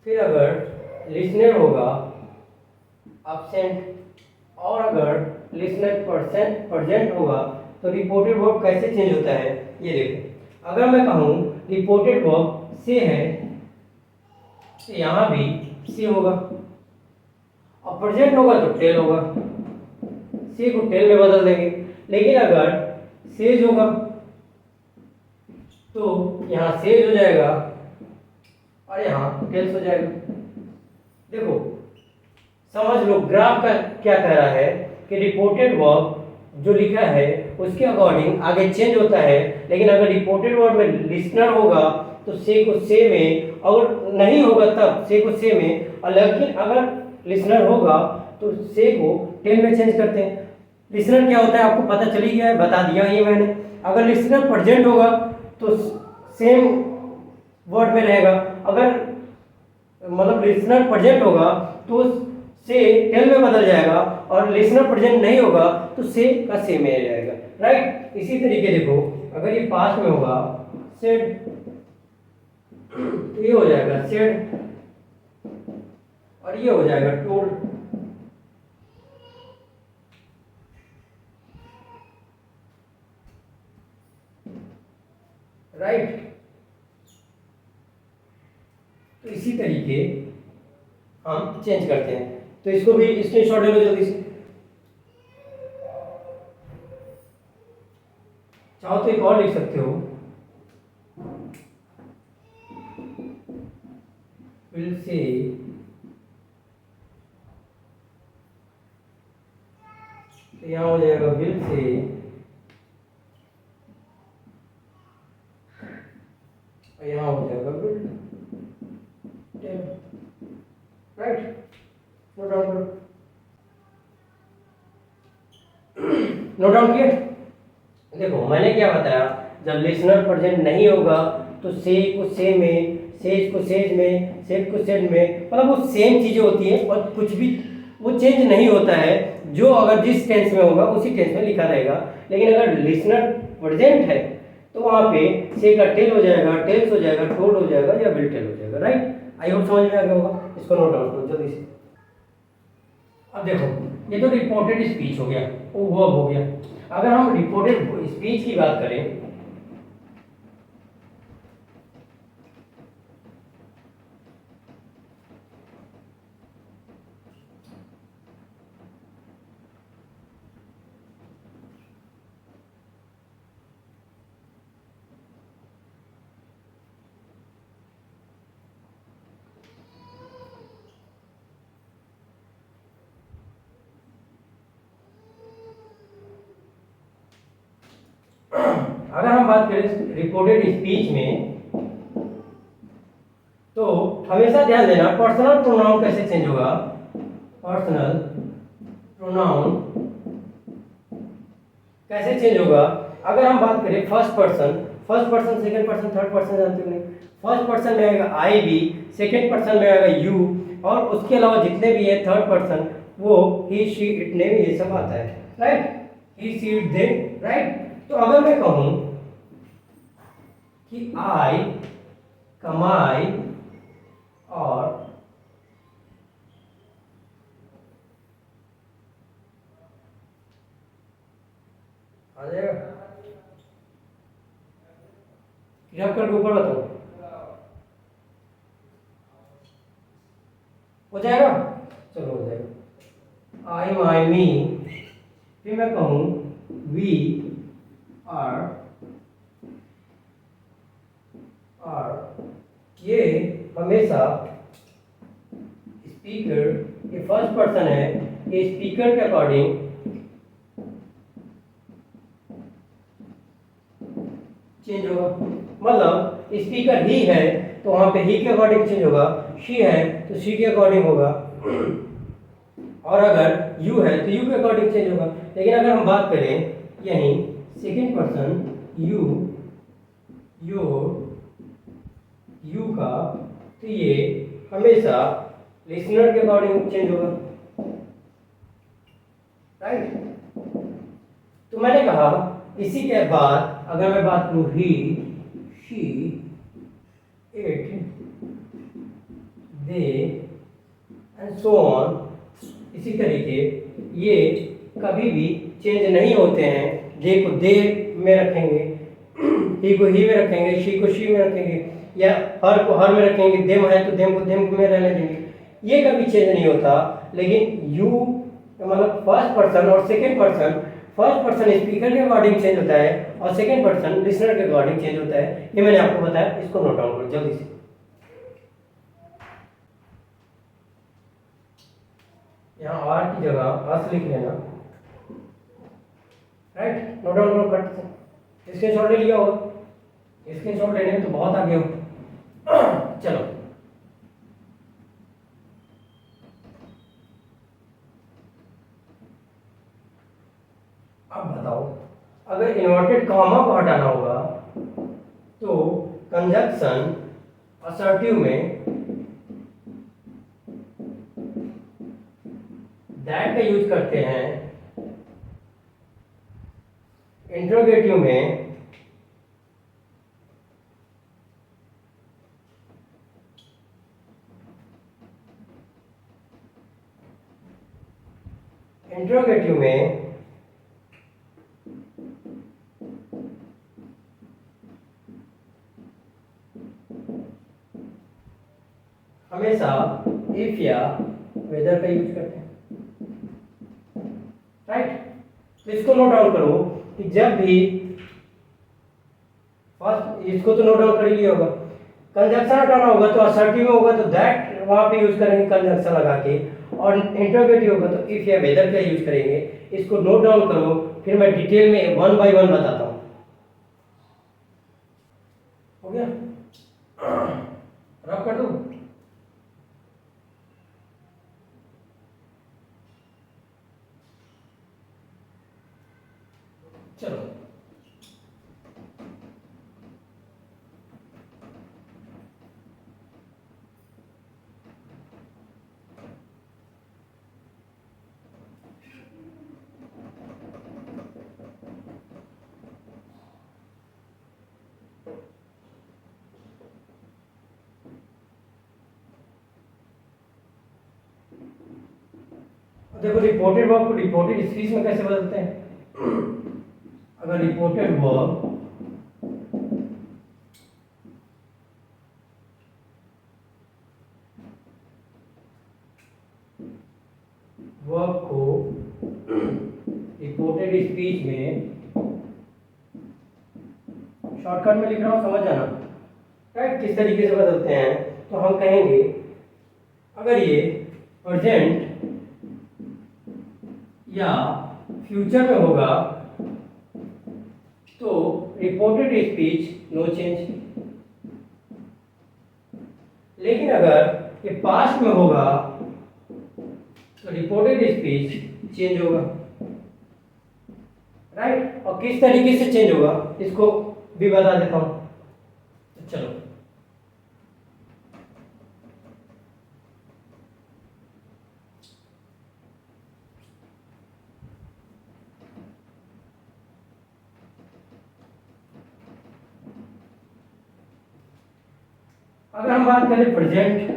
फिर अगर लिसनर होगा एब्सेंट, और अगर लिसनर प्रेजेंट होगा तो रिपोर्टेड वर्ब कैसे चेंज होता है ये देखो। अगर मैं कहूँ रिपोर्टेड वर्ब से है तो यहाँ भी से होगा, और प्रेजेंट होगा तो टेल होगा, से को टेल में बदल देंगे। लेकिन अगर सेज होगा तो यहाँ सेज हो जाएगा और यहाँ टेल्स हो जाएगा। देखो समझ लो ग्राफ का क्या कह रहा है कि रिपोर्टेड वर्ब जो लिखा है उसके अकॉर्डिंग आगे चेंज होता है। लेकिन अगर रिपोर्टेड वर्ब में लिसनर होगा तो से को से में, और नहीं होगा तब से को से में, और लेकिन अगर लिसनर होगा तो से को टेल में चेंज करते हैं। लिसनर क्या होता है आपको पता चली गया है, बता दिया ये मैंने। अगर लिसनर प्रेजेंट होगा तो सेम वर्ड में रहेगा, अगर मतलब लिसनर प्रेजेंट होगा तो से टेल में बदल जाएगा, और लिसनर प्रेजेंट नहीं होगा तो से का से में रहेगा, राइट। इसी तरीके देखो अगर ये पास्ट में होगा सेड तो ये हो जाएगा सेड, और ये हो जाएगा टोल्ड, राइट। तो इसी तरीके हम चेंज करते हैं। तो इसको भी स्क्रीनशॉट ले लो जल्दी से। चाहो तो एक और लिख सकते हो, विल से तो यहाँ हो जाएगा विल से, और यहाँ हो जाएगा will tell, right. Note down करो, नोट डाउन किया। देखो मैंने क्या बताया, जब लिसनर प्रेजेंट नहीं होगा तो से को से में, सेज को सेज में, सेड को सेड में, मतलब वो सेम चीजें होती हैं और कुछ भी वो चेंज नहीं होता है। जो अगर जिस टेंस में होगा उसी टेंस में लिखा रहेगा। लेकिन अगर लिसनर प्रेजेंट है तो वहाँ पे से का टेल हो जाएगा, टेल्स हो जाएगा, टोल्ड हो जाएगा या विल टेल हो जाएगा, राइट। आई होप समझ में आ गया होगा। इसको नोट डाउन करो जल्दी से। अब देखो ये तो रिपोर्टेड स्पीच हो गया, वो वर्ब हो गया। अगर हम रिपोर्टेड स्पीच की बात करें अगर हम बात करें रिपोर्टेड स्पीच में तो हमेशा ध्यान देना पर्सनल प्रोनाउन कैसे चेंज होगा। पर्सनल प्रोनाउन कैसे चेंज होगा। अगर हम बात करें first person, second person, third person, जानते हो नहीं। फर्स्ट पर्सन में आएगा आई बी, सेकंड पर्सन में आएगा यू, और उसके अलावा जितने भी है थर्ड पर्सन वो ही शी इट नेम ये सब आता है, right. He see it they, right. तो अगर मैं कहूं कि आई कमाई और रख करके ऊपर बताओ, हो जाएगा? चलो हो जाएगा। आई मी, फिर मैं कहूँ वी आर, ये हमेशा स्पीकर, ये फर्स्ट पर्सन है, ये स्पीकर के अकॉर्डिंग चेंज होगा। मतलब स्पीकर ही है तो वहां पे ही के अकॉर्डिंग चेंज होगा, शी है तो शी के अकॉर्डिंग होगा, और अगर यू है तो यू के अकॉर्डिंग चेंज होगा। लेकिन अगर हम बात करें यहीं second person you, your, you का, तो ये हमेशा लिसनर के अकॉर्डिंग चेंज होगा, राइट? तो मैंने कहा इसी के बाद अगर मैं बात करूं he, she, it, they and so on, इसी तरीके ये कभी भी चेंज नहीं होते हैं। दे को दे में रखेंगे, ही को ही में रखेंगे, शी को शी में रखेंगे, या हर को हर में रखेंगे, देम है तो देम को देम में रहने देंगे, ये कभी चेंज नहीं होता। लेकिन यू मतलब फर्स्ट पर्सन और second person, first person speaker के अकॉर्डिंग चेंज होता है और सेकेंड पर्सन लिसनर के अकॉर्डिंग चेंज होता है। ये मैंने आपको बताया, इसको नोट डाउन करो जल्दी से। यहाँ आर की जगह अस लिख लेना, राइट? नोट डाउन करो कट से, स्क्रीनशॉट ले लिया होगा, स्क्रीनशॉट लेने में तो बहुत आगे हो। चलो अब बताओ, अगर इन्वर्टेड कॉमा को हटाना होगा तो कंजक्शन असर्टिव में दैट का यूज करते हैं, इंट्रोगेटिव में हमेशा इफ या वेदर का यूज करते हैं, राइट? तो इसको नोट डाउन करो कि जब भी फर्स्ट, इसको तो नोट डाउन कर ही लिया होगा, कंजक्शन हटाना होगा तो असर्टिव में होगा तो दैट वहां पे यूज करेंगे कंजक्शन लगा के, और इंटरोगेटिव होगा तो इफ या वेदर का यूज करेंगे। इसको नोट डाउन करो, फिर मैं डिटेल में वन बाय वन बताता हूं। हो गया? रब कर दूं? चलो देखो, रिपोर्टेड वर्ब को रिपोर्टेड स्पीच में कैसे बदलते हैं। अगर रिपोर्टेड वर्ब को रिपोर्टेड स्पीच में, शॉर्टकट में लिख रहा हूं, समझ जाना, राइट? किस तरीके से बदलते हैं तो हम कहेंगे अगर ये प्रेजेंट या फ्यूचर में होगा तो रिपोर्टेड स्पीच नो चेंज, लेकिन अगर ये पास्ट में होगा तो रिपोर्टेड स्पीच चेंज होगा, राइट? और किस तरीके से चेंज होगा इसको भी बता देता हूं। तो चलो अगर हम बात करें प्रेजेंट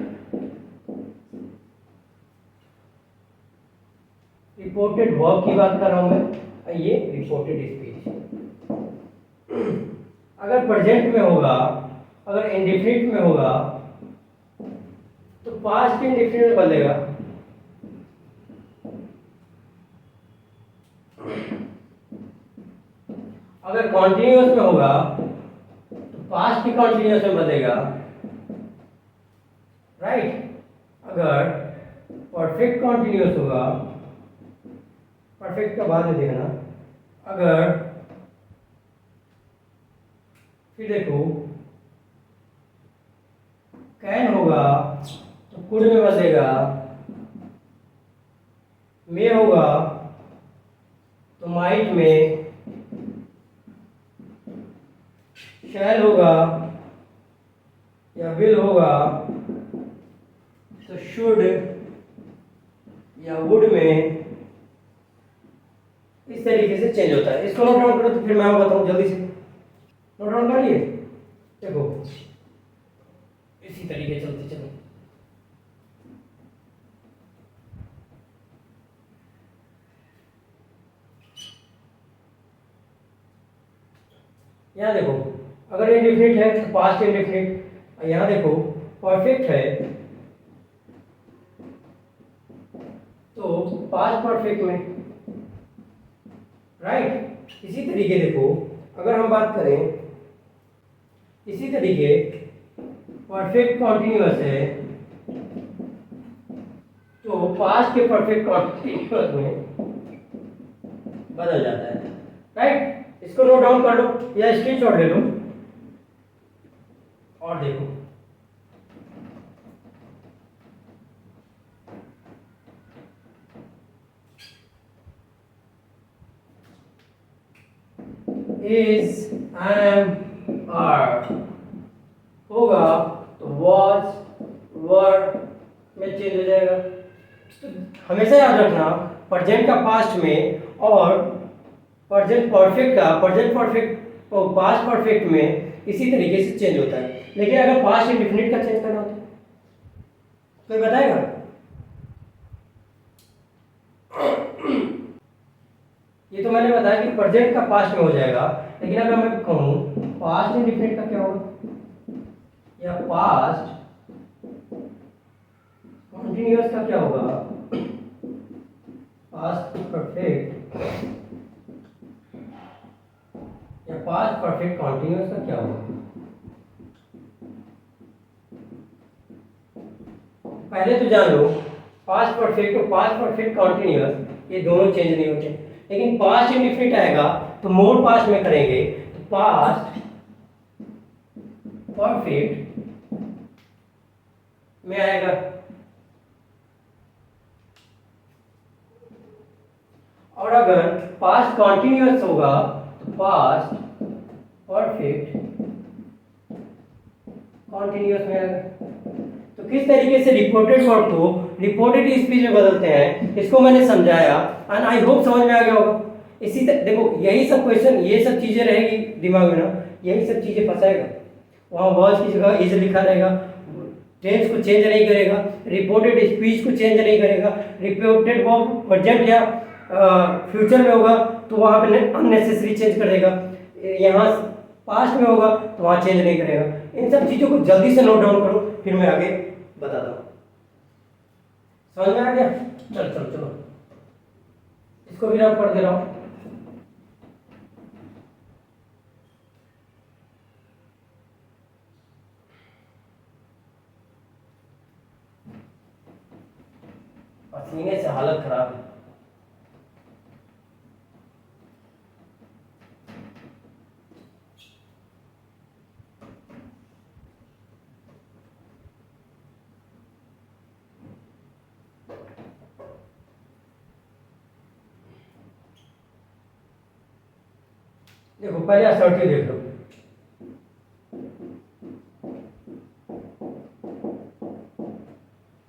रिपोर्टेड वर्ब की बात कर रहा हूं मैं, ये रिपोर्टेड स्पीच। अगर अगर प्रेजेंट में होगा, अगर इंडेफिनिट में होगा तो पास्ट इंडेफिनिट में बदलेगा। अगर कॉन्टिन्यूअस में होगा तो पास्ट की कॉन्टिन्यूअस में बदलेगा, राइट। अगर परफेक्ट कॉन्टिन्यूअस होगा, परफेक्ट का बाद में देखना, अगर फिर देखो कैन होगा तो कुड में बदलेगा, मे होगा तो माइट में, शैल होगा या विल होगा तो शुड या वुड में, इस तरीके से चेंज होता है। इसको नोट डाउन करो तो फिर मैं बताऊं जल्दी से। नोट डाउन कर लिए? देखो इसी तरीके चलते चलो। यहाँ देखो अगर इंडेफिनिट है तो पास्ट इंडेफिनिट, यहाँ देखो परफेक्ट है तो पास्ट परफेक्ट में, राइट। इसी तरीके देखो अगर हम बात करें, इसी तरीके परफेक्ट कॉन्टिन्यूअस है तो पास्ट के परफेक्ट कॉन्टिन्यूअस में बदल जाता है, राइट। इसको नोट डाउन कर लो या स्क्रीनशॉट ले लो और देखो। इज, एम, आर होगा तो वॉज, वर में चेंज हो जाएगा। तो हमेशा याद रखना प्रेजेंट का पास्ट में और प्रेजेंट परफेक्ट का प्रेजेंट परफेक्ट और पास्ट परफेक्ट में इसी तरीके से चेंज होता है। लेकिन अगर पास्ट इंडेफिनिट का चेंज करना होता है कोई बताएगा? ये तो मैंने बताया कि प्रेजेंट का पास्ट में हो जाएगा, लेकिन अगर मैं कहूँ पास्ट इंडेफिनिट का क्या होगा या पास्ट कॉन्टिन्यूअस का क्या होगा, पास्ट परफेक्ट या पास्ट परफेक्ट कॉन्टिन्यूअस का क्या होगा? पहले तो जान लो पास्ट परफेक्ट और पास्ट परफेक्ट कॉन्टिन्यूअस ये दोनों चेंज नहीं होते, लेकिन पास्ट इंडेफिनिट आएगा तो मोड पास्ट में करेंगे तो पास्ट परफेक्ट में आएगा। और अगर पास्ट कॉन्टिन्यूअस होगा तो पास्ट परफेक्ट कॉन्टिन्यूअस में आएगा। तो किस तरीके से रिपोर्टेड वर्ब को रिपोर्टेड स्पीच में बदलते हैं इसको मैंने समझाया एंड आई होप समझ में आ गया होगा। इसी देखो यही सब क्वेश्चन, ये सब चीजें रहेगी दिमाग में ना, यही सब चीजें फंसाएगा। वहाँ वर्ड्स की जगह इज लिखा रहेगा, टेंस को चेंज नहीं करेगा, रिपोर्टेड स्पीच को चेंज नहीं करेगा, रिपोर्टेड वर्ब प्रेजेंट या फ्यूचर में होगा तो वहाँ पे अननेसेसरी चेंज कर देगा, यहाँ पास्ट में होगा तो वहाँ चेंज नहीं करेगा। इन सब चीज़ों को जल्दी से नोट डाउन करो फिर मैं आगे बताता हूँ। समझ में आ गया? चलो चलो चलो इसको भी रब कर दे रहा हूँ। पसीने से हालत खराब है। देखो पहले असर्टिव देख लो।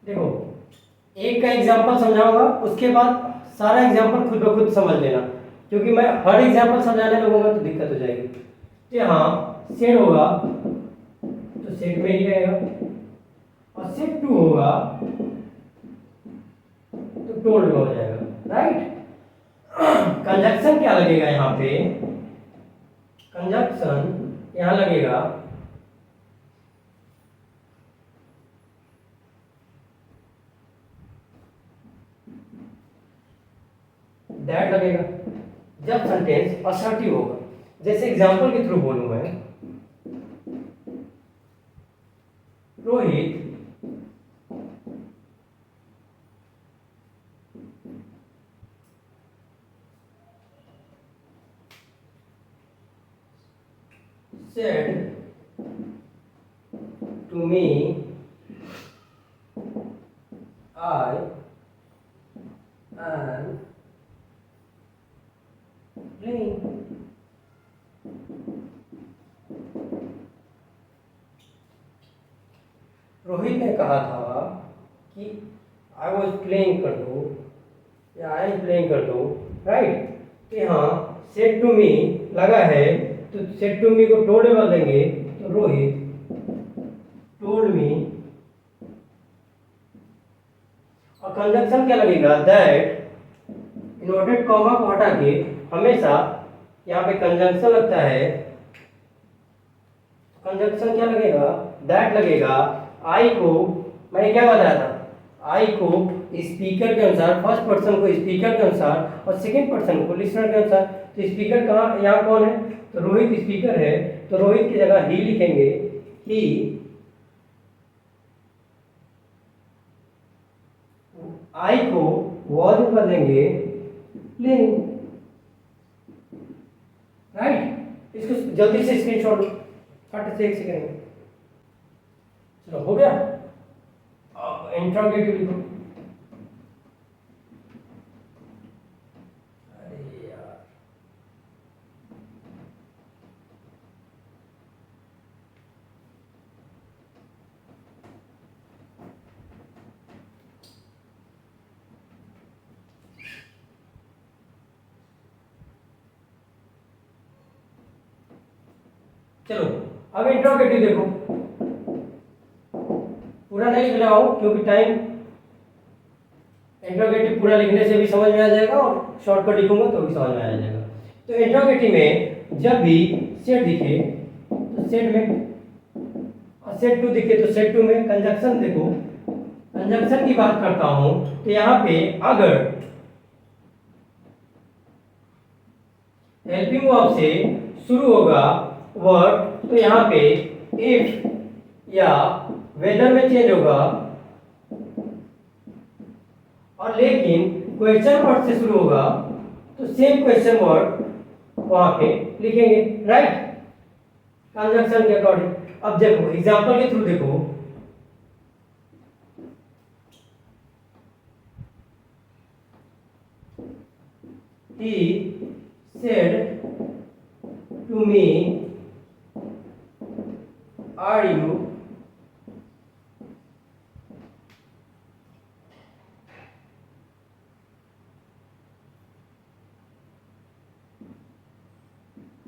देखो एक का एग्जांपल समझाऊंगा उसके बाद सारा एग्जांपल खुद ब खुद समझ लेना, क्योंकि मैं हर एग्जांपल समझाने लगूंगा तो दिक्कत हो जाएगी। तो यहाँ सेट होगा तो सेट में ही रहेगा, और सेट टू होगा तो टोल्ड में हो जाएगा, राइट। कंजक्शन क्या लगेगा यहाँ पे? कंजक्शन यहाँ लगेगा दैट लगेगा जब सेंटेंस असर्टिव होगा। जैसे एग्जांपल के थ्रू बोलूं मैं, Rohit said to me I am playing। Rohit ने कहा था कि आई वॉज प्लेइंग कर दो या आई एम प्लेइंग कर दो, राइट। तो यहाँ सेड टू मी लगा है, तो सेड टू मी को टोल्ड में बदल देंगे, तो रोहित टोल्ड मी, और कंजंक्शन क्या लगेगा दैट, इन्वर्टेड कॉमा को हटा के हमेशा यहाँ पे कंजंक्शन लगता है। कंजंक्शन क्या लगेगा दैट लगेगा। आई को मैंने क्या बताया था, आई को स्पीकर के अनुसार, फर्स्ट पर्सन को स्पीकर के अनुसार और सेकंड पर्सन को लिसनर के अनुसार। तो स्पीकर कहाँ, यहाँ कौन है, तो रोहित स्पीकर है, तो रोहित की जगह ही लिखेंगे, ही। आई को वॉज में बदलेंगे प्लेइंग, राइट। इसको जल्दी से स्क्रीनशॉट लो, फट से 1 सेकंड में। चलो हो गया। अब इंट्रोगेटिव लिखो। अरे यार, चलो अब इंट्रोगेटिव देखो। पूरा नहीं लिख रहा हूं क्योंकि टाइम, इंट्रोगेटिव पूरा लिखने से भी समझ में आ जाएगा और शॉर्टकट लिखूंगा तो भी समझ में आ जाएगा। तो इंट्रोगेटिव में जब भी सेट दिखे तो सेट में, और सेट टू दिखे तो सेट टू में। कंजंक्शन देखो, कंजंक्शन की बात करता हूं तो यहाँ पे अगर हेल्पिंग वर्ब से शुरू होगा वर्ड, तो यहाँ पे इफ या वेदर में चेंज होगा, और लेकिन क्वेश्चन वर्ड से शुरू होगा तो सेम क्वेश्चन वर्ड वहां पे लिखेंगे, राइट, कंजंक्शन के अकॉर्डिंग। अब देखो एग्जांपल के थ्रू देखो, he said to me are you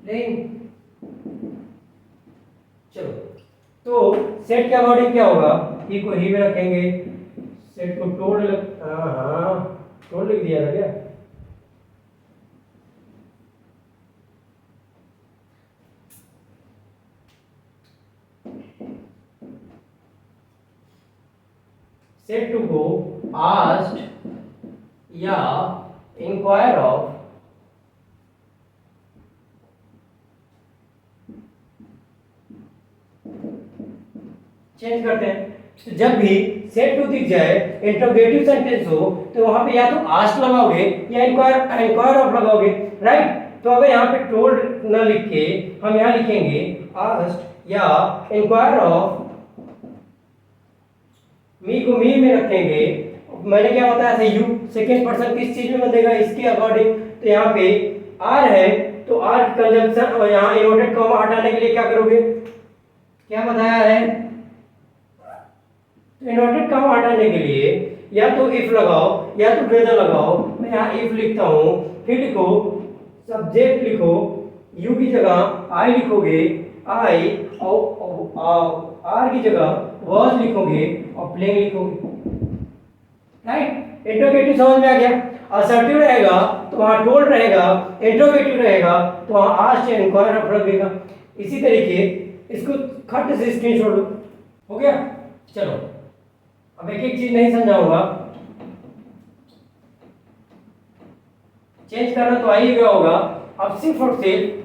playing। चलो तो सेट के अकॉर्डिंग क्या होगा, ही को ही में रखेंगे, सेट को टोल्ड, टोल्ड लिख दिया था क्या, सेट टू को आस्क्ड या इंक्वायर ऑफ, चेंज करते हैं। तो जब भी सेट टू दिख जाए, इंट्रोगेटिव सेंटेंस हो, तो वहां पे या तो आस्क लगाओगे या इंक्वायर ऑफ लगाओगे, राइट। तो अगर यहाँ पे टोल्ड ना लिख के हम यहाँ लिखेंगे आस्क्ड या इंक्वायर ऑफ, मी को मी में रखेंगे। मैंने क्या बताया था, यू सेकेंड पर्सन किस चीज में बनेगा इसके अकॉर्डिंग। तो यहाँ पे आर है तो आर कंजंक्शन, और यहाँ इन्वर्टेड कॉमा हटाने के लिए क्या करोगे, क्या बताया है, इन्वर्टेड कॉमा हटाने के लिए या तो इफ लगाओ या तो वेदर लगाओ। मैं यहाँ इफ लिखता हूँ, फिर लिखो सब्जेक्ट, लिखो यू की जगह आई लिखोगे, आई, और आर की जगह वाज लिखोगे और प्लेइंग लिखोगे, राइट। इंट्रोगेटिव समझ में आ गया। असर्टिव रहेगा तो वहाँ टोल्ड रहेगा, इंट्रोगेटिव रहेगा तो वहाँ आस्क्ड या इंक्वायर ऑफ लगेगा। इसी तरीके इसको खट से स्क्रीनशॉट लो। हो गया? चलो अब एक एक चीज नहीं समझाऊंगा, चेंज करना तो आ ही गया होगा। अब सिर्फ और सिर्फ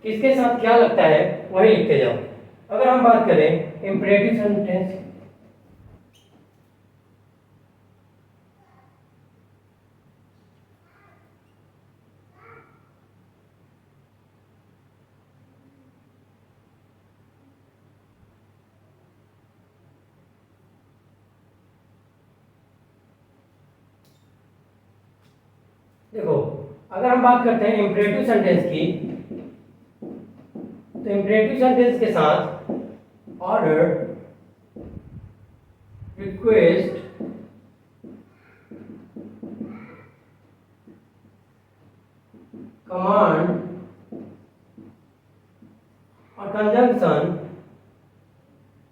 किसके साथ क्या लगता है वही लिखते जाओ। अगर हम बात करें इंपरेटिव सेंटेंस, देखो अगर हम बात करते हैं इंपरेटिव सेंटेंस की, तो इंपरेटिव सेंटेंस के साथ ऑर्डर, रिक्वेस्ट, कमांड और कंजंक्शन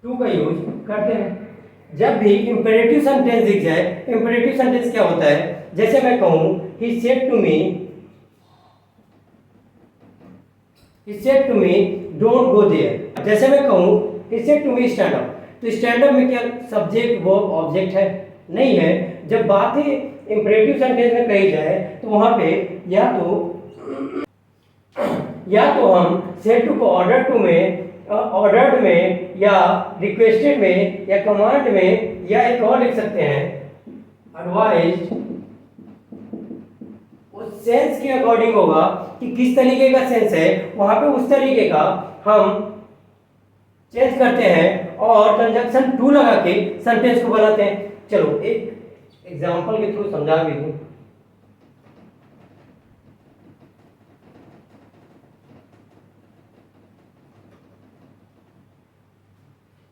टू का यूज करते हैं। जब भी इंपेरेटिव सेंटेंस दिख जाए, इंपेरेटिव सेंटेंस क्या होता है, जैसे मैं कहूं he said to me don't go there. जैसे मैं कहूं he said to me stand up, तो स्टैंड अप में क्या सब्जेक्ट वर्ब ऑब्जेक्ट है? नहीं है। जब बातें इंपेरेटिव सेंटेंस में कही जाए तो वहां पे या तो हम सेड टू को ऑर्डर्ड में या रिक्वेस्टेड में या कमांड में या एक और लिख सकते हैं एडवाइज्ड। उस सेंस के अकॉर्डिंग होगा कि किस तरीके का सेंस है, वहां पे उस तरीके का हम चेंज करते हैं और कंजंक्शन टू लगा के सेंटेंस को बनाते हैं। चलो एक एग्जांपल के थ्रू समझा भी दूं।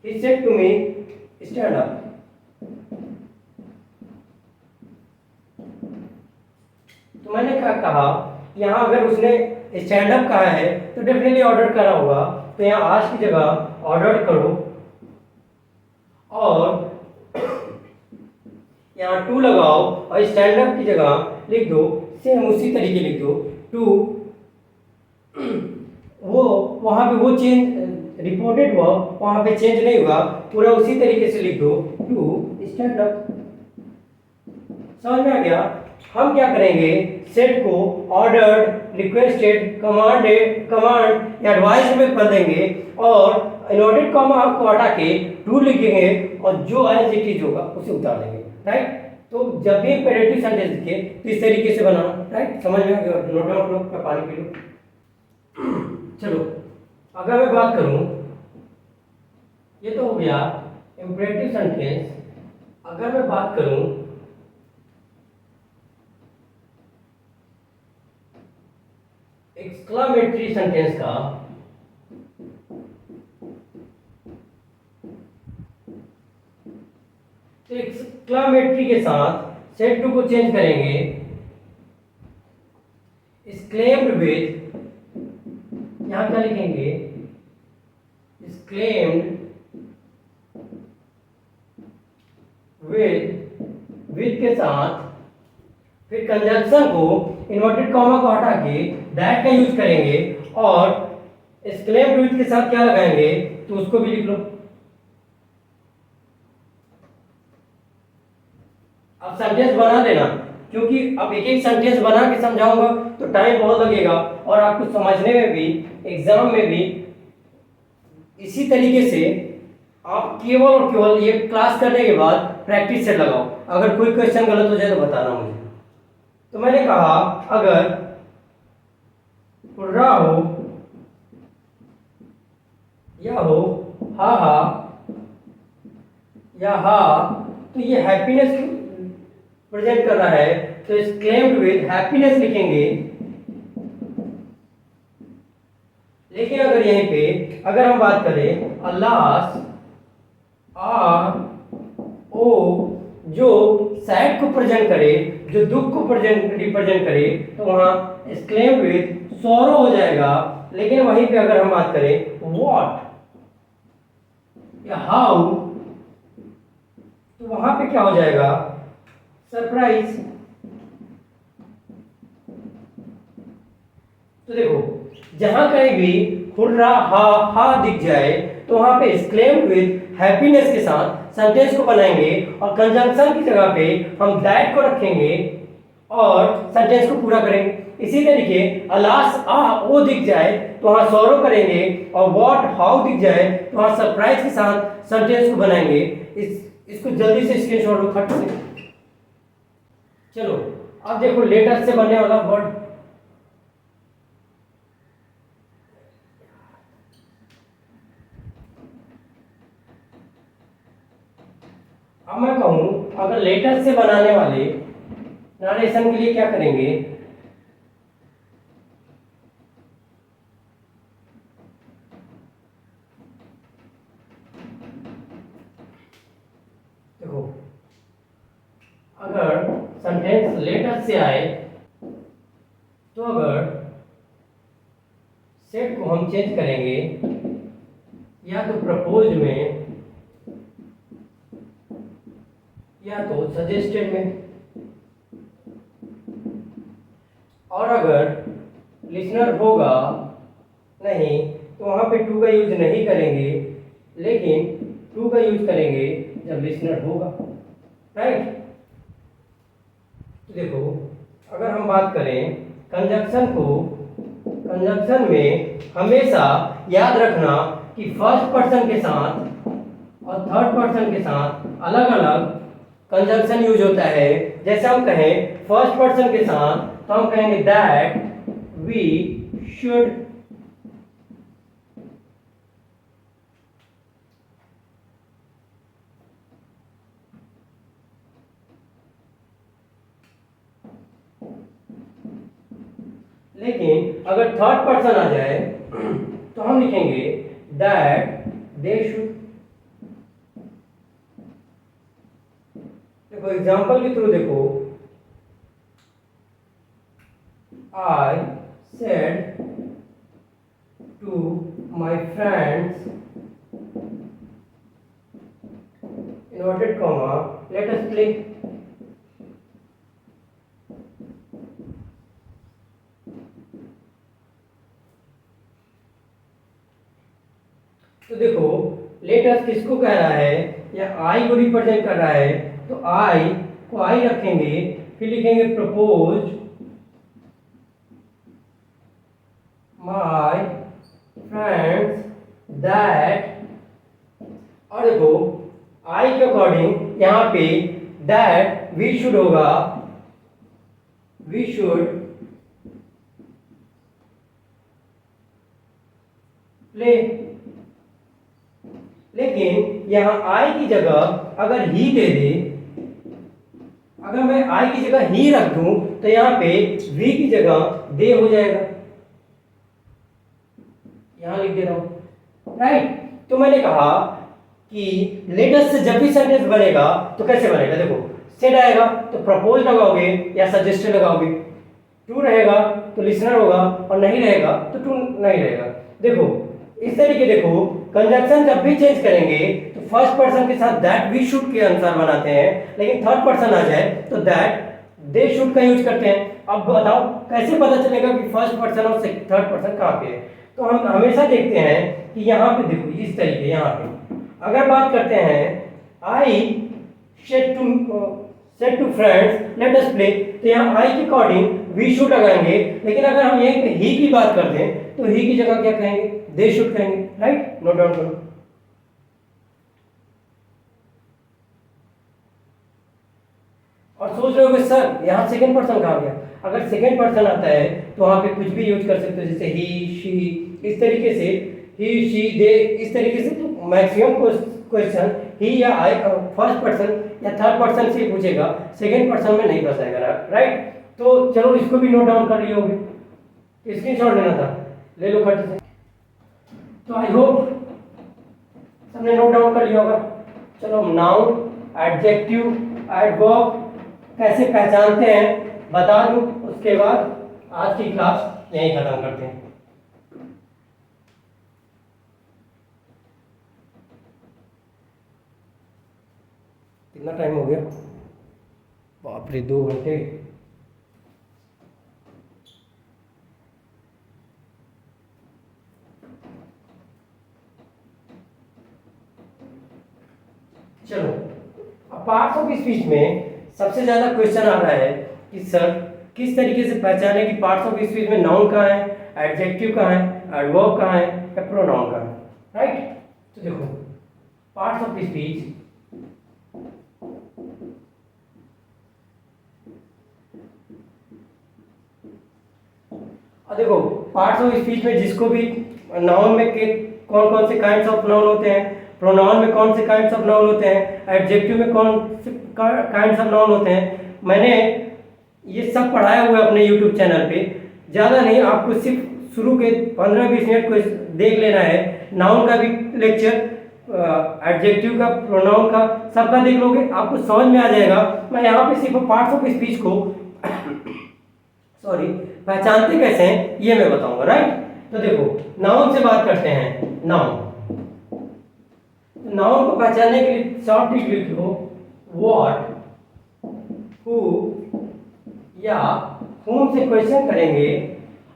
He said to me, stand up. तो मैंने क्या कहा, यहाँ अगर उसने स्टैंड अप कहा है तो डेफिनेटली ऑर्डर करा होगा, तो यहाँ आज की जगह ऑर्डर करो और यहाँ टू लगाओ और स्टैंड अप की जगह लिख दो सेम उसी तरीके लिख दो टू। वो वहाँ पे वो चेंज रिपोर्टेड वर्ब वहां पे चेंज नहीं हुआ, पूरा उसी तरीके से लिख दो टू स्टैंड अप। समझ में आ गया? हम क्या करेंगे, सेट को ऑर्डर्ड, रिक्वेस्टेड, कमांड या एडवाइस में कर देंगे और इनवर्टेड कॉमा को हटा के टू लिखेंगे और जो एज इट इज होगा उसे उतार देंगे। राइट? तो जब भी इंपेरेटिव सेंटेंस लिखे तो इस तरीके से बनाना। राइट? समझ में आ गया? नोट डाउन करो, मैं पानी पी लूं। चलो अगर मैं बात करूं, ये तो हो गया इंपेरेटिव सेंटेंस। अगर मैं बात करूं एक्सक्लामेटरी सेंटेंस का, तो एक्सक्लामेटरी के साथ सेट टू को चेंज करेंगे एक्सक्लेम्ड विद, यहां क्या लिखेंगे एक्सक्लेम्ड विद के साथ फिर कंजंक्शन को इन्वर्टेड कॉमा को हटा के दैट का यूज करेंगे और एक्सक्लेम्ड विद के साथ क्या लगाएंगे तो उसको भी लिख लो। अब सेंटेंस बना देना, क्योंकि अब एक एक सेंटेंस बना के समझाऊंगा तो टाइम बहुत लगेगा और आपको समझने में भी, एग्जाम में भी इसी तरीके से आप केवल और केवल ये क्लास करने के बाद प्रैक्टिस सेट लगाओ। अगर कोई क्वेश्चन गलत हो जाए तो बताना मुझे। तो मैंने कहा अगर रा हो या हो हा या हा, तो ये हैप्पीनेस प्रेजेंट कर रहा है, तो एक्सक्लेम्ड विद हैप्पीनेस लिखेंगे। लेकिन अगर यहीं पे अगर हम बात करें अल्लाह ओ, जो सैड को प्रेजेंट करे, जो दुख को रिप्रेजेंट करे, तो वहां एक्सक्लेम्ड विद सॉरो हो जाएगा। लेकिन वहीं पे अगर हम बात करें व्हाट या हाउ, तो वहां पे क्या हो जाएगा सरप्राइज। तो देखो जहां कहीं भी हुर्रा हा दिख जाए तो वहां पे एक्सक्लेम विद हैप्पीनेस के साथ सेंटेंस को बनाएंगे और कंजंक्शन की जगह पे हम दैट को रखेंगे और सेंटेंस को पूरा करेंगे। इसी तरीके अलास आ ओ दिख जाए तो वहां सॉरो करेंगे और व्हाट हाउ दिख जाए तो वहां सरप्राइज के साथ सेंटेंस को बनाएंगे। इसको जल्दी से स्क्रीनशॉट लो फट से। चलो अब देखो लेटर से बनने वाला वर्ड। अब मैं कहूं अगर लेटर से बनाने वाले नरेशन के लिए क्या करेंगे, देखो अगर सेंटेंस लेटर से आए तो अगर सेट को हम चेंज करेंगे या तो प्रपोज में या तो सजेस्टेड में, और अगर लिसनर होगा नहीं तो वहां पे टू का यूज नहीं करेंगे, लेकिन टू का यूज करेंगे जब लिसनर होगा। राइट। तो देखो अगर हम बात करें कंजंक्शन को, कंजंक्शन में हमेशा याद रखना कि फर्स्ट पर्सन के साथ और थर्ड पर्सन के साथ अलग अलग कंजंक्शन यूज होता है। जैसे हम कहें फर्स्ट पर्सन के साथ तो हम कहेंगे दैट वी शुड, लेकिन अगर थर्ड पर्सन आ जाए तो हम लिखेंगे दैट दे शुड। देखो एग्जांपल के थ्रू देखो, I said to my friends inverted comma let us play। तो देखो लेटस किसको कह रहा है, या आई को रिप्रेजेंट कर रहा है, तो आई को आई रखेंगे, फिर लिखेंगे प्रपोज माय फ्रेंड्स दैट, और देखो आई के अकॉर्डिंग यहाँ पे दैट वी शुड होगा, वी शुड प्ले। लेकिन यहां आई की जगह अगर ही दे दे, अगर मैं आई की जगह ही रख दूं तो यहां पे वी की जगह दे हो जाएगा, यहां लिख दे रहा हूं। राइट। तो मैंने कहा कि लेटेस्ट से जब भी सेंटेंस बनेगा तो कैसे बनेगा, देखो सेड आएगा तो प्रपोज लगाओगे या सजेस्टेड लगाओगे, टू रहेगा तो लिसनर होगा और नहीं रहेगा तो टू नहीं रहेगा। देखो इस तरीके, देखो कंजंक्शन जब भी चेंज करेंगे तो फर्स्ट पर्सन के साथ दैट वी शुड के अनुसार बनाते हैं, लेकिन थर्ड पर्सन आ जाए तो दैट दे शुड का यूज करते हैं। अब बताओ कैसे पता चलेगा कि फर्स्ट पर्सन और थर्ड पर्सन कहाँ पे है। तो हम हमेशा देखते हैं कि यहाँ पे देखो इस तरीके, यहाँ पे अगर बात करते हैं I said to friends let us play, तो यहाँ आई के अकॉर्डिंग वी शुड लगाएंगे, लेकिन अगर हम यहीं पे ही की बात करते हैं तो ही की जगह क्या कहेंगे, दे शुड कहेंगे। राइट, नोट डाउन करो। और सोच रहे हो सर यहाँ सेकंड पर्सन कहाँ गया, अगर सेकंड पर्सन आता है तो वहां पे कुछ भी यूज कर सकते हो, जैसे ही शी, इस तरीके से ही शी दे, इस तरीके से। तो मैक्सिमम क्वेश्चन ही या आई फर्स्ट पर्सन या थर्ड पर्सन से पूछेगा, सेकंड पर्सन में नहीं फंसाएगा। राइट। तो चलो इसको भी नोट डाउन कर लिए होगे, स्क्रीनशॉट लेना था, ले लो खट से। तो आई होप सबने नोट डाउन कर लिया होगा। चलो नाउन, एडजेक्टिव, एडवर्ब कैसे पहचानते हैं बता दूं, उसके बाद आज की क्लास यहीं खत्म करते हैं। कितना टाइम हो गया, बाप रे 2 घंटे। चलो, अब पार्ट्स ऑफ स्पीच में सबसे ज्यादा क्वेश्चन आ रहा है कि सर किस तरीके से पहचाने कि पार्ट्स ऑफ स्पीच में नाउन कहाँ है, एडजेक्टिव कहाँ है, एडवर्ब कहाँ है या प्रोनाउन कहाँ है, राइट। तो देखो पार्ट्स ऑफ स्पीच, और देखो पार्ट्स ऑफ स्पीच में जिसको भी नाउन में कौन कौन से काइंड्स ऑफ नाउन होते हैं, प्रोनाउन में कौन से काइंड्स ऑफ नाउन होते हैं, एडजेक्टिव में कौन से काइंड्स ऑफ नाउन होते हैं, मैंने ये सब पढ़ाया हुआ है अपने यूट्यूब चैनल पे। ज़्यादा नहीं, आपको सिर्फ शुरू के 15-20 मिनट को देख लेना है। नाउन का भी लेक्चर, एडजेक्टिव का, प्रोनाउन का, सबका देख लोगे आपको समझ में आ जाएगा। मैं यहाँ पे सिर्फ पार्ट्स ऑफ स्पीच को सॉरी पहचानते कैसे हैं ये मैं बताऊंगा, राइट। तो देखो नाउन से बात करते हैं। नाउन को पहचानने के लिए शॉर्ट ट्रिक लिखो, व्हाट, हु या whom से क्वेश्चन करेंगे।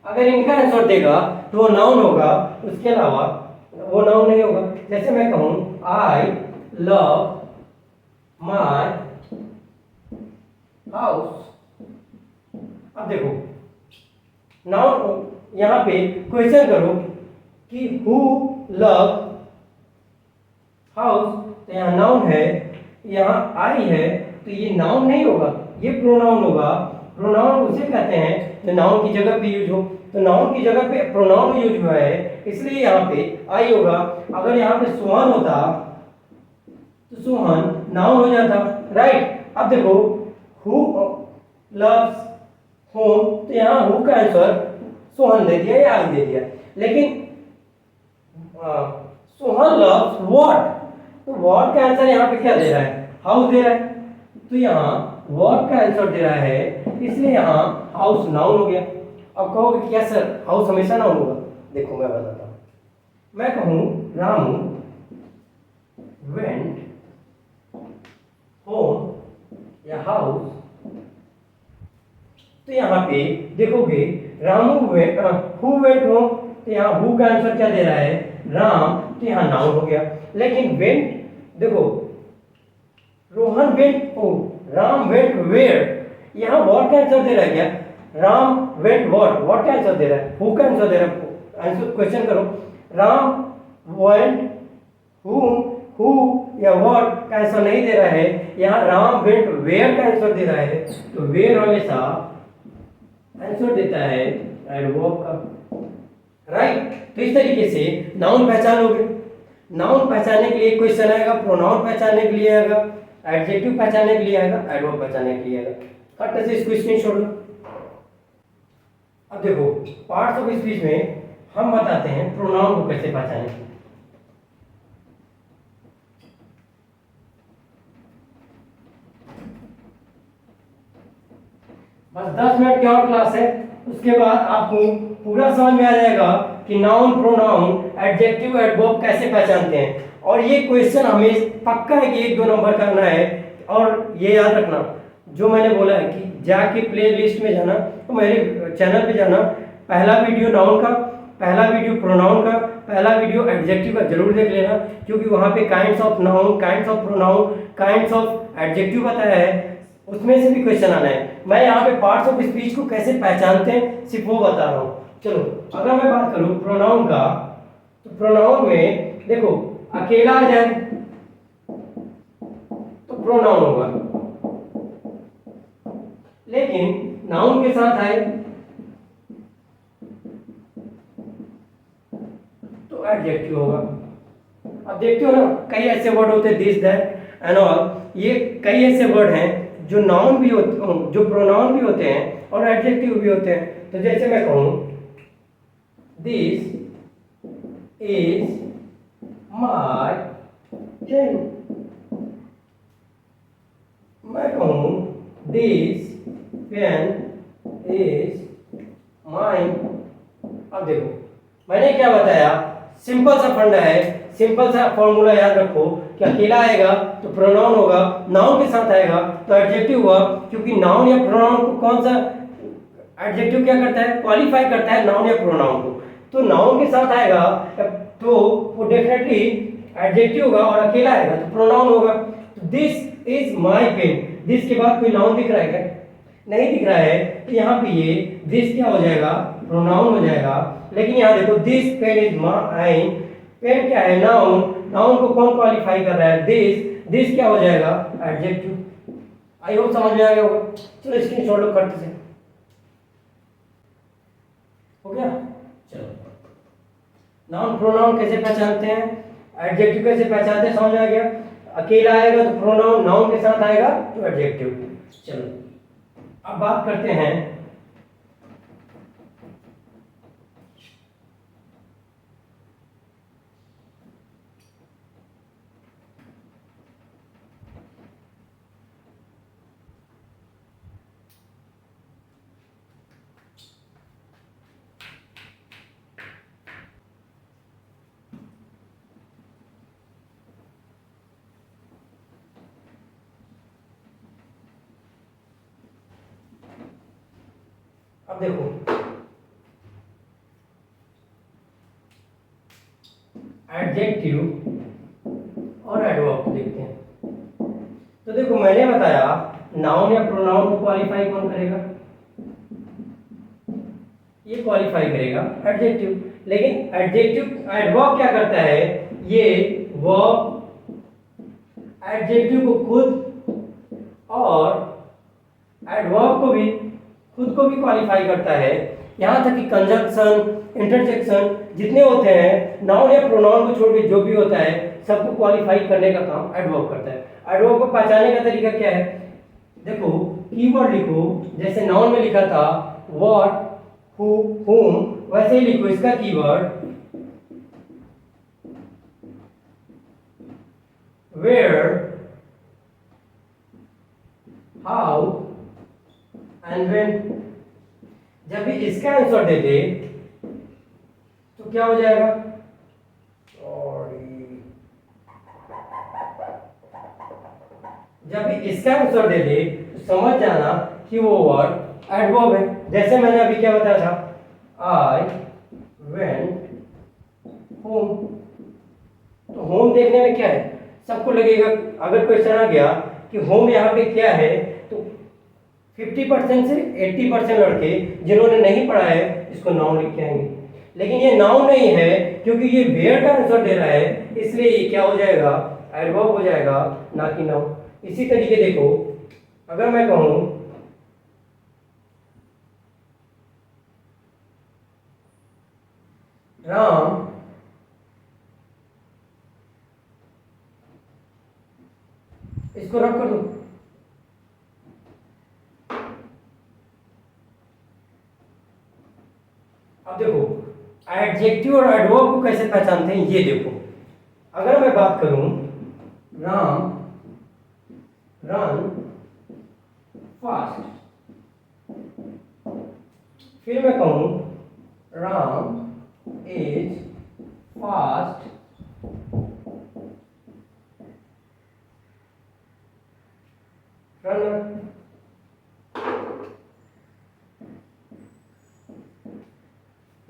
अगर इनका आंसर देगा तो वो नाउन होगा, उसके अलावा वो नाउन नहीं होगा। जैसे मैं कहूँ आई लव माय हाउस। अब देखो नाउन, यहाँ पे क्वेश्चन करो कि हु लव हाउस, तो यहाँ नाउन है, यहाँ आई है, तो ये नाउन नहीं होगा, ये प्रोनाउन होगा। प्रोनाउन उसे कहते हैं जो नाउन की जगह पे यूज हो, तो नाउन की जगह पे प्रोनाउन यूज हुआ है, इसलिए यहाँ पे आई होगा। अगर यहाँ पे सुहान होता तो सुहान नाउन हो जाता, राइट। अब देखो हु लव्स होम, तो यहाँ हु का आंसर सोहन दे दिया या आई दे दिया। लेकिन सोहन लव्स व्हाट, तो व्हाट का आंसर यहाँ पे क्या दे रहा है, हाउस दे रहा है, तो यहाँ व्हाट का आंसर दे रहा है, इसलिए यहाँ हाउस नाउन हो गया। अब कहोगे क्या सर हाउस हमेशा नाउन होगा? देखो मैं बताता हूँ। मैं कहूँ रामू वेंट होम या हाउस, तो यहाँ पे देखोगे रामू हु वेंट होम, तो यहाँ हु का आंसर क्या दे रहा है, राम, तो यहाँ नाउन हो गया। लेकिन वेंट, देखो रोहन वेंट हो, राम वेंट वेयर, यहाँ व्हाट का आंसर दे रहा है क्या, राम वेंट व्हाट का आंसर दे रहा है, हु का आंसर दे रहा है। आंसर क्वेश्चन करो, राम वेंट हु या व्हाट का आंसर नहीं दे रहा है, यहाँ राम वेंट वेयर का आंसर दे रहा है, तो वेयर हमेशा आंसर देता है एडवर्ब का, राइट। तो इस तरीके से नाउन पहचानोगे। नाउन पहचानने के लिए क्वेश्चन आएगा, प्रोनाउन पहचानने के लिए आएगा, एडजेक्टिव पहचानने के लिए आएगा, एडवर्ब पहचानने के लिए आएगा। फट से इसको स्क्रीनशॉट लो। अब देखो पार्ट्स ऑफ स्पीच में हम बताते हैं प्रोनाउन को कैसे पहचानें। बस 10 मिनट की और क्लास है, उसके बाद आपको पूरा समझ में आ जाएगा कि नाउन, प्रोनाउन, एडजेक्टिव, एडवर्ब कैसे पहचानते हैं। और ये क्वेश्चन हमें पक्का है कि 1-2 नंबर करना है। और ये याद रखना जो मैंने बोला है कि जाके प्ले लिस्ट में जाना, तो मेरे चैनल पे जाना, पहला वीडियो नाउन का, पहला वीडियो प्रोनाउन का, पहला वीडियो एडजेक्टिव का जरूर देख लेना, क्योंकि वहाँ पे kinds of noun, kinds of pronoun, kinds of adjective बताया है, उसमें से भी क्वेश्चन आना है। मैं यहाँ पे पार्ट्स ऑफ स्पीच को कैसे पहचानते हैं सिर्फ वो बता रहा हूँ। चलो अगर मैं बात करूँ प्रोनाउन का, तो प्रोनाउन में देखो अकेला आ जाए तो प्रोनाउन होगा, लेकिन नाउन के साथ आए तो एडजेक्टिव होगा। अब देखते हो ना कई ऐसे वर्ड होते हैं, दिस दैट एंड ऑल, ये कई ऐसे वर्ड हैं जो नाउन भी होते, जो प्रोनाउन भी होते हैं और एडजेक्टिव भी होते हैं। तो जैसे मैं कहूँ दिस इज माय पेन, मैं कहूँ दिस पेन इज माइन। अब देखो मैंने क्या बताया, सिंपल सा फंडा है, सिंपल सा फॉर्मूला याद रखो कि अकेला आएगा तो प्रोनाउन होगा, नाउन के साथ आएगा तो एडजेक्टिव हुआ, क्योंकि नाउन या प्रोनाउन को कौन सा एडजेक्टिव क्या करता है, क्वालिफाई करता है नाउन या प्रोनाउन को। तो नाउन के साथ आएगा तो वो डेफिनेटली एडजेक्टिव होगा, और अकेला आएगा तो प्रोनाउन होगा। तो this is my pen, this के बाद कोई नाउन दिख रहा है क्या? नहीं दिख रहा है, तो यहाँ पे ये दिस क्या हो जाएगा? प्रोनाउन हो जाएगा। लेकिन यहाँ देखो this pen is mine, pen क्या है? नाउन, नाउन को कौन क्वालिफाई कर रहा है? दिस क्या हो जाएगा? एडजेक्टिव। आई होप समझ में आ गया होगा। चलो स्क्रीनशॉट लो खट से, हो गया? चलो नाउन प्रोनाउन कैसे पहचानते हैं, एडजेक्टिव कैसे पहचानते हैं, समझ में आ गया? अकेला आएगा तो प्रोनाउन, नाउन के साथ आएगा तो एडजेक्टिव। चलो अब बात करते हैं अब देखो एडजेक्टिव और एडवर्ब को देखते हैं। तो देखो मैंने बताया नाउन या प्रोनाउन को क्वालिफाई कौन करेगा? ये क्वालिफाई करेगा एडजेक्टिव। लेकिन एडजेक्टिव, एडवर्ब क्या करता है? ये वर्ब एडजेक्टिव को खुद और एडवर्ब को भी खुद को भी क्वालिफाई करता है। यहाँ तक कि कंजंक्शन, इंटरजेक्शन जितने होते हैं, नाउन या प्रोनाउन को छोड़ के जो भी होता है, सबको क्वालिफाई करने का काम एडवर्ब करता है। एडवर्ब को पहचानने का तरीका क्या है? देखो कीवर्ड लिखो, जैसे नाउन में लिखा था व्हाट, हु, whom, वैसे ही लिखो इसका keyword where, how and when। जब भी इसका आंसर दे दे तो क्या हो जाएगा? सॉरी, जब भी इसका आंसर दे दे तो समझ जाना कि वो वर्ड एडवर्ब है। जैसे मैंने अभी क्या बताया था, आई वेंट होम। तो होम देखने में क्या है? सबको लगेगा, अगर क्वेश्चन आ गया कि होम यहाँ पे क्या है, तो 50% से 80% लड़के जिन्होंने नहीं पढ़ा है इसको नाउन लिख के आएंगे। लेकिन ये नाउन नहीं है, क्योंकि ये वेयर का आंसर दे रहा है, इसलिए ये क्या हो जाएगा? एडवर्ब हो जाएगा, ना कि नाउन। इसी तरीके देखो, अगर मैं कहूं राम इसको रख कर दो, अब देखो एडजेक्टिव और एडवर्ब को कैसे पहचानते हैं ये देखो। अगर मैं बात करूं राम रन फास्ट, फिर मैं कहूं Ram is fast runner.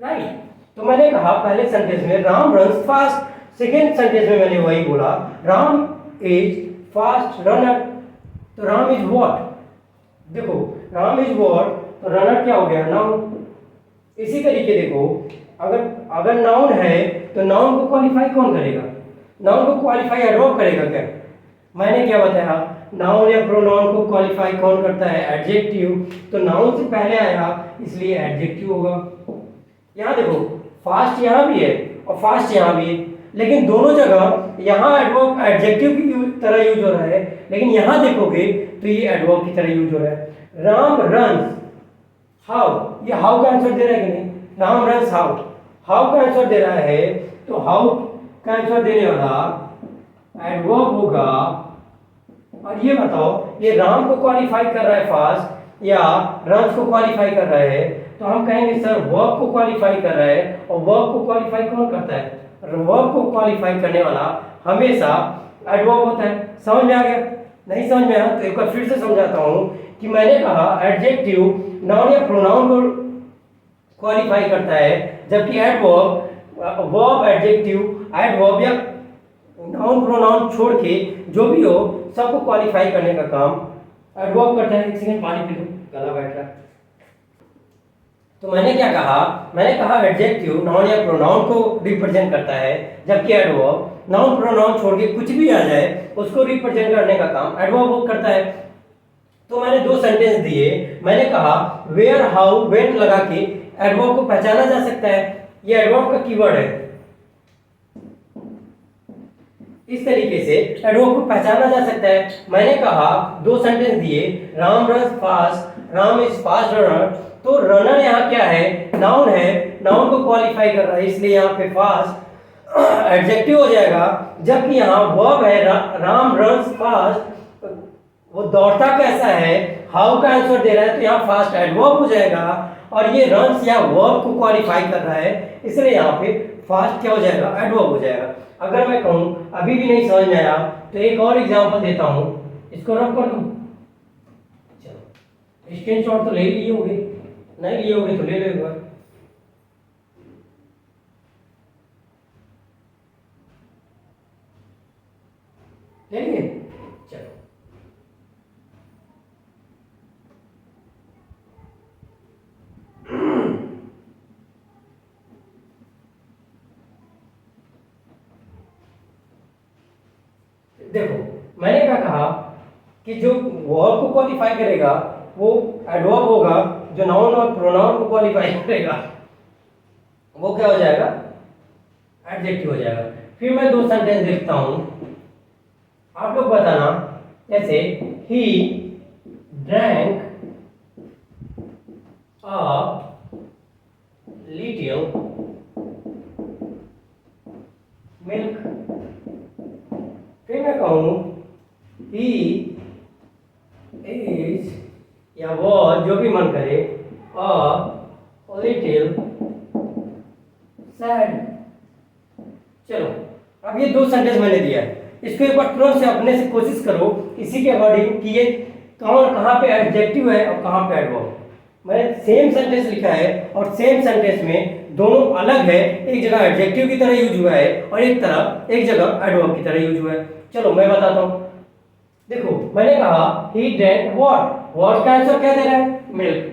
Right, तो मैंने कहा पहले सेंटेंस में Ram runs fast, second sentence में मैंने वही बोला राम इज फास्ट रनर। तो राम इज व्हाट? देखो राम इज व्हाट, तो रनर क्या हो गया? नाउन। इसी तरीके देखो, अगर नाउन है तो नाउन को क्वालिफाई कौन करेगा? नाउन को क्वालिफाई एडवर्ब करेगा क्या? मैंने क्या बताया, नाउन या प्रोनाउन को क्वालिफाई कौन करता है? एडजेक्टिव। तो नाउन से पहले आया इसलिए एडजेक्टिव होगा। यहाँ देखो फास्ट यहाँ भी है और फास्ट यहाँ भी है, लेकिन दोनों जगह यहाँ एडवर्ब एडजेक्टिव की तरह यूज हो रहा है, लेकिन यहाँ देखोगे तो ये एडवर्ब की तरह यूज हो रहा है। राम रन्स हाउ, ये हाउ का आंसर दे रहा है कि नहीं? राम रन्स हाउ, हाउ का आंसर दे रहा है, तो हाउ का आंसर देने वाला एडवर्ब होगा। और ये बताओ, ये राम को क्वालिफाई कर रहा है फास्ट या रन्स को क्वालिफाई कर रहा है? तो हम कहेंगे सर वर्ब को क्वालिफाई कर रहा है, और वर्ब को क्वालिफाई कौन करता है? वर्ब को क्वालिफाई करने वाला हमेशा एडवर्ब होता है। समझ में आ गया? नहीं समझ में आया तो एक बार फिर से समझाता हूं कि मैंने कहा एडजेक्टिव नाउन या प्रोनाउन को क्वालिफाई करता है, जबकि एडवर्ब वर्ब एडजेक्टिव एडवर्ब या नाउन प्रोनाउन छोड़ के जो भी हो सबको क्वालिफाई करने का काम एडवर्ब करता है। एक सेकंड पानी पी लो, गला बैठ रहा है। तो मैंने क्या कहा, मैंने कहा एडजेक्टिव नाउन या प्रोनाउन को रिप्रेजेंट करता है, जबकि एडवर्ब नाउन प्रोनाउन छोड़ के कुछ भी आ जाए उसको रिप्रेजेंट करने का काम एडवर्ब करता है। तो मैंने दो सेंटेंस दिए, मैंने कहा वेयर, हाउ, व्हेन लगा के एडवर्ब को पहचाना जा सकता है। ये एडवर्ब का कीवर्ड है। इस तरीके से एडवर्ब को पहचाना जा सकता है। मैंने कहा दो सेंटेंस दिए, Ram runs fast, Ram is fast runner. तो रनर यहाँ क्या है, नाउन है, नाउन को क्वालिफाई कर रहा है, इसलिए यहाँ पे फास्ट एडजेक्टिव हो जाएगा। जबकि यहाँ वर्ब है, राम रन्स फास्ट, वो दौड़ता कैसा है, हाउ का आंसर दे रहा है, तो यहाँ फास्ट एडवर्ब हो जाएगा। और ये रन्स या वर्ब को क्वालिफाई कर रहा है, इसलिए यहाँ पे फास्ट क्या हो जाएगा, एडवर्ब हो जाएगा। अगर मैं कहूँ अभी भी नहीं समझ में आया तो एक और एग्जांपल देता हूँ, इसको रब कर दूँ। चलो स्क्रीनशॉट तो ले लिए होंगे, नहीं लिए होंगे तो ले लो एक बार। ले लिए, चलो देखो मैंने क्या कहा कि जो वर्ब को क्वालिफाई करेगा वो एडवर्ब होगा, जो नाउन और प्रोनाउन को क्वालिफाई करेगा वो क्या हो जाएगा, एडजेक्टिव हो जाएगा। फिर मैं दो सेंटेंस लिखता हूं, आप लोग बताना। जैसे he drank a little milk. फिर मैं कहूँ ही इज या वो जो भी मन करे अ लिटिल सैड। चलो अब ये दो सेंटेंस मैंने दिया है, इसको एक बार तुरंत से अपने से कोशिश करो इसी के अकॉर्डिंग कि ये कहाँ पे एडजेक्टिव है और कहाँ पे एडवर्ब। मैंने सेम सेंटेंस लिखा है और सेम सेंटेंस में दोनों अलग है, एक जगह एडजेक्टिव की तरह यूज हुआ है और एक जगह एडवर्ब की तरह यूज हुआ है। चलो मैं बताता हूँ। देखो मैंने कहा ही ड्रैंक वाटर, वाटर का आंसर क्या दे रहा है, मिल्क।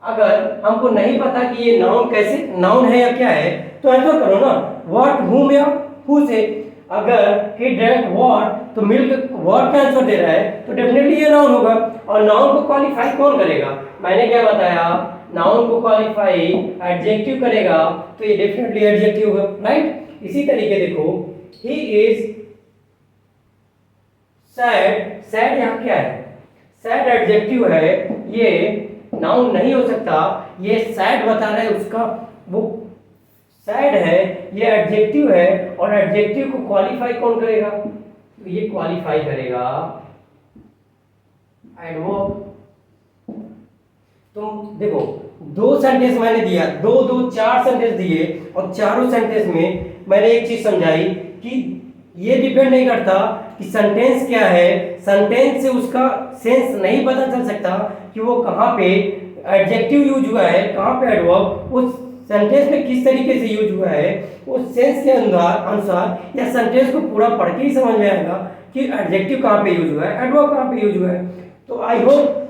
अगर हमको नहीं पता कि ये नाउन कैसे, नाउन है या क्या है, तो आंसर करो ना, व्हाट, हुम या हु से। अगर ही ड्रैंक वाटर तो मिल्क वाटर का आंसर दे रहा है, तो डेफिनेटली ये नाउन होगा। और नाउन को क्वालिफाई कौन करेगा, मैंने क्या बताया, नाउन को क्वालिफाई एडजेक्टिव करेगा, तो ये डेफिनेटली एडजेक्टिव होगा, राइट। इसी तरीके देखो ही इज सैड, सैड यहाँ क्या है, सैड एडजेक्टिव है, ये नाउन नहीं हो सकता, ये सैड बता रहा है उसका, वो सैड है, ये एडजेक्टिव है और एडजेक्टिव को क्वालिफाई कौन करेगा, तो ये क्वालिफाई करेगा एडवर्ब। तो देखो दो सेंटेंस मैंने दिया, दो चार सेंटेंस दिए और चारों सेंटेंस में मैंने एक चीज समझाई कि ये डिपेंड नहीं करता कि सेंटेंस क्या है, सेंटेंस से उसका सेंस नहीं पता चल सकता कि वो कहाँ पे एडजेक्टिव यूज हुआ है, कहाँ पे एडवर्ब, उस सेंटेंस में किस तरीके से यूज हुआ है, उस सेंस के अनुसार या सेंटेंस को पूरा पढ़ के ही समझ में आएगा कि एडजेक्टिव कहाँ पे यूज हुआ है, एडवर्ब कहाँ पे यूज हुआ है। तो आई होप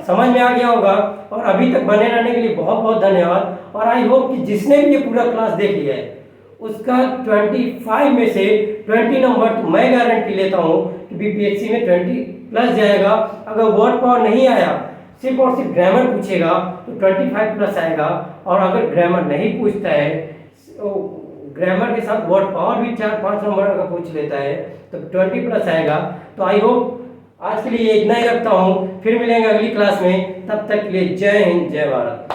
समझ में आ गया होगा और अभी तक बने रहने के लिए बहुत बहुत धन्यवाद। और आई होप कि जिसने भी ये पूरा क्लास देख लिया है उसका 25 में से 20 नंबर तो मैं गारंटी लेता हूँ कि बीपीएससी में 20 प्लस जाएगा। अगर वर्ड पावर नहीं आया, सिर्फ और सिर्फ ग्रामर पूछेगा तो 25 प्लस आएगा। और अगर ग्रामर नहीं पूछता है, तो ग्रामर के साथ वर्ड पावर भी 4-5 नंबर अगर पूछ लेता है तो 20 प्लस आएगा। तो आई होप आज के लिए इतना ही रखता हूँ, फिर मिलेंगे अगली क्लास में, तब तक के लिए जय हिंद जय भारत।